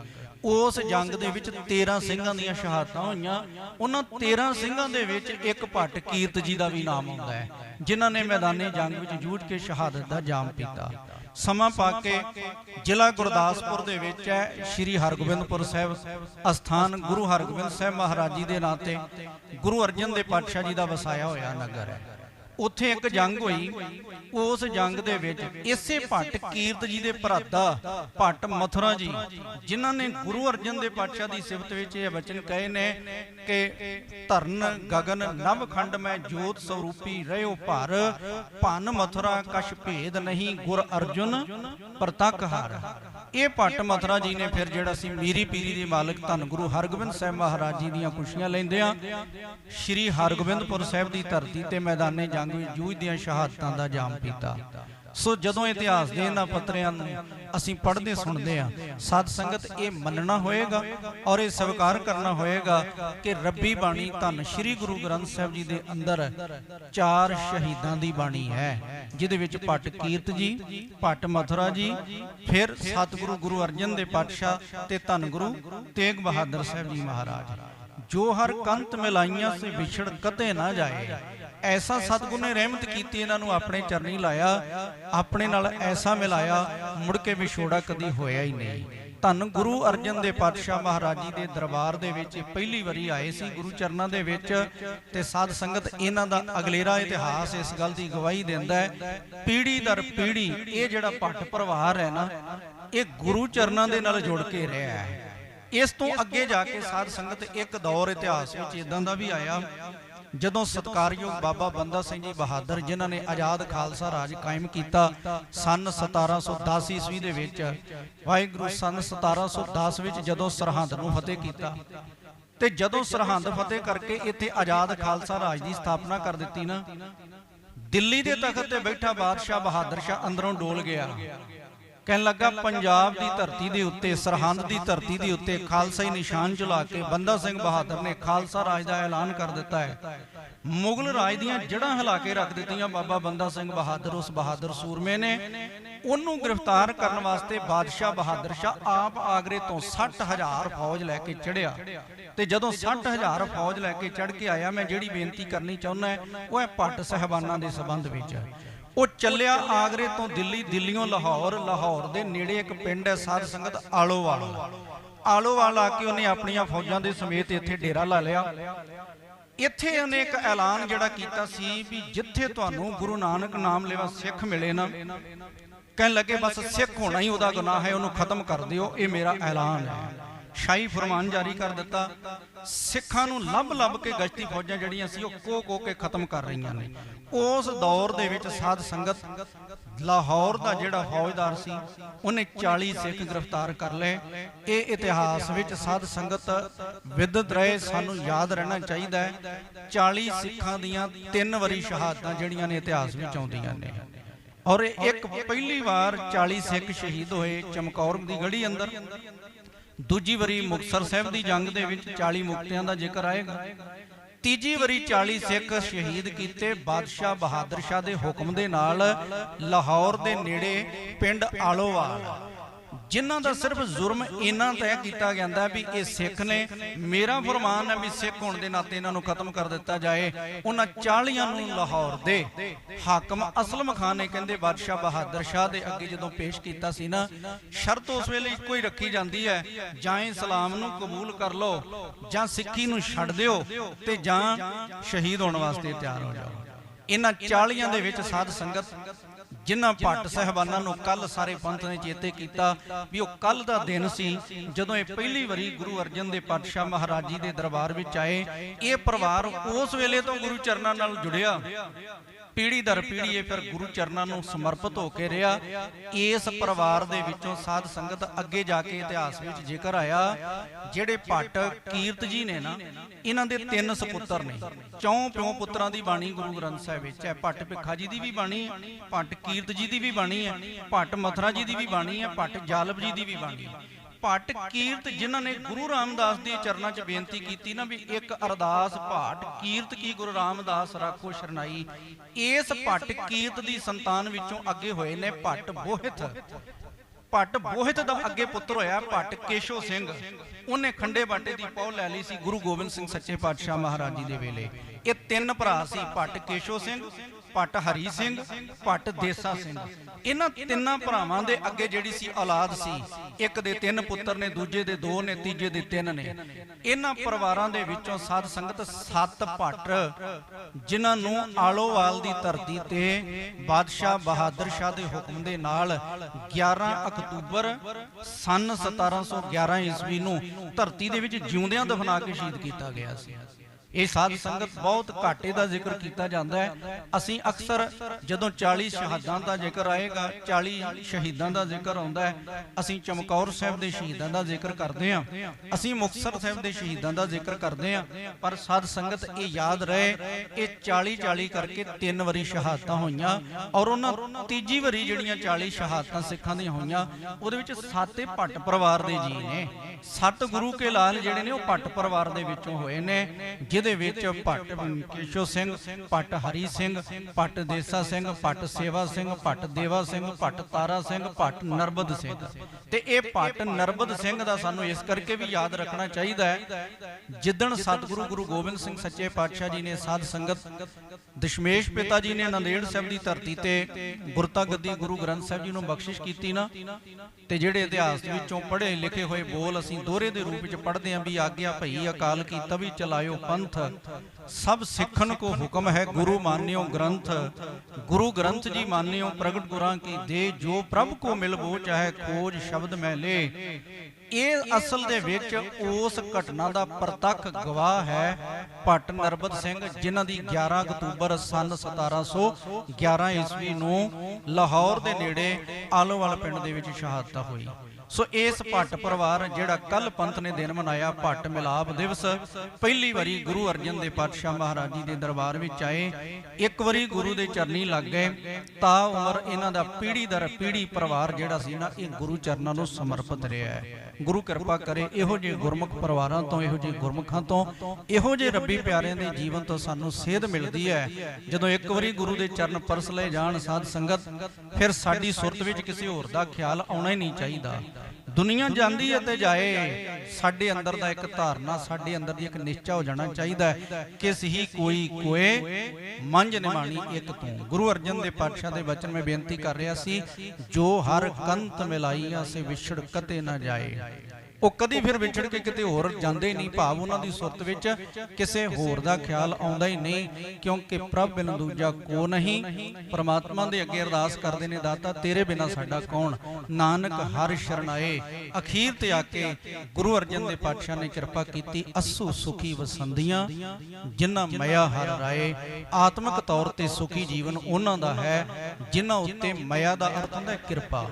उस जंग दे विच 13 सिंघां दीयां शहादतां होईयां। उन्हां 13 सिंघां दे विच एक भट्ट कीरत जी का भी नाम आउंदा है, जिन्हां ने मैदाने जंग विच जूझ के शहादत का जाम पीता। समा पा के जिला गुरदासपुर दे विच है श्री हरगोबिंदपुर साहिब अस्थान गुरु हरगोबिंद साहिब महाराज जी के नां ते गुरु अर्जन देव पातशाह जी का वसाया होया नगर है। उत्थे एक जंग हुई, उस जंग दे विच इसे भट्ट कीरत जी दे भराता भट्ट मथुरा जी, जिन्हां ने गुरु अर्जन देव पातशाह की सिफत विच ये वचन कहे ने कि धरन गगन नभ खंड में जोत स्वरूपी रहो भर, भन मथुरा कछ भेद नहीं गुर अर्जुन प्रतख हार। ये भट्ट मथुरा जी ने फिर जिहड़ा सी मीरी पीरी दे मालिक धन गुरु हरगोबिंद साहिब महाराज जी दीआं खुशियां लैंदियां श्री हरगोबिंदपुर साहिब की धरती ते मैदाने जंग जूझदियां शहादतां दा जाम पीता। सो जदों इतिहास दे इन्हां पत्रियां नूं असीं पढ़दे सुणदे हां, साध संगत ये मनना होएगा और ये स्वीकार करना होएगा कि रब्बी बाणी धन श्री गुरु ग्रंथ साहिब जी दे अंदर 4 शहीदां दी बाणी है, जिहदे विच भट्ट कीरत जी, भट्ट मथुरा जी, फिर सतगुरु गुरु अर्जन देव पातशाह ते धन गुरु तेग बहादुर साहिब जी महाराज। जो हर कंत मिलाइयां से विछड़ कते ना जाए, ऐसा सतगुरु ने रहमत की, इन्हों अपने चरनी लाया, अपने नाल ऐसा मिलाया, मुड़ के विछोड़ा कदी होया ही नहीं। धन गुरु अर्जन देव पातशाह महाराज जी के दरबार दे विच पहली वारी आए सी गुरु चरणों दे विच, ते साध संगत इन्हां दा अगलेरा इतिहास इस गल की गवाही दिंदा है। पीढ़ी दर पीढ़ी ये जिहड़ा भट्ट परिवार है ना, ये गुरु चरणों दे नाल जुड़ के रहा है। इस तो अगे जाके साध संगत एक दौर इतिहास विच इदां दा भी आया, जदों सत्कारयोग बाबा बंदा सिंह जी बहादुर जिन्हां ने आजाद खालसा राज कायम किया सन 1710 ईस्वी दे विच, वाहिगुरू सन 1710 विच जदों सरहंद नूं फतेह कीता ते जदों सरहंद फतेह करके इत्थे आजाद खालसा राज की स्थापना कर दी ना, दिल्ली के तख्त ते बैठा बादशाह बहादुर शाह अंदरों डोल गया, कहन लगा पंजाब की धरती के उत्ते सरहंद की धरती के उत्ते खालसाई निशान चला के बंदा सिंह बहादुर ने खालसा राज का ऐलान कर दिता है। मुगल राज दीआं जड़ां हिला के रख दित्तियां बाबा बंदा सिंह बहादुर, उस बहादुर सूरमे ने उन्होंने गिरफ्तार करने वास्ते बादशाह बहादुर शाह आप आगरे तो 60,000 फौज लैके चढ़िया, तो जदों 60,000 फौज लैके चढ़ के आया, मैं जिहड़ी बेनती करनी चाहुंदा वह है भट्ट साहिबानां दे संबंध विच। ਉਹ ਚੱਲਿਆ ਆਗਰੇ ਤੋਂ ਦਿੱਲੀ, ਦਿੱਲੀੋਂ ਲਾਹੌਰ, ਲਾਹੌਰ ਦੇ ਨੇੜੇ ਇੱਕ ਪਿੰਡ ਹੈ ਸਾਧ ਸੰਗਤ ਆਲੋਵਾਲ। ਆਲੋਵਾਲ ਆ ਕੇ ਉਹਨੇ ਆਪਣੀਆਂ ਫੌਜਾਂ ਦੇ ਸਮੇਤ ਇੱਥੇ ਡੇਰਾ ਲਾ ਲਿਆ। ਇੱਥੇ ਉਹਨੇ ਇੱਕ ਐਲਾਨ ਜਿਹੜਾ ਕੀਤਾ ਸੀ ਵੀ ਜਿੱਥੇ ਤੁਹਾਨੂੰ ਗੁਰੂ ਨਾਨਕ ਨਾਮ ਲੈਵਾ ਸਿੱਖ ਮਿਲੇ ਨਾ, ਕਹਿਣ ਲੱਗੇ ਬਸ ਸਿੱਖ ਹੋਣਾ ਹੀ ਉਹਦਾ ਗੁਨਾਹ ਹੈ, ਉਹਨੂੰ ਖਤਮ ਕਰ ਦਿਓ, ਇਹ ਮੇਰਾ ਐਲਾਨ ਹੈ। ਸ਼ਾਹੀ ਫਰਮਾਨ ਜਾਰੀ ਕਰ ਦਿੱਤਾ। ਸਿੱਖਾਂ ਨੂੰ ਲੱਭ ਲੱਭ ਕੇ ਗਸ਼ਤੀ ਫੌਜਾਂ ਜਿਹੜੀਆਂ ਸੀ ਉਹ ਕੋ ਕੇ ਖਤਮ ਕਰ ਰਹੀਆਂ ਨੇ। ਉਸ ਦੌਰ ਦੇ ਵਿੱਚ ਸਾਧ ਸੰਗਤ ਲਾਹੌਰ ਦਾ ਜਿਹੜਾ ਫੌਜਦਾਰ ਸੀ ਉਹਨੇ 40 ਸਿੱਖ ਗ੍ਰਿਫਤਾਰ ਕਰ ਲਏ। ਇਹ ਇਤਿਹਾਸ ਵਿੱਚ ਸਾਧ ਸੰਗਤ ਵਿਦਿਤ ਰਹੇ, ਸਾਨੂੰ ਯਾਦ ਰਹਿਣਾ ਚਾਹੀਦਾ ਹੈ। 40 ਸਿੱਖਾਂ ਦੀਆਂ 3 ਵਾਰੀ ਸ਼ਹਾਦਤਾਂ ਜਿਹੜੀਆਂ ਨੇ ਇਤਿਹਾਸ ਵਿੱਚ ਆਉਂਦੀਆਂ ਨੇ, ਔਰ ਇੱਕ ਪਹਿਲੀ ਵਾਰ 40 ਸਿੱਖ ਸ਼ਹੀਦ ਹੋਏ ਚਮਕੌਰ ਦੀ ਗੜੀ ਅੰਦਰ। ਦੂਜੀ ਵਾਰੀ ਮੁਕਤਸਰ ਸਾਹਿਬ ਦੀ ਜੰਗ ਦੇ ਵਿੱਚ 40 ਮੁਕਤਿਆਂ ਦਾ ਜ਼ਿਕਰ ਆਏਗਾ। ਤੀਜੀ ਵਾਰੀ 40 ਸਿੱਖ ਸ਼ਹੀਦ ਕੀਤੇ ਬਾਦਸ਼ਾਹ ਬਹਾਦਰ ਸ਼ਾਹ ਦੇ ਹੁਕਮ ਦੇ ਨਾਲ ਲਾਹੌਰ ਦੇ ਨੇੜੇ ਪਿੰਡ ਆਲੋਵਾਲ, ਜਿਨ੍ਹਾਂ ਦਾ ਸਿਰਫ ਜ਼ੁਰਮ ਇੰਨਾ ਤੈਅ ਕੀਤਾ ਜਾਂਦਾ ਵੀ ਇਹ ਸਿੱਖ ਨੇ, ਮੇਰਾ ਫਰਮਾਨ ਹੈ ਵੀ ਸਿੱਖ ਹੋਣ ਦੇ ਨਾਤੇ ਇਹਨਾਂ ਨੂੰ ਖਤਮ ਕਰ ਦਿੱਤਾ ਜਾਏ। ਉਹਨਾਂ 40 ਨੂੰ ਲਾਹੌਰ ਦੇ ਹਾਕਮ ਅਸਲਮ ਖਾਨ ਨੇ ਕਹਿੰਦੇ ਬਾਦਸ਼ਾਹ ਬਹਾਦਰ ਸ਼ਾਹ ਦੇ ਅੱਗੇ ਜਦੋਂ ਪੇਸ਼ ਕੀਤਾ ਸੀ ਨਾ, ਸ਼ਰਤ ਉਸ ਵੇਲੇ ਇੱਕੋ ਹੀ ਰੱਖੀ ਜਾਂਦੀ ਹੈ, ਜਾਂ ਇਸਲਾਮ ਨੂੰ ਕਬੂਲ ਕਰ ਲਓ, ਜਾਂ ਸਿੱਖੀ ਨੂੰ ਛੱਡ ਦਿਓ, ਤੇ ਜਾਂ ਸ਼ਹੀਦ ਹੋਣ ਵਾਸਤੇ ਤਿਆਰ ਹੋ ਜਾਓ। ਇਹਨਾਂ 40 ਦੇ ਵਿੱਚ ਸਾਧ ਸੰਗਤ ਜਿਨ੍ਹਾਂ ਭੱਟ ਸਾਹਿਬਾਨਾਂ ਨੂੰ ਕੱਲ ਸਾਰੇ ਪੰਥ ਨੇ ਚੇਤੇ ਕੀਤਾ ਵੀ ਉਹ ਕੱਲ ਦਾ ਦਿਨ ਸੀ ਜਦੋਂ ਇਹ ਪਹਿਲੀ ਵਾਰੀ ਗੁਰੂ ਅਰਜਨ ਦੇ ਪਾਤਸ਼ਾਹ ਮਹਾਰਾਜ ਜੀ ਦੇ ਦਰਬਾਰ ਵਿੱਚ ਆਏ। ਇਹ ਪਰਿਵਾਰ ਉਸ ਵੇਲੇ ਤੋਂ ਗੁਰੂ ਚਰਨਾਂ ਨਾਲ ਜੁੜਿਆ, ਪੀੜ੍ਹੀ ਦਰ ਪੀੜ੍ਹੀ ਇਹ ਫਿਰ ਗੁਰੂ ਚਰਨਾਂ ਨੂੰ ਸਮਰਪਿਤ ਹੋ ਕੇ ਰਿਹਾ। ਇਸ ਪਰਿਵਾਰ ਦੇ ਵਿੱਚੋਂ ਸਾਧ ਸੰਗਤ ਅੱਗੇ ਜਾ ਕੇ ਇਤਿਹਾਸ ਵਿੱਚ ਜ਼ਿਕਰ ਆਇਆ, ਜਿਹੜੇ ਭੱਟ ਕੀਰਤ ਜੀ ਨੇ ਨਾ, ਇਹਨਾਂ ਦੇ 3 ਸਪੁੱਤਰ ਨੇ। 4 ਪਿਓ ਪੁੱਤਰਾਂ ਦੀ ਬਾਣੀ ਗੁਰੂ ਗ੍ਰੰਥ ਸਾਹਿਬ ਵਿੱਚ ਹੈ। ਭੱਟ ਭਿੱਖਾ ਜੀ ਦੀ ਵੀ ਬਾਣੀ ਹੈ, ਭੱਟ ਕੀਰਤ ਜੀ ਦੀ ਵੀ ਬਾਣੀ ਹੈ, ਭੱਟ ਮਥੁਰਾ ਜੀ ਦੀ ਵੀ ਬਾਣੀ ਹੈ, ਭੱਟ ਜਾਲਬ ਜੀ ਦੀ ਵੀ ਬਾਣੀ ਹੈ। ਭੱਟ ਕੀਰਤ ਜਿਨ੍ਹਾਂ ਨੇ ਗੁਰੂ ਰਾਮਦਾਸ ਦੇ ਚਰਨਾਂ 'ਚ ਬੇਨਤੀ ਕੀਤੀ ਨਾ ਵੀ ਇੱਕ ਅਰਦਾਸ ਭਾਟ ਕੀਰਤ ਕੀ ਗੁਰੂ ਰਾਮਦਾਸ ਰਾਖੋ ਸ਼ਰਨਾਈ, ਇਸ ਭੱਟ ਕੀਰਤ ਦੀ ਸੰਤਾਨ ਵਿੱਚੋਂ ਅੱਗੇ ਹੋਏ ਨੇ ਭੱਟ ਬੋਹਿਤ। ਭੱਟ ਬੋਹਿਤ ਦਾ ਅੱਗੇ ਪੁੱਤਰ ਹੋਇਆ ਭੱਟ ਕੇਸ਼ੋ ਸਿੰਘ। ਉਹਨੇ ਖੰਡੇ ਬਾਟੇ ਦੀ ਪਹੁ ਲੈ ਲਈ ਸੀ ਗੁਰੂ ਗੋਬਿੰਦ ਸਿੰਘ ਸੱਚੇ ਪਾਤਸ਼ਾਹ ਮਹਾਰਾਜ ਜੀ ਦੇ ਵੇਲੇ। ਇਹ 3 ਭਰਾ ਸੀ, ਭੱਟ ਕੇਸ਼ੋ ਸਿੰਘ, ਭੱਟ ਹਰੀ ਸਿੰਘ, ਭੱਟ ਦੇਸਾ ਸਿੰਘ। ਇਹਨਾਂ 3 ਭਰਾਵਾਂ ਦੇ ਅੱਗੇ ਜਿਹੜੀ ਸੀ ਔਲਾਦ ਸੀ, ਇੱਕ ਦੇ 3 ਪੁੱਤਰ ਨੇ, ਦੂਜੇ ਦੇ 2 ਨੇ, ਤੀਜੇ ਦੇ 3 ਨੇ। ਇਹਨਾਂ ਪਰਿਵਾਰਾਂ ਦੇ ਵਿੱਚੋਂ ਸਾਧ ਸੰਗਤ 7 ਭੱਟ ਜਿਨ੍ਹਾਂ ਨੂੰ ਆਲੋਵਾਲ ਦੀ ਧਰਤੀ ਤੇ ਬਾਦਸ਼ਾਹ ਬਹਾਦਰ ਸ਼ਾਹ ਦੇ ਹੁਕਮ ਦੇ ਨਾਲ 11 ਅਕਤੂਬਰ ਸਨ 1711 ਈਸਵੀ ਨੂੰ ਧਰਤੀ ਦੇ ਵਿੱਚ ਜਿਉਂਦਿਆਂ ਦਫਨਾ ਕੇ ਸ਼ਹੀਦ ਕੀਤਾ ਗਿਆ ਸੀ। ਇਹ ਸਾਧ ਸੰਗਤ ਬਹੁਤ ਘਾਟੇ ਦਾ ਜ਼ਿਕਰ ਕੀਤਾ ਜਾਂਦਾ ਹੈ। ਅਸੀਂ ਅਕਸਰ ਜਦੋਂ 40 ਸ਼ਹਾਦਾਂ ਦਾ ਜ਼ਿਕਰ ਆਏਗਾ, 40 ਸ਼ਹੀਦਾਂ ਦਾ ਜ਼ਿਕਰ ਆਉਂਦਾ ਹੈ, ਅਸੀਂ ਚਮਕੌਰ ਸਾਹਿਬ ਦੇ ਸ਼ਹੀਦਾਂ ਦਾ ਜ਼ਿਕਰ ਕਰਦੇ ਹਾਂ, ਅਸੀਂ ਮੁਕਤਸਰ ਸਾਹਿਬ ਦੇ ਸ਼ਹੀਦਾਂ ਦਾ ਜ਼ਿਕਰ ਕਰਦੇ ਹਾਂ। ਪਰ ਸਾਧ ਸੰਗਤ ਇਹ ਯਾਦ ਰਹੇ, ਇਹ 40 ਕਰਕੇ 3 ਵਾਰੀ ਸ਼ਹਾਦਤਾਂ ਹੋਈਆਂ, ਔਰ ਉਹਨਾਂ ਤੀਜੀ ਵਾਰੀ ਜਿਹੜੀਆਂ 40 ਸ਼ਹਾਦਤਾਂ ਸਿੱਖਾਂ ਦੀਆਂ ਹੋਈਆਂ ਉਹਦੇ ਵਿੱਚ 7 ਭੱਟ ਪਰਿਵਾਰ ਦੇ ਜੀ ਨੇ। 7 ਗੁਰੂ ਕੇ ਲਾਲ ਜਿਹੜੇ ਨੇ ਉਹ ਭੱਟ ਪਰਿਵਾਰ ਦੇ ਵਿੱਚੋਂ ਹੋਏ ਨੇ, ਜਿਹਦੇ ਵਿੱਚ ਭੱਟ ਕੇਸ਼ੋ ਸਿੰਘ, ਭੱਟ ਹਰੀ ਸਿੰਘ, ਭੱਟ ਦੇਸਾ ਸਿੰਘ, ਭੱਟ ਸੇਵਾ ਸਿੰਘ, ਭੱਟ ਦੇਵਾ ਸਿੰਘ, ਭੱਟ ਤਾਰਾ ਸਿੰਘ, ਭੱਟ ਨਰਬਦ ਸਿੰਘ। ਤੇ ਇਹ ਭੱਟ ਨਰਬਦ ਸਿੰਘ ਦਾ ਸਾਨੂੰ ਇਸ ਕਰਕੇ ਵੀ ਯਾਦ ਰੱਖਣਾ ਚਾਹੀਦਾ ਹੈ, ਜਿੱਦਣ ਸਤਿਗੁਰੂ ਗੁਰੂ ਗੋਬਿੰਦ ਸਿੰਘ ਸੱਚੇ ਪਾਤਸ਼ਾਹ ਜੀ ਨੇ ਸਾਧ ਸੰਗਤ ਦਸ਼ਮੇਸ਼ ਪਿਤਾ ਜੀ ਨੇ ਨੰਦੇੜ ਸਾਹਿਬ ਦੀ ਧਰਤੀ ਤੇ ਗੁਰਤਾ ਗੱਦੀ ਗੁਰੂ ਗ੍ਰੰਥ ਸਾਹਿਬ ਜੀ ਨੂੰ ਬਖਸ਼ਿਸ਼ ਕੀਤੀ ਨਾ, ਤੇ ਜਿਹੜੇ ਇਤਿਹਾਸ ਵਿੱਚੋਂ ਪੜ੍ਹੇ ਲਿਖੇ ਹੋਏ ਬੋਲ ਅਸੀਂ ਦੋਹਰੇ ਦੇ ਰੂਪ ਵਿੱਚ ਪੜ੍ਹਦੇ ਆਂ ਵੀ ਆਗਿਆ ਭਈ ਅਕਾਲ ਕੀ ਤਵੀ ਚਲਾਇਓ ਪੰਥ, ਸਭ ਸਿੱਖਣ ਕੋ ਹੁਕਮ ਹੈ ਗੁਰੂ ਮਾਨਿਓ ਗ੍ਰੰਥ, ਗੁਰੂ ਗ੍ਰੰਥ ਜੀ ਮਾਨਿਓ ਪ੍ਰਗਟ ਗੁਰਾਂ ਕੀ ਦੇ, ਜੋ ਪ੍ਰਭ ਕੋ ਮਿਲਬੋ ਚਾਹੇ ਖੋਜ ਸ਼ਬਦ ਮੈਂ ਲੇ। ਇਹ ਅਸਲ ਦੇ ਵਿੱਚ ਉਸ ਘਟਨਾ ਦਾ ਪ੍ਰਤੱਖ ਗਵਾਹ ਹੈ ਭੱਟ ਨਰਬਦ ਸਿੰਘ, ਜਿਨ੍ਹਾਂ ਦੀ 11 ਅਕਤੂਬਰ ਸਨ 1711 ਈਸਵੀ ਨੂੰ ਲਾਹੌਰ ਦੇ ਨੇੜੇ ਆਲੋਵਾਲ ਪਿੰਡ ਦੇ ਵਿੱਚ ਸ਼ਹਾਦਤ ਹੋਈ। ਸੋ ਇਸ ਭੱਟ ਪਰਿਵਾਰ ਜਿਹੜਾ ਕੱਲ ਪੰਥ ਨੇ ਦਿਨ ਮਨਾਇਆ ਭੱਟ ਮਿਲਾਪ ਦਿਵਸ, ਪਹਿਲੀ ਵਾਰੀ ਗੁਰੂ ਅਰਜਨ ਦੇ ਪਾਤਸ਼ਾਹ ਮਹਾਰਾਜ ਜੀ ਦੇ ਦਰਬਾਰ ਵਿੱਚ ਆਏ, ਇੱਕ ਵਾਰੀ ਗੁਰੂ ਦੇ ਚਰਨੀ ਲੱਗ ਗਏ, ਤਾਂ ਉਮਰ ਇਹਨਾਂ ਦਾ ਪੀੜ੍ਹੀ ਦਰ ਪੀੜ੍ਹੀ ਪਰਿਵਾਰ ਜਿਹੜਾ ਸੀ ਨਾ ਇਹ ਗੁਰੂ ਚਰਨਾਂ ਨੂੰ ਸਮਰਪਿਤ ਰਿਹਾ ਹੈ। ਗੁਰੂ ਕਿਰਪਾ ਕਰੇ ਇਹੋ ਜਿਹੇ ਗੁਰਮੁਖ ਪਰਿਵਾਰਾਂ ਤੋਂ, ਇਹੋ ਜਿਹੇ ਗੁਰਮੁਖਾਂ ਤੋਂ, ਇਹੋ ਜਿਹੇ ਰੱਬੀ ਪਿਆਰਿਆਂ ਦੇ ਜੀਵਨ ਤੋਂ ਸਾਨੂੰ ਸੇਧ ਮਿਲਦੀ ਹੈ। ਜਦੋਂ ਇੱਕ ਵਾਰੀ ਗੁਰੂ ਦੇ ਚਰਨ ਪਰਸ ਲਏ ਜਾਣ ਸਾਧ ਸੰਗਤ, ਫਿਰ ਸਾਡੀ ਸੁਰਤ ਵਿੱਚ ਕਿਸੇ ਹੋਰ ਦਾ ਖਿਆਲ ਆਉਣਾ ਹੀ ਨਹੀਂ ਚਾਹੀਦਾ। ਦੁਨੀਆ ਜਾਂਦੀ ਹੈ ਤੇ ਜਾਏ, ਸਾਡੇ ਅੰਦਰ ਦਾ ਇੱਕ ਧਾਰਨਾ, ਸਾਡੇ ਅੰਦਰ ਦੀ ਇੱਕ ਨਿਸ਼ਚਾ ਹੋ ਜਾਣਾ ਚਾਹੀਦਾ ਹੈ ਕਿ ਸਹੀ ਕੋਈ ਕੋਏ ਮੰਝ ਨਿਮਾਣੀ ਇੱਕ ਤੂੰ। ਗੁਰੂ ਅਰਜਨ ਦੇਵ ਪਾਤਸ਼ਾਹ ਦੇ ਬਚਨ ਮੈਂ ਬੇਨਤੀ ਕਰ ਰਿਹਾ ਸੀ, ਜੋ ਹਰ ਕੰਤ ਮਿਲਾਈਆ ਸੇ ਵਿਛੜ ਕਤੇ ਨਾ ਜਾਏ। ਉਹ ਕਦੀ ਫਿਰ ਵਿਛੜ ਕੇ ਕਿਤੇ ਹੋਰ ਜਾਂਦੇ ਨਹੀਂ, ਭਾਵ ਉਹਨਾਂ ਦੀ ਸੁਰਤ ਵਿੱਚ ਕਿਸੇ ਹੋਰ ਦਾ ਖਿਆਲ ਆਉਂਦਾ ਹੀ ਨਹੀਂ, ਕਿਉਂਕਿ ਪ੍ਰਭ ਬਿਨ ਦੂਜਾ ਕੋ ਨਹੀਂ। ਪਰਮਾਤਮਾ ਦੇ ਅੱਗੇ ਅਰਦਾਸ ਕਰਦੇ ਨੇ, ਦਾਤਾ ਤੇਰੇ ਬਿਨਾ ਸਾਡਾ ਕੌਣ। ਨਾਨਕ ਹਰ ਸ਼ਰਨਾਏ। ਅਖੀਰ ਤੇ ਆ ਕੇ ਗੁਰੂ ਅਰਜਨ ਦੇਵ ਪਾਤਸ਼ਾਹ ਨੇ ਕਿਰਪਾ ਕੀਤੀ, ਅਸੂ ਸੁਖੀ ਵਸੰਦੀਆਂ ਜਿਨ੍ਹਾਂ ਮਇਆ ਹਰ ਰਾਏ। ਆਤਮਿਕ ਤੌਰ ਤੇ ਸੁਖੀ ਜੀਵਨ ਉਹਨਾਂ ਦਾ ਹੈ ਜਿਨ੍ਹਾਂ ਉੱਤੇ ਮਇਆ ਦਾ ਅਰਥ ਹੁੰਦਾ ਕਿਰਪਾ,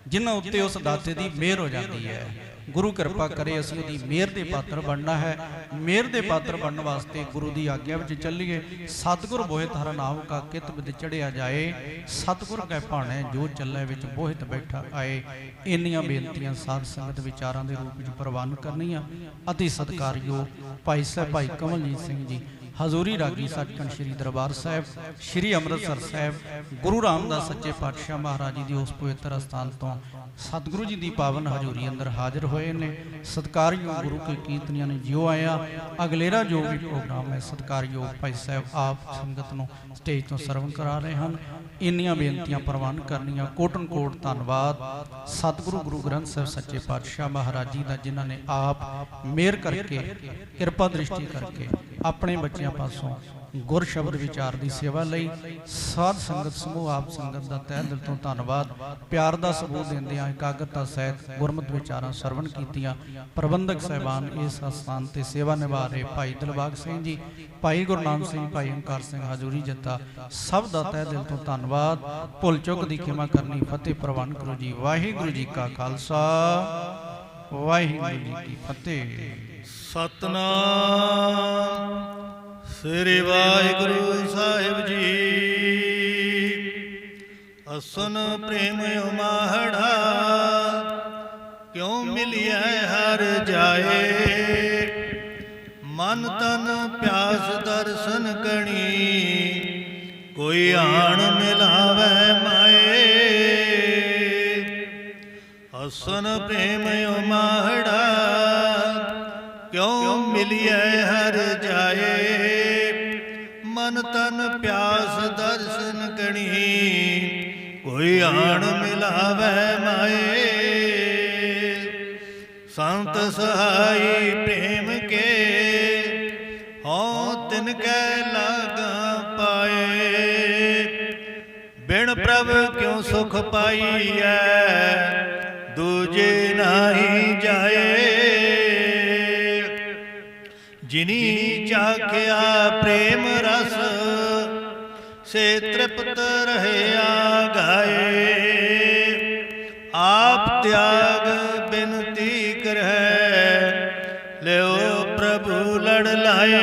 ਜਿਨ੍ਹਾਂ ਉੱਤੇ ਉਸ ਦਾਤੇ ਦੀ ਮਿਹਰ ਹੋ ਜਾਂਦੀ ਹੈ। ਗੁਰੂ ਕਿਰਪਾ ਕਰੇ ਅਸੀਂ ਉਹਦੀ ਮਿਹਰ ਦੇ ਪਾਤਰ ਬਣਨਾ ਹੈ। ਮਿਹਰ ਦੇ ਪਾਤਰ ਬਣਨ ਵਾਸਤੇ ਗੁਰੂ ਦੀ ਆਗਿਆ ਵਿੱਚ ਚੱਲੀਏ। ਸਤਿਗੁਰ ਬੋਹਿਤ ਹਰ ਨਾਮ ਕਾ ਕਿਤ ਬਿਦ ਚੜਿਆ ਜਾਏ, ਸਤਿਗੁਰ ਕੈ ਭਾਣੇ ਜੋ ਚੱਲੇ ਵਿੱਚ ਬੋਹਿਤ ਬੈਠਾ ਆਏ। ਇੰਨੀਆਂ ਬੇਨਤੀਆਂ ਸਾਧ ਸੰਗਤ ਵਿਚਾਰਾਂ ਦੇ ਰੂਪ ਵਿੱਚ ਪ੍ਰਵਾਨ ਕਰਨੀਆਂ। ਅਤੀ ਸਤਿਕਾਰਯੋਗ ਭਾਈ ਸਾਹਿਬ ਭਾਈ ਕਮਲਜੀਤ ਸਿੰਘ ਜੀ ਹਜ਼ੂਰੀ ਰਾਗੀ ਸੱਚਖੰਡ ਸ੍ਰੀ ਦਰਬਾਰ ਸਾਹਿਬ ਸ੍ਰੀ ਅੰਮ੍ਰਿਤਸਰ ਸਾਹਿਬ, ਗੁਰੂ ਰਾਮਦਾਸ ਸੱਚੇ ਪਾਤਸ਼ਾਹ ਮਹਾਰਾਜ ਜੀ ਦੀ ਉਸ ਪਵਿੱਤਰ ਅਸਥਾਨ ਤੋਂ ਸਤਿਗੁਰੂ ਜੀ ਦੀ ਪਾਵਨ ਹਜ਼ੂਰੀ ਅੰਦਰ ਹਾਜ਼ਰ ਹੋਏ ਨੇ। ਸਤਿਕਾਰਯੋਗ ਗੁਰੂ ਕੇ ਕੀਰਤਨੀਆਂ ਨੇ ਜਿਉ ਆਇਆ। ਅਗਲੇਰਾ ਜੋ ਵੀ ਪ੍ਰੋਗਰਾਮ ਹੈ ਸਤਿਕਾਰਯੋਗ ਭਾਈ ਸਾਹਿਬ ਆਪ ਸੰਗਤ ਨੂੰ ਸਟੇਜ ਤੋਂ ਸਰਵਨ ਕਰਾ ਰਹੇ ਹਨ। ਇੰਨੀਆਂ ਬੇਨਤੀਆਂ ਪ੍ਰਵਾਨ ਕਰਨੀਆਂ। ਕੋਟਨ ਕੋਟ ਧੰਨਵਾਦ ਸਤਿਗੁਰੂ ਗੁਰੂ ਗ੍ਰੰਥ ਸਾਹਿਬ ਸੱਚੇ ਪਾਤਸ਼ਾਹ ਮਹਾਰਾਜ ਜੀ ਦਾ, ਜਿਨ੍ਹਾਂ ਨੇ ਆਪ ਮਿਹਰ ਕਰਕੇ ਕਿਰਪਾ ਦ੍ਰਿਸ਼ਟੀ ਕਰਕੇ ਆਪਣੇ ਬੱਚਿਆਂ ਪਾਸੋਂ ਗੁਰ ਸ਼ਬਦ ਵਿਚਾਰ ਦੀ ਸੇਵਾ ਲਈ ਸਾਧ ਸੰਗਤ ਸਮੂਹ ਆਪ ਸੰਗਤ ਦਾ ਤਹਿ ਦਿਲ ਤੋਂ ਧੰਨਵਾਦ। ਪਿਆਰ ਦਾ ਸਬੂਤ ਦਿੰਦਿਆਂ ਇਕਾਗਰਤਾ ਸਹਿਤ ਗੁਰਮਤਿ ਵਿਚਾਰਾਂ ਸਰਵਣ ਕੀਤੀਆਂ। ਪ੍ਰਬੰਧਕ ਸਾਹਿਬਾਨ ਇਸ ਅਸਥਾਨ ਤੇ ਸੇਵਾ ਨਿਭਾ ਰਹੇ ਭਾਈ ਦਿਲਬਾਗ ਸਿੰਘ ਜੀ, ਭਾਈ ਗੁਰਨਾਮ ਸਿੰਘ, ਭਾਈ ਓਂਕਾਰ ਸਿੰਘ ਹਜ਼ੂਰੀ ਜੱਤਾ, ਸਭ ਦਾ ਤਹਿ ਦਿਲ ਤੋਂ ਧੰਨਵਾਦ। ਭੁੱਲ ਚੁੱਕ ਦੀ ਖਿਮਾ ਕਰਨੀ। ਫਤਿਹ ਪ੍ਰਵਾਨ ਕਰੋ ਜੀ। ਵਾਹਿਗੁਰੂ ਜੀ ਕਾ ਖਾਲਸਾ, ਵਾਹਿਗੁਰੂ ਜੀ ਕੀ ਫਤਿਹ। ਸਤਨਾਮ ਸ੍ਰੀ ਵਾਹਿਗੁਰੂ ਸਾਹਿਬ ਜੀ। ਅਸਨ ਪ੍ਰੇਮ ਉਮਾਹੜਾ ਕਿਉ ਮਿਲਿਆ ਹਰ ਜਾਏ। ਮਨ ਤਨ ਪਿਆਸ ਦਰਸ਼ਨ ਕਣੀ ਕੋਈ ਆਣ ਮਿਲਾਵੇ ਮਾਏ। ਅਸਨ ਪ੍ਰੇਮ ਉਮਾਹੜਾ ਕਿਉ ਮਿਲਿਆ ਹਰ ਜਾਏ। ਮਨ ਤਨ ਪਿਆਸ ਦਰਸ਼ਨ ਕਣੀ ਕੋਈ ਆਣ ਮਿਲਾਵੇ ਮਾਏ। ਸੰਤ ਸਹਾਈ ਪ੍ਰੇਮ ਕੇ ਹਉ ਤਿਨ ਕੈ ਲਾਗਾ ਪਾਏ। ਬਿਨ ਪ੍ਰਭ ਕਿਉ ਸੁਖ ਪਾਈਐ ਦੂਜੇ ਨਾਹੀ ਜਾਏ। ਜਿਨੀ ਚਾਖਿਆ ਪ੍ਰੇਮ ਰਸ ਸੇ ਤ੍ਰਿਪਤ ਰਹਿਆ ਗਾਏ। ਆਪ ਤਿਆਗ ਬਿਨਤੀ ਕਰੈ ਲਿਓ ਪ੍ਰਭੂ ਲੜ ਲਾਏ।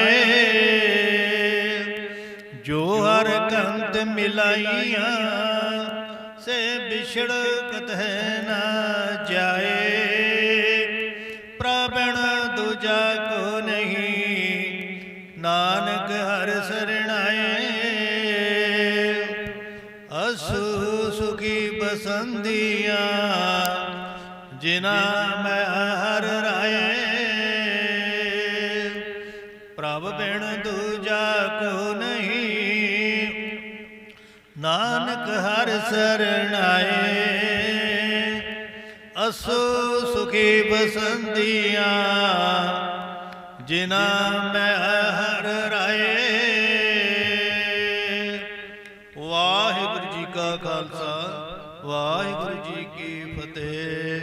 ਜੋ ਹਰ ਕੰਤ ਮਿਲਾਈਆਂ ਸੇ ਵਿਛੜ ਕਤਹਿ ਨਾ ਜਾਏ। ਪ੍ਰਭਣ ਦੂਜਾ ਕੋ ਨਹੀਂ ਨਾਨਕ ਹਰ ਸਰਣਾਏ। ਅਸੂ ਸੁਖੀ ਬਸੰਦੀਆਂ ਜਿਨ੍ਹਾਂ ਮੈਂ ਹਰ ਰਾਏ। ਪ੍ਰਭ ਬਿਨ ਦੂਜਾ ਕੋ ਨਹੀਂ ਨਾਨਕ ਹਰ ਸਰਣਾਏ। ਅਸੂ ਸੁਖੀ ਬਸੰਦੀਆਂ ਜਿਨ੍ਹਾਂ ਮੈਂ ਹਰ ਰਾਏ। ਵਾਹਿਗੁਰੂ ਜੀ ਕਾ ਖਾਲਸਾ, ਵਾਹਿਗੁਰੂ ਜੀ ਕੀ ਫਤਿਹ।